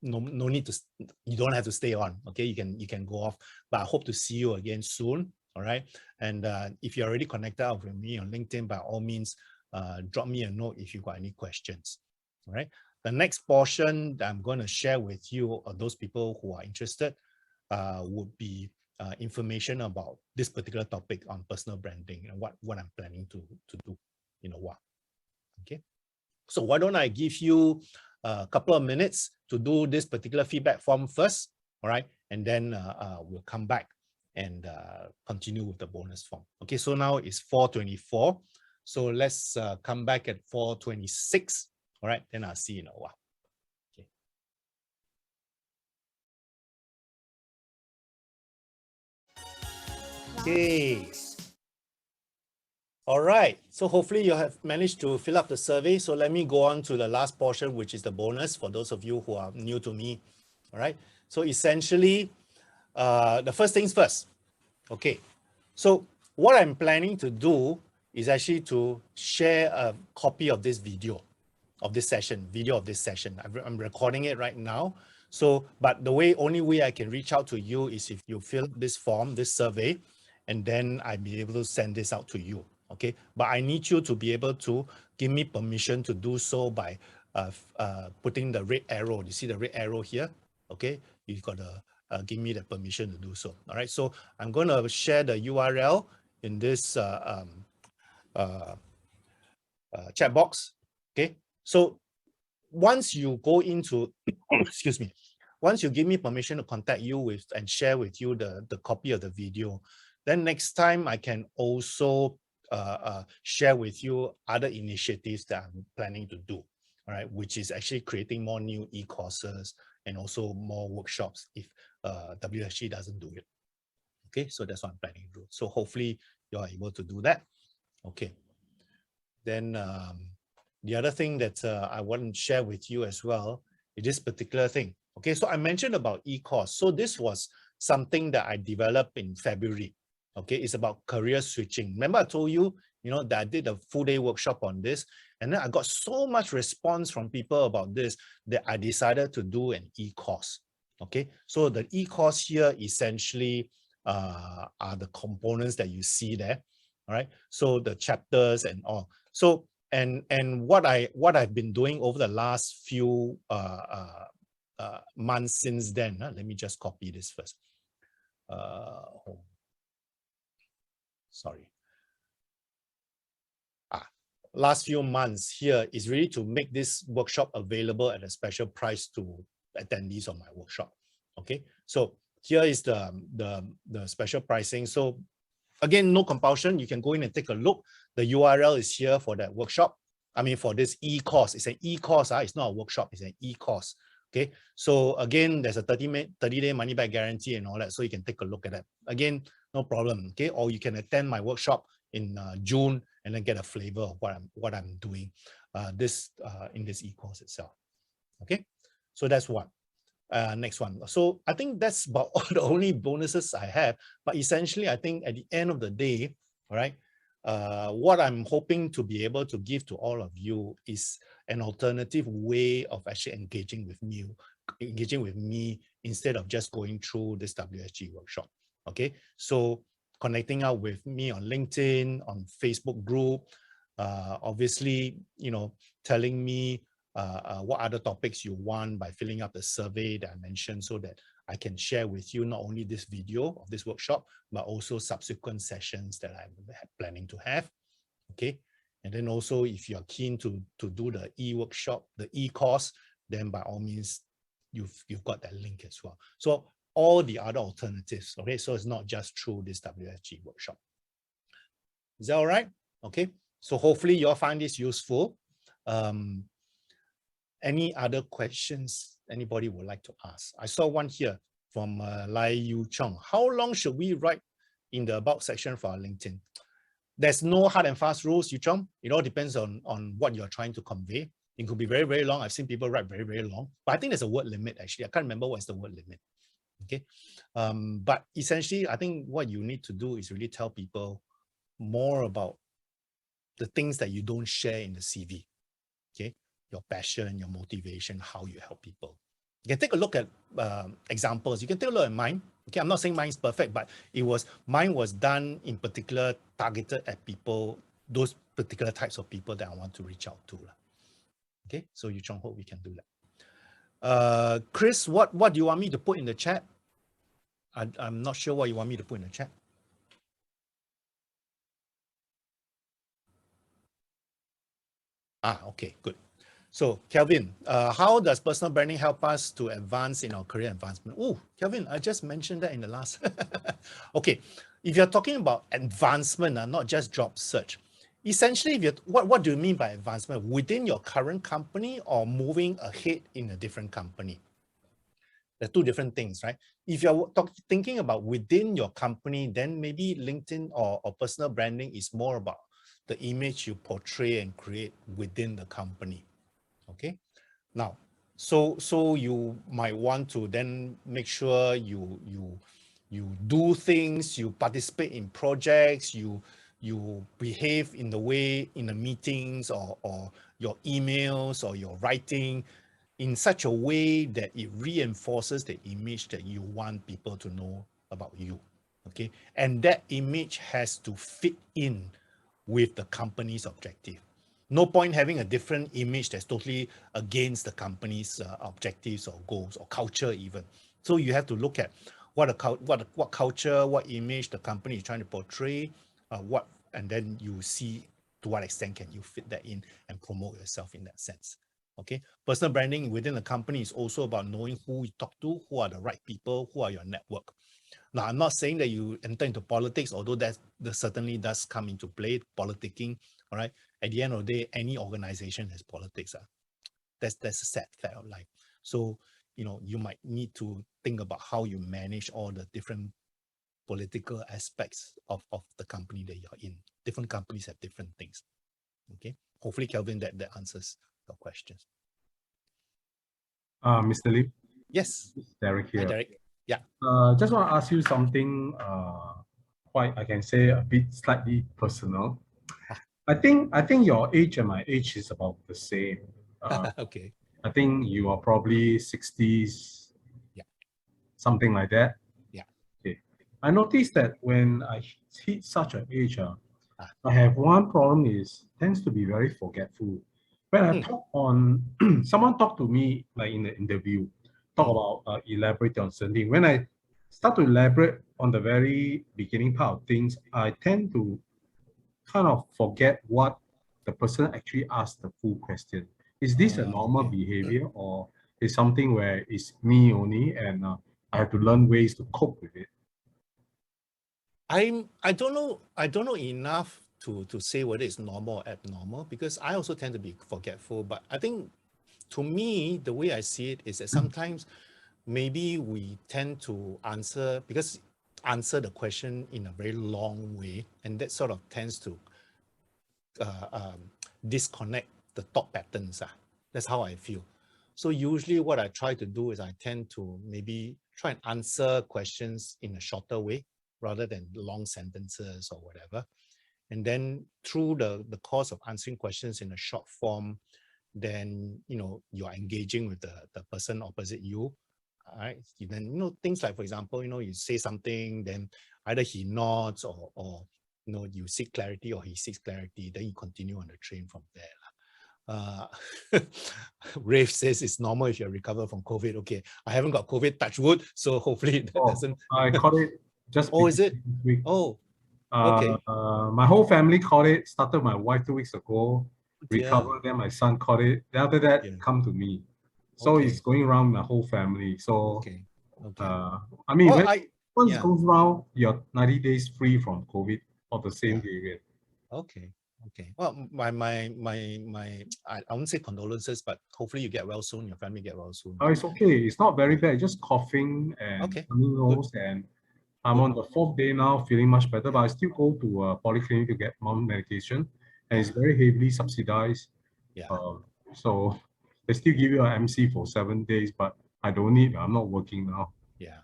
no need to, you don't have to stay on. Okay, you can go off. But I hope to see you again soon. All right. And if you're already connected up with me on LinkedIn, by all means, drop me a note if you've got any questions. All right. The next portion that I'm going to share with you, or those people who are interested, would be information about this particular topic on personal branding and what I'm planning to do in a while. Okay. So why don't I give you a couple of minutes to do this particular feedback form first, all right? And then we'll come back and continue with the bonus form. Okay, so now it's 4:24. So let's come back at 4:26, all right? Then I'll see you in a while. Okay. Okay. All right, so hopefully you have managed to fill up the survey. So let me go on to the last portion, which is the bonus for those of you who are new to me. All right, so essentially, the first things first. Okay, so what I'm planning to do is actually to share a copy of this video of this session, I'm recording it right now. So, but the only way I can reach out to you is if you fill this form, this survey, and then I'll be able to send this out to you. Okay, but I need you to be able to give me permission to do so by putting the red arrow. You see the red arrow here? Okay, you've got to give me the permission to do so. All right, so I'm going to share the URL in this chat box. Okay, so once you go into, excuse me, once you give me permission to contact you with and share with you the copy of the video, then next time I can also share with you other initiatives that I'm planning to do, all right, which is actually creating more new e-courses and also more workshops if WSG doesn't do it. Okay, so that's what I'm planning to do. So hopefully you are able to do that. Okay, then the other thing that I want to share with you as well is this particular thing. Okay, so I mentioned about e-course. So this was something that I developed in February. Okay, it's about career switching. Remember I told you, that I did a full day workshop on this, and then I got so much response from people about this that I decided to do an e-course. Okay, so the e-course here essentially are the components that you see there. All right, so the chapters and all. So and what I've been doing over the last few months since then. Let me just copy this first. Sorry. Last few months here is really to make this workshop available at a special price to attendees of my workshop. Okay, so here is the special pricing. So again, no compulsion. You can go in and take a look. The URL is here for that workshop. I mean, for this e-course. It's an e-course. It's not a workshop. It's an e-course. Okay, so again, there's a 30-day money-back guarantee and all that, so you can take a look at that. Again, no problem. Okay, or you can attend my workshop in June and then get a flavor of what I'm doing in this e-course itself. Okay, so that's one. Next one. So I think that's about all the only bonuses I have. But essentially, I think at the end of the day, all right, what I'm hoping to be able to give to all of you is an alternative way of actually engaging with me instead of just going through this WSG workshop. Okay, so connecting out with me on LinkedIn, on Facebook group, obviously, telling me what other topics you want by filling up the survey that I mentioned, so that I can share with you not only this video of this workshop, but also subsequent sessions that I'm planning to have. Okay. And then also, if you're keen to do the e-workshop, the e-course, then by all means, you've got that link as well. So all the other alternatives, okay? So it's not just through this WSG workshop. Is that all right? Okay. So hopefully you'll find this useful. Any other questions anybody would like to ask? I saw one here from Lai Yu Chong. How long should we write in the about section for our LinkedIn? There's no hard and fast rules, Yu Chong. It all depends on what you're trying to convey. It could be very, very long. I've seen people write very, very long, but I think there's a word limit actually. I can't remember what's the word limit. Okay. But essentially, I think what you need to do is really tell people more about the things that you don't share in the CV. Okay. Your passion, your motivation, how you help people. You can take a look at examples. You can take a look at mine. Okay, I'm not saying mine is perfect, but mine was done in particular, targeted at people, those particular types of people that I want to reach out to. Okay, so Yu Chong, hope we can do that. Chris, what do you want me to put in the chat? I'm not sure what you want me to put in the chat. Okay, good. So Kelvin, how does personal branding help us to advance in our career advancement? Oh, Kelvin, I just mentioned that in the last. Okay, if you're talking about advancement, not just job search, essentially, what do you mean by advancement? Within your current company or moving ahead in a different company? They're two different things, right? If you're thinking about within your company, then maybe LinkedIn or personal branding is more about the image you portray and create within the company. Okay, now, so you might want to then make sure you do things, you participate in projects, you behave in the way in the meetings or your emails or your writing in such a way that it reinforces the image that you want people to know about you. Okay, and that image has to fit in with the company's objective. No point having a different image that's totally against the company's objectives or goals or culture even. So you have to look at what culture, what image the company is trying to portray, and then you see to what extent can you fit that in and promote yourself in that sense. Okay, personal branding within the company is also about knowing who you talk to, who are the right people, who are your network. Now, I'm not saying that you enter into politics, although that certainly does come into play, politicking, all right? At the end of the day, any organization has politics. That's a sad fact of life. So, you might need to think about how you manage all the different political aspects of the company that you're in. Different companies have different things. Okay. Hopefully, Kelvin, that answers your questions. Mr. Lim. Yes. Derek here. Hi, Derek. Yeah. Just want to ask you something quite, I can say, a bit slightly personal. I think your age and my age is about the same. Okay. I think you are probably 60s, yeah, something like that. Yeah. Okay. I noticed that when I hit such an age, I have one problem is tends to be very forgetful. When I talk on, someone talked to me like in the interview, talk about elaborate on something. When I start to elaborate on the very beginning part of things, I tend to kind of forget what the person actually asked the full question. Is this a normal behavior, or is something where it's me only and I have to learn ways to cope with it? I don't know enough to say whether it's normal or abnormal, because I also tend to be forgetful. But I think, to me, the way I see it is that sometimes maybe we tend to answer the question in a very long way, and that sort of tends to disconnect the thought patterns. That's how I feel. So usually what I try to do is I tend to maybe try and answer questions in a shorter way rather than long sentences or whatever. And then through the course of answering questions in a short form, then, you're engaging with the person opposite you. All right. Then, things like, for example, you say something, then either he nods or you seek clarity or he seeks clarity, then you continue on the train from there. Rafe says it's normal if you recover from COVID. Okay, I haven't got COVID, touch wood, so hopefully that doesn't. I caught it just Oh, is it? this week. Oh, okay. My whole family caught it. Started my wife 2 weeks ago. dear. Recovered, then my son caught it. Then after that, Yeah. come to me. So Okay. it's going around my whole family. So Okay. Okay. I mean, Well, once yeah. it goes round, you're 90 days free from COVID for the same Yeah. period. Okay. Okay. Well, I won't say condolences, but hopefully you get well soon. Your family get well soon. Oh, it's okay. It's not very bad. Just coughing and Okay. runny nose, and I'm on the 4th day now, feeling much better. But I still go to a polyclinic to get more medication, and it's very heavily subsidized. Yeah. So they still give you an MC for 7 days, but I don't need. I'm not working now. Yeah.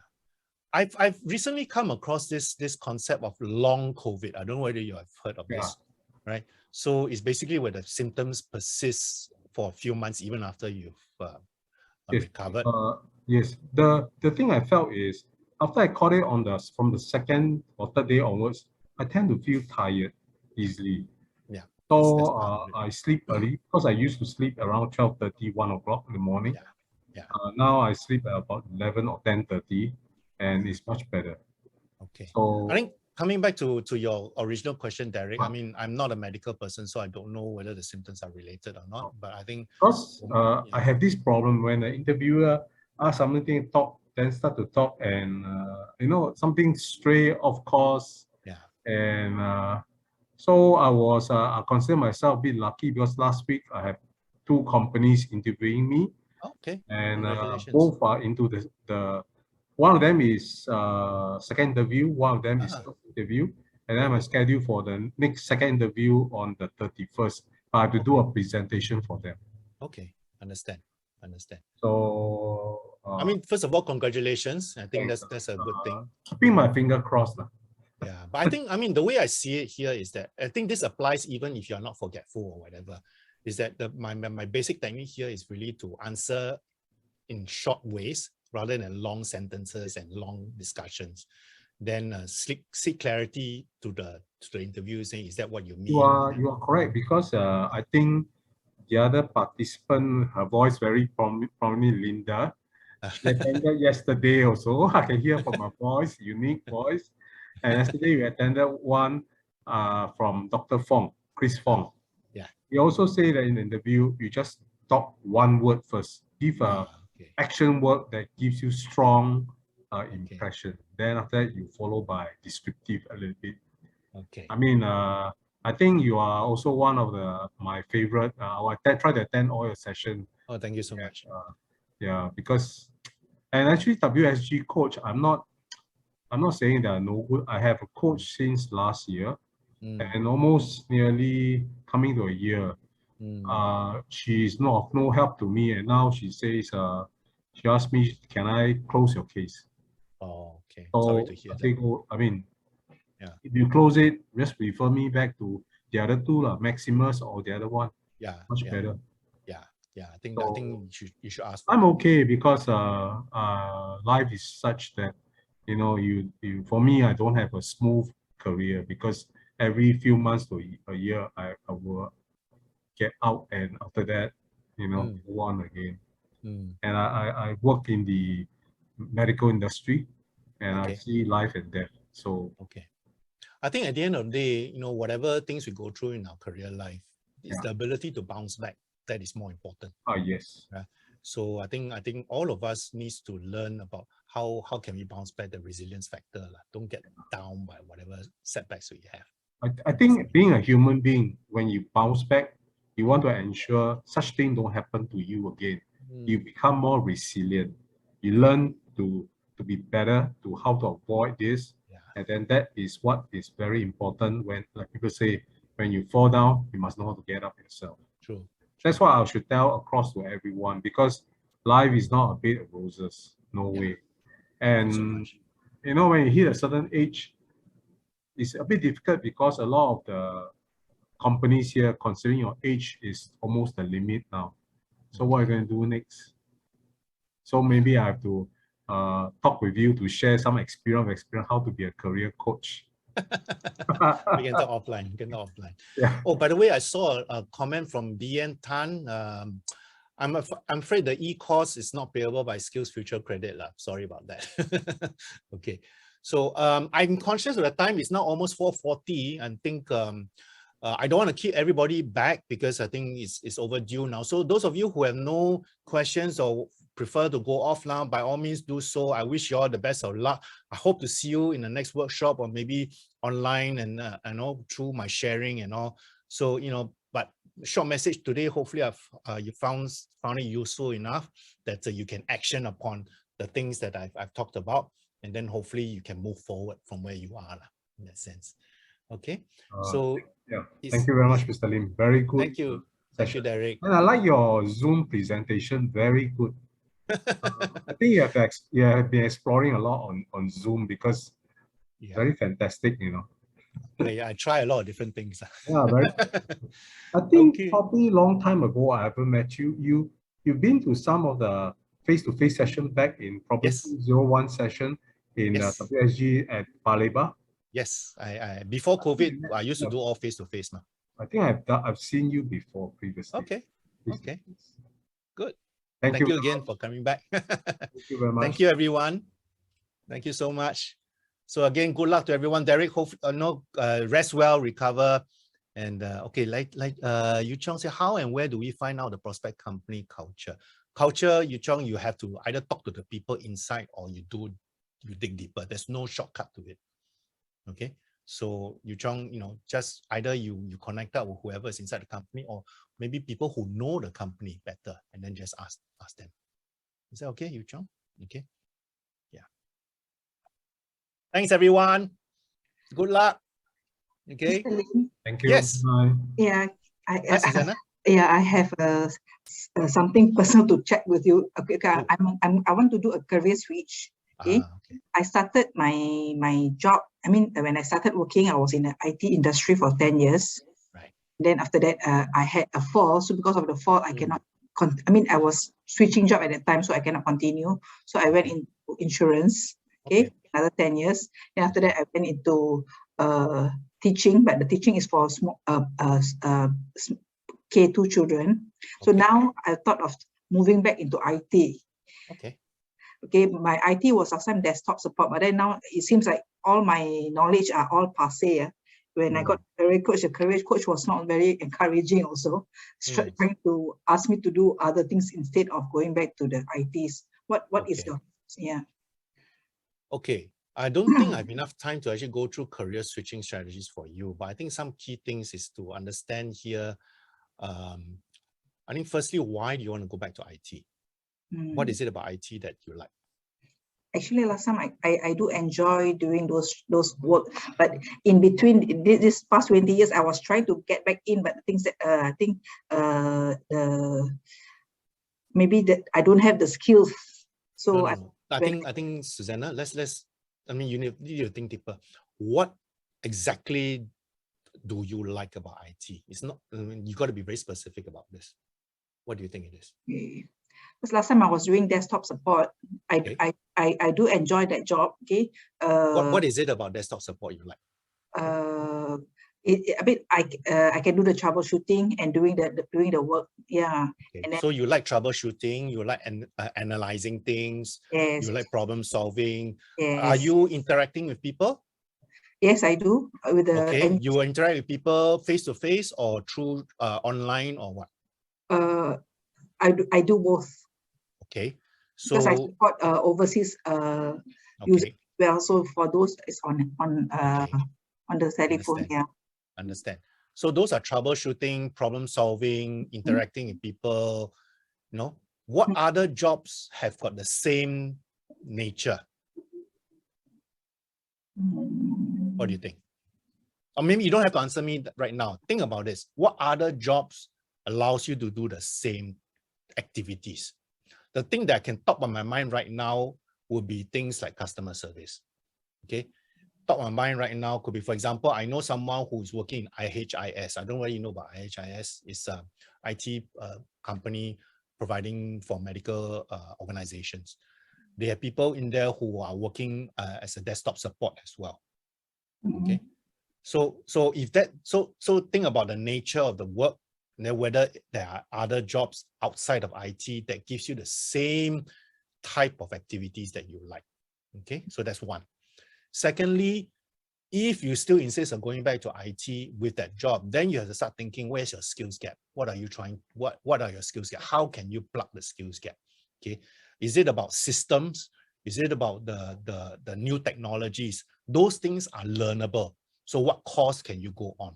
I've recently come across this concept of long COVID. I don't know whether you have heard of this, right? So it's basically where the symptoms persist for a few months even after you've Yes. recovered. Yes. The thing I felt is after I caught it from the 2nd or 3rd day onwards, I tend to feel tired easily. Yeah. So that's part of it. I sleep early because I used to sleep around 12:30, 1 o'clock in the morning. Yeah. Yeah. Now I sleep at about 11 or 10:30, and it's much better. Okay. So I think coming back to your original question, Derek, I mean, I'm not a medical person, so I don't know whether the symptoms are related or not, but I think because I have this problem when the interviewer asks something, then start to talk, and something stray off course. Yeah. And so I consider myself a bit lucky because last week I had 2 companies interviewing me, Okay. and Congratulations. both are into the one of them is second interview, one of them is Ah. third interview, and then I'm scheduled for the next second interview on the 31st. I have to do a presentation for them. Okay. Understand. So I mean, first of all, congratulations. I think thanks. that's a good thing. Keeping my finger crossed. Yeah, but I mean, the way I see it here is that I think this applies even if you're not forgetful or whatever, is that my basic technique here is really to answer in short ways rather than long sentences and long discussions. Then seek clarity to the interview, saying, is that what you mean? You are correct, because I think the other participant, her voice very prominently, Linda. She attended yesterday also. I can hear from her voice, unique voice. And yesterday we attended one from Dr. Fong, Chris Fong. Yeah. He also said that in the interview, you just talk one word first. Give a Okay. action word that gives you strong impression. Then after that, you follow by descriptive a little bit. Okay. I mean, I think you are also one of my favorite. I try to attend all your sessions. Oh, thank you so much. Yeah, because, and actually WSG coach, I'm not saying that no good. I have a coach since last year, and almost nearly coming to a year. She's not of no help to me, and now she says, she asked me, can I close your case? Oh, okay. So Sorry to hear that. I mean, Yeah. if you close it, just refer me back to the other 2, Maximus or the other one. Yeah. Much yeah. better. Yeah, I think So, you should ask for I'm that. okay because life is such that you for me, I don't have a smooth career because every few months to a year I will get out, and after that go on again. And I work in the medical industry, and I Okay. see life and death. So Okay. I think at the end of the day, whatever things we go through in our career life, it's the ability to bounce back that is more important. yes. So I think all of us needs to learn about how can we bounce back, the resilience factor. Don't get down by whatever setbacks we have. I think being a human being, when you bounce back, you want to ensure such things don't happen to you again. You become more resilient. You learn to be better, to how to avoid this. And then that is what is very important when, like people say, when you fall down, you must know how to get up yourself. True. That's what I should tell across to everyone, because life is not a bed of roses. No way. Thank you so And much. when you hit a certain age, it's a bit difficult because a lot of the companies here, considering your age, is almost the limit now. So what are you going to do next? So maybe I have to talk with you to share some experience how to be a career coach. We can talk offline. We can talk offline. Yeah. Oh, by the way, I saw a comment from BN Tan. I'm afraid the e-course is not payable by Skills Future Credit. Sorry about that. Okay. So I'm conscious of the time. It's now almost 4:40. I think I don't want to keep everybody back because I think it's overdue now. So those of you who have no questions or prefer to go offline, by all means do so. I wish you all the best of luck. I hope to see you in the next workshop or maybe online and all through my sharing and all. So, you know, but short message today, hopefully you found it useful enough that you can action upon the things that I've talked about, and then hopefully you can move forward from where you are in that sense. Okay, so yeah, thank you very much, Mr. Lim. Very good. Thank you. Thank you, Derek. And I like your Zoom presentation. Very good. I think you have been exploring a lot on Zoom because very fantastic, you know. Yeah, I try a lot of different things. Yeah, very. I think Okay. probably a long time ago I ever met you. You've been to some of the face-to-face session back in probably Yes. 2001 session in Yes. WSG at Paleba. Yes, I before COVID, I used to do all face-to-face now. I think I've seen you before previously. Okay. Okay. Good. Thank you again for coming back. Thank you very much. Thank you, everyone. Thank you so much. So again, good luck to everyone. Derek, hope rest well, recover, and okay. Like Yu Chong said, how and where do we find out the prospect company culture? Culture, Yu Chong, you have to either talk to the people inside or you dig deeper. There's no shortcut to it. Okay, so Yu Chong, you know, just either you connect up with whoever is inside the company, or maybe people who know the company better, and then just ask them. Is that okay, Yu Chong? Okay, yeah. Thanks, everyone. Good luck. Okay. Thank you. Yes. Bye. Yeah, Hi, Susanna. I have something personal to chat with you. Okay, I want to do a career switch. Okay, I started my job. I mean, when I started working, I was in the IT industry for 10 years. Right. Then after that, I had a fall. So because of the fall, I cannot. I was switching job at that time, so I cannot continue. So I went into insurance. Okay, another 10 years. Then after that, I went into teaching, but the teaching is for small K2 children. So now I thought of moving back into IT. Okay. Okay, my IT was last time desktop support, but then now it seems like all my knowledge are all passé. When I got the career coach was not very encouraging also, trying to ask me to do other things instead of going back to the ITs. What is your, yeah. Okay, I don't think I have enough time to actually go through career switching strategies for you, but I think some key things is to understand here. I think firstly, why do you want to go back to IT? What is it about IT that you like? Actually, last time I do enjoy doing those work, but in between this past 20 years, I was trying to get back in, but the things that I think maybe that I don't have the skills. So no. I think Susanna, let's. I mean, you need to think deeper. What exactly do you like about IT? It's not. I mean, you got to be very specific about this. What do you think it is? Because last time I was doing desktop support, I do enjoy that job. Okay. What is it about desktop support you like? I can do the troubleshooting and doing the work. Yeah. Okay. And then, so you like troubleshooting, you like analyzing things, yes. You like problem solving. Yes. Are you interacting with people? Yes, I do. Okay. You interact with people face to face or through online or what? I do both. Okay. So because I support overseas users well. So for those it's on the telephone. Yeah. Understand. So those are troubleshooting, problem solving, interacting with people. You know, what other jobs have got the same nature? What do you think? Or maybe you don't have to answer me right now. Think about this. What other jobs allows you to do the same activities? The thing that can top of my mind right now would be things like customer service. Okay. Top of my mind right now could be, for example, I know someone who's working in IHIS. I don't know whether you know about IHIS. It's an IT company providing for medical organizations. They have people in there who are working as a desktop support as well. Okay. So if that, so think about the nature of the work, and then whether there are other jobs outside of IT that gives you the same type of activities that you like. Okay, so that's one. Secondly, if you still insist on going back to IT with that job, then you have to start thinking, where's your skills gap? What are you trying, what are your skills gap? How can you plug the skills gap? Okay, is it about systems? Is it about the new technologies? Those things are learnable. So what course can you go on,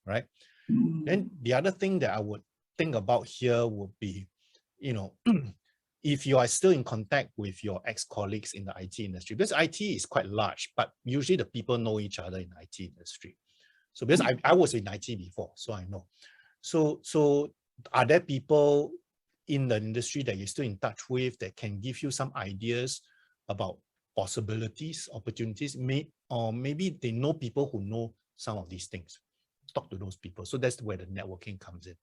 right? Then the other thing that I would think about here would be, you know, if you are still in contact with your ex-colleagues in the IT industry, because IT is quite large, but usually the people know each other in the IT industry. So because I was in IT before, so I know. So are there people in the industry that you're still in touch with that can give you some ideas about possibilities, opportunities, or maybe they know people who know some of these things? Talk to those people. So that's where the networking comes in.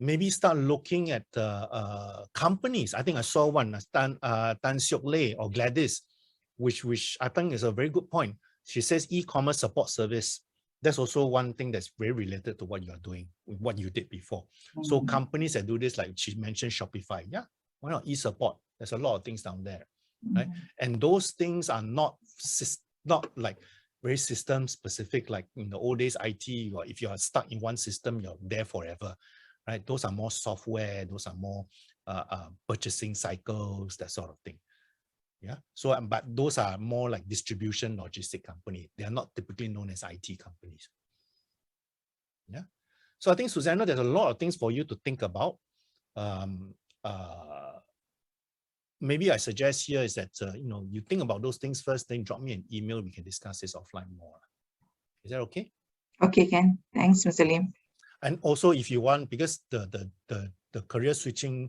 Maybe start looking at companies. I think I saw one, Tan Siok Lei or Gladys, which I think is a very good point. She says e-commerce support service. That's also one thing that's very related to what you are doing, with what you did before. So companies that do this, like she mentioned Shopify, yeah, why not e-support? There's a lot of things down there, right? And those things are not like very system specific, like in the old days, IT, or if you are stuck in one system, you're there forever, right? Those are more software, those are more purchasing cycles, that sort of thing. Yeah. So, but those are more like distribution logistic company. They are not typically known as IT companies. Yeah. So I think, Susanna, there's a lot of things for you to think about. Maybe I suggest here is that, you know, you think about those things first, then drop me an email. We can discuss this offline more. Is that okay? Okay, Ken. Thanks, Mr. Lim. And also, if you want, because the career switching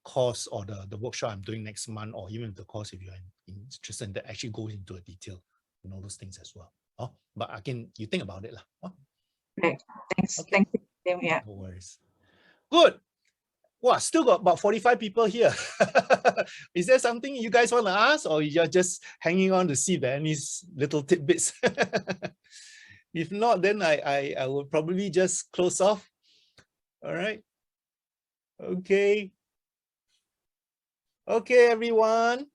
course or the workshop I'm doing next month, or even the course, if you're interested in that, actually goes into a detail and all those things as well. Oh, but again, you think about it lah. Oh. Right. Thanks. Okay. Thank you. Yeah. No worries. Good. Wow, still got about 45 people here. Is there something you guys want to ask, or you're just hanging on to see if there are any little tidbits? If not, then I would probably just close off. All right. Okay. Okay, everyone.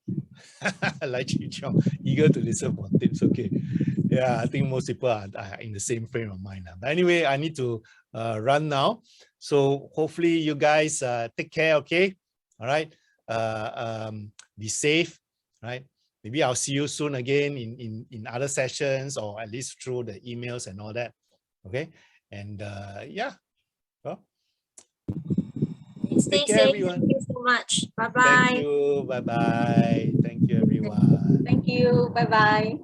Like Chichong, eager to listen for tips. Okay. Yeah, I think most people are in the same frame of mind. But anyway, I need to run now. So hopefully you guys take care, okay? All right. Be safe, right? Maybe I'll see you soon again in other sessions, or at least through the emails and all that. Okay. And yeah. Well, stay care, safe. everyone. Thank you so much. Bye bye. Thank you. Bye bye. Thank you, everyone. Thank you. Bye bye.